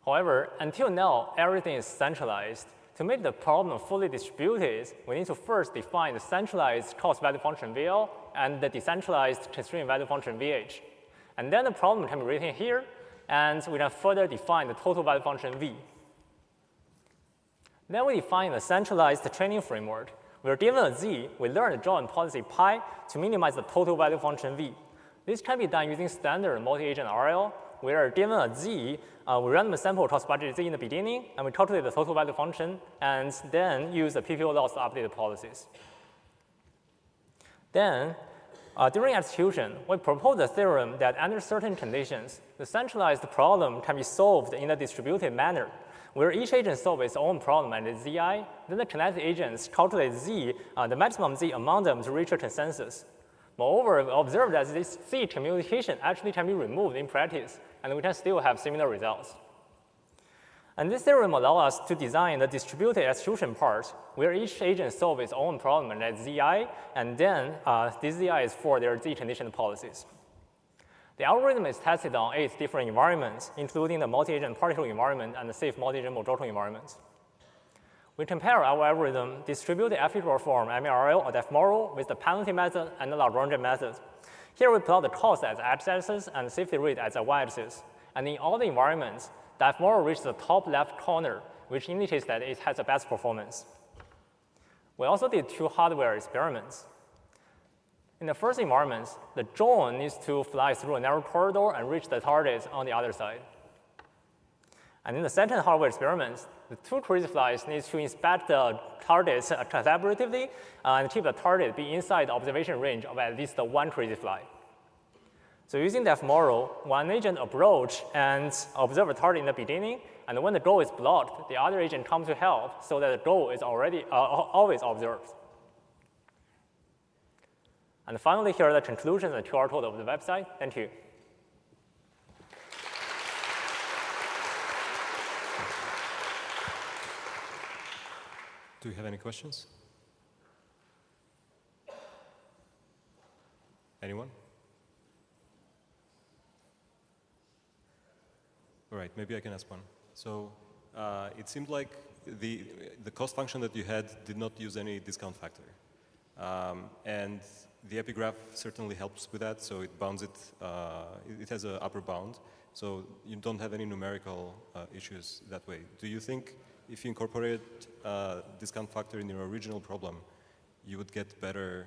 However, until now, everything is centralized. To make the problem fully distributed, we need to first define the centralized cost value function VL and the decentralized constraint value function VH. And then the problem can be written here, and we can further define the total value function V. Then we define the centralized training framework. We're given a z, we learn the draw-in policy pi to minimize the total value function v. This can be done using standard multi-agent RL. We are given a z, we run the sample cost budget z in the beginning, and we calculate the total value function, and then use the PPO loss to update the policies. Then, during execution, we propose a theorem that under certain conditions, the centralized problem can be solved in a distributed manner, where each agent solves its own problem at zi, then the connected agents calculate z, the maximum z among them to reach a consensus. Moreover, we observe that this z commutation actually can be removed in practice, and we can still have similar results. And this theorem allows us to design the distributed execution part, where each agent solves its own problem at zi, and then this zi is for their z-conditioned policies. The algorithm is tested on 8 different environments, including the multi-agent particle environment and the safe multi-agent Mojoto environments. We compare our algorithm, distributed epigraph form, MRL or DEF-moral, with the penalty method and the Lagrangian method. Here we plot the cost as x-axis and safety rate as a y-axis. And in all the environments, DEF-moral reaches the top left corner, which indicates that it has the best performance. We also did 2 hardware experiments. In the first environment, the drone needs to fly through a narrow corridor and reach the target on the other side. And in the second hardware experiment, the 2 crazy flies need to inspect the targets collaboratively and keep the target be inside the observation range of at least 1 crazy fly. So using DEF-moral, one agent approach and observe a target in the beginning, and when the goal is blocked, the other agent comes to help so that the goal is already always observed. And finally, here are the conclusions and QR code of the website. Thank you. Do you have any questions? Anyone? All right, maybe I can ask one. So it seemed like the cost function that you had did not use any discount factor. And the epigraph certainly helps with that, so it bounds it, it has an upper bound, so you don't have any numerical issues that way. Do you think if you incorporate discount factor in your original problem, you would get better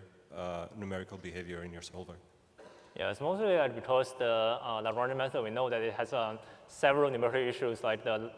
numerical behavior in your solver? Yeah, it's mostly because the Lagrangian method, we know that it has several numerical issues, like the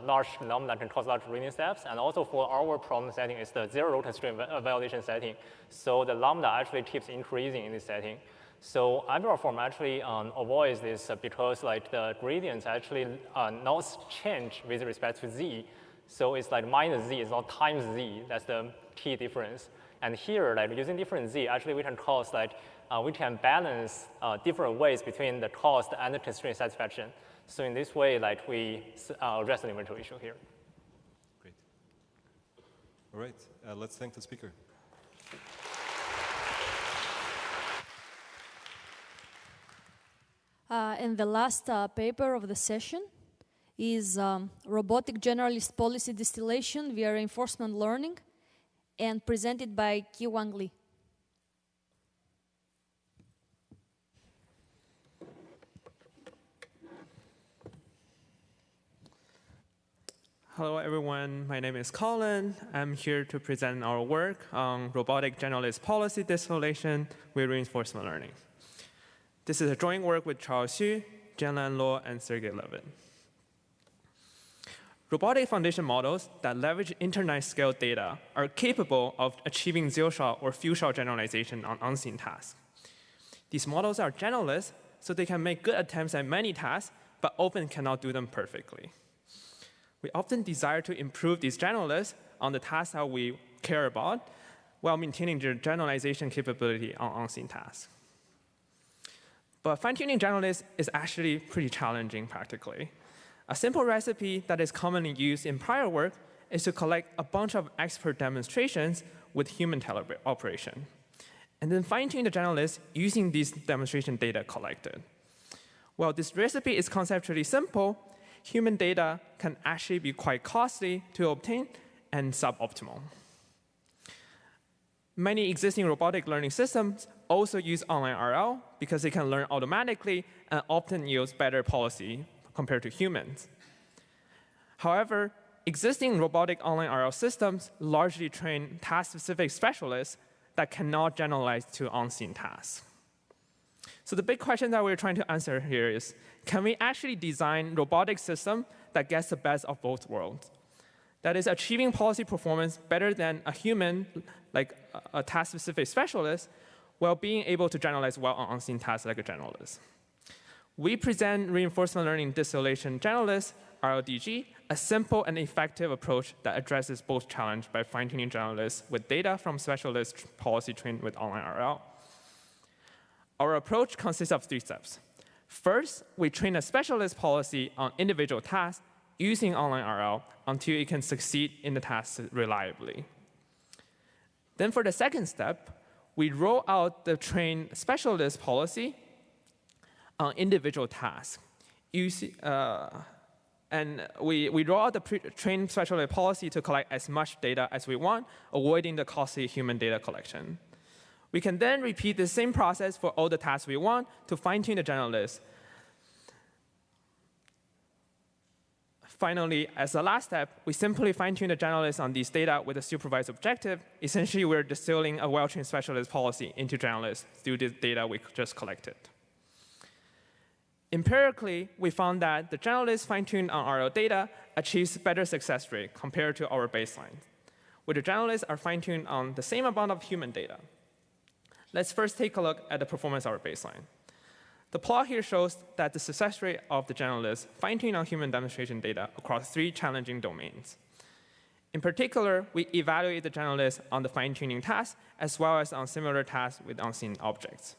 large lambda can cause large gradient steps, and also for our problem setting, it's the zero constraint violation setting. So the lambda actually keeps increasing in this setting. So epigraph form actually avoids this because like the gradients actually not change with respect to z. So it's like minus z, it's not times z. That's the key difference. And here, like using different z, actually we can cause like we can balance different ways between the cost and the constraint satisfaction. So in this way, like we address the inventory issue here. Great. All right, let's thank the speaker. And the last paper of the session is Robotic Generalist Policy Distillation via Reinforcement Learning, and presented by Ki-Wang Li. Hello, everyone. My name is Colin. I'm here to present our work on robotic generalist policy distillation with reinforcement learning. This is a joint work with Charles Xu, Jianlan Luo, and Sergey Levin. Robotic foundation models that leverage internet-scale data are capable of achieving zero-shot or few-shot generalization on unseen tasks. These models are generalists, so they can make good attempts at many tasks, but often cannot do them perfectly. We often desire to improve these generalists on the tasks that we care about while maintaining their generalization capability on unseen tasks. But fine-tuning generalists is actually pretty challenging practically. A simple recipe that is commonly used in prior work is to collect a bunch of expert demonstrations with human teleoperation, and then fine-tune the generalists using these demonstration data collected. While this recipe is conceptually simple, human data can actually be quite costly to obtain and suboptimal. Many existing robotic learning systems also use online RL because they can learn automatically and often yields better policy compared to humans. However, existing robotic online RL systems largely train task-specific specialists that cannot generalize to unseen tasks. So the big question that we're trying to answer here is, can we actually design robotic system that gets the best of both worlds? That is achieving policy performance better than a human, like a task-specific specialist, while being able to generalize well on unseen tasks like a generalist. We present reinforcement learning distillation generalist, RLDG, a simple and effective approach that addresses both challenges by fine-tuning generalists with data from specialist policy trained with online RL. Our approach consists of 3 steps. First, we train a specialist policy on individual tasks using online RL until it can succeed in the task reliably. Then for the second step, we roll out the trained specialist policy on individual tasks. And we roll out the trained specialist policy to collect as much data as we want, avoiding the costly human data collection. We can then repeat the same process for all the tasks we want to fine-tune the generalist. Finally, as the last step, we simply fine-tune the generalist on these data with a supervised objective. Essentially, we're distilling a well-trained specialist policy into generalists through the data we just collected. Empirically, we found that the generalist fine-tuned on RL data achieves better success rate compared to our baseline, where the generalists are fine-tuned on the same amount of human data. Let's first take a look at the performance of our baseline. The plot here shows that the success rate of the generalists fine-tuned on human demonstration data across 3 challenging domains. In particular, we evaluate the generalists on the fine-tuning task as well as on similar tasks with unseen objects.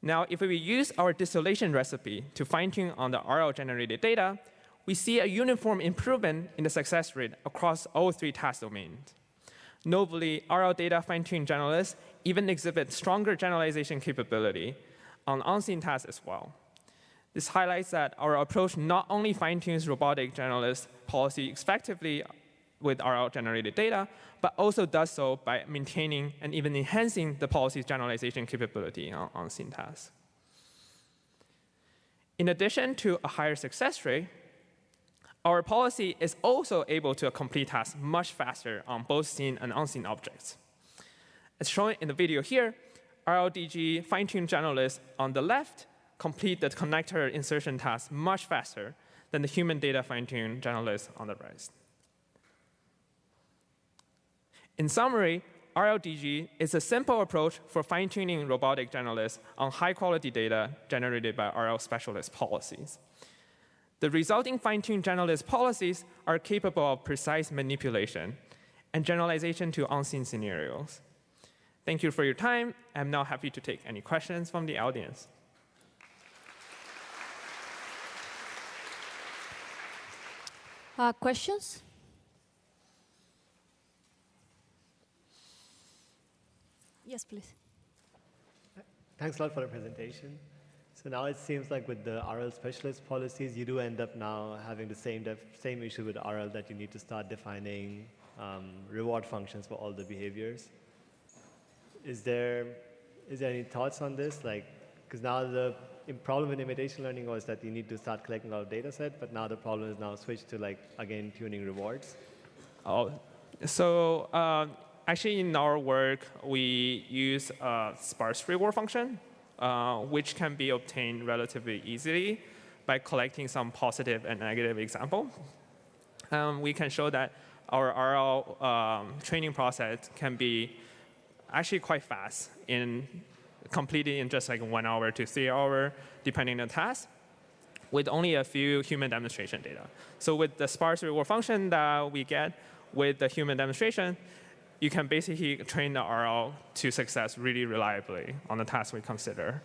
Now, if we use our distillation recipe to fine-tune on the RL-generated data, we see a uniform improvement in the success rate across all 3 task domains. Notably, RL data fine-tuned generalists even exhibit stronger generalization capability on unseen tasks as well. This highlights that our approach not only fine-tunes robotic generalist policy effectively with RL-generated data, but also does so by maintaining and even enhancing the policy's generalization capability on unseen tasks. In addition to a higher success rate, our policy is also able to complete tasks much faster on both seen and unseen objects. As shown in the video here, RLDG fine-tuned generalists on the left complete the connector insertion task much faster than the human data fine-tuned generalists on the right. In summary, RLDG is a simple approach for fine-tuning robotic generalists on high-quality data generated by RL specialist policies. The resulting fine-tuned generalist policies are capable of precise manipulation and generalization to unseen scenarios. Thank you for your time. I'm now happy to take any questions from the audience. Questions? Yes, please. Thanks a lot for the presentation. So now it seems like with the RL specialist policies, you do end up now having the same issue with RL, that you need to start defining reward functions for all the behaviors. Is there any thoughts on this? Like, because now the problem with imitation learning was that you need to start collecting a lot of data set, but now the problem is now switched to, like, again, tuning rewards. Oh, so actually in our work, we use a sparse reward function, which can be obtained relatively easily by collecting some positive and negative example. We can show that our RL training process can be actually quite fast, completed in just like 1 hour to 3 hours, depending on the task, with only a few human demonstration data. So with the sparse reward function that we get with the human demonstration, you can basically train the RL to success really reliably on the task we consider.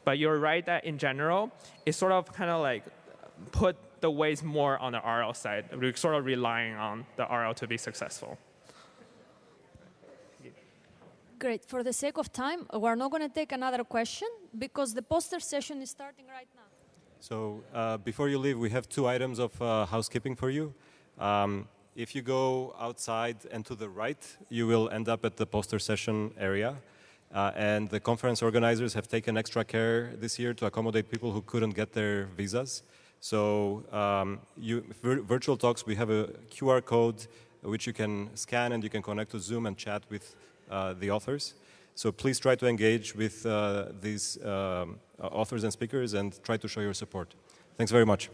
But you're right that in general, it's sort of kind of like put the weights more on the RL side. We're sort of relying on the RL to be successful. Great. For the sake of time, we're not going to take another question because the poster session is starting right now. So before you leave, we have 2 items of housekeeping for you. If you go outside and to the right, you will end up at the poster session area. And the conference organizers have taken extra care this year to accommodate people who couldn't get their visas. So virtual talks, we have a QR code which you can scan and you can connect to Zoom and chat with the authors. So please try to engage with these authors and speakers and try to show your support. Thanks very much.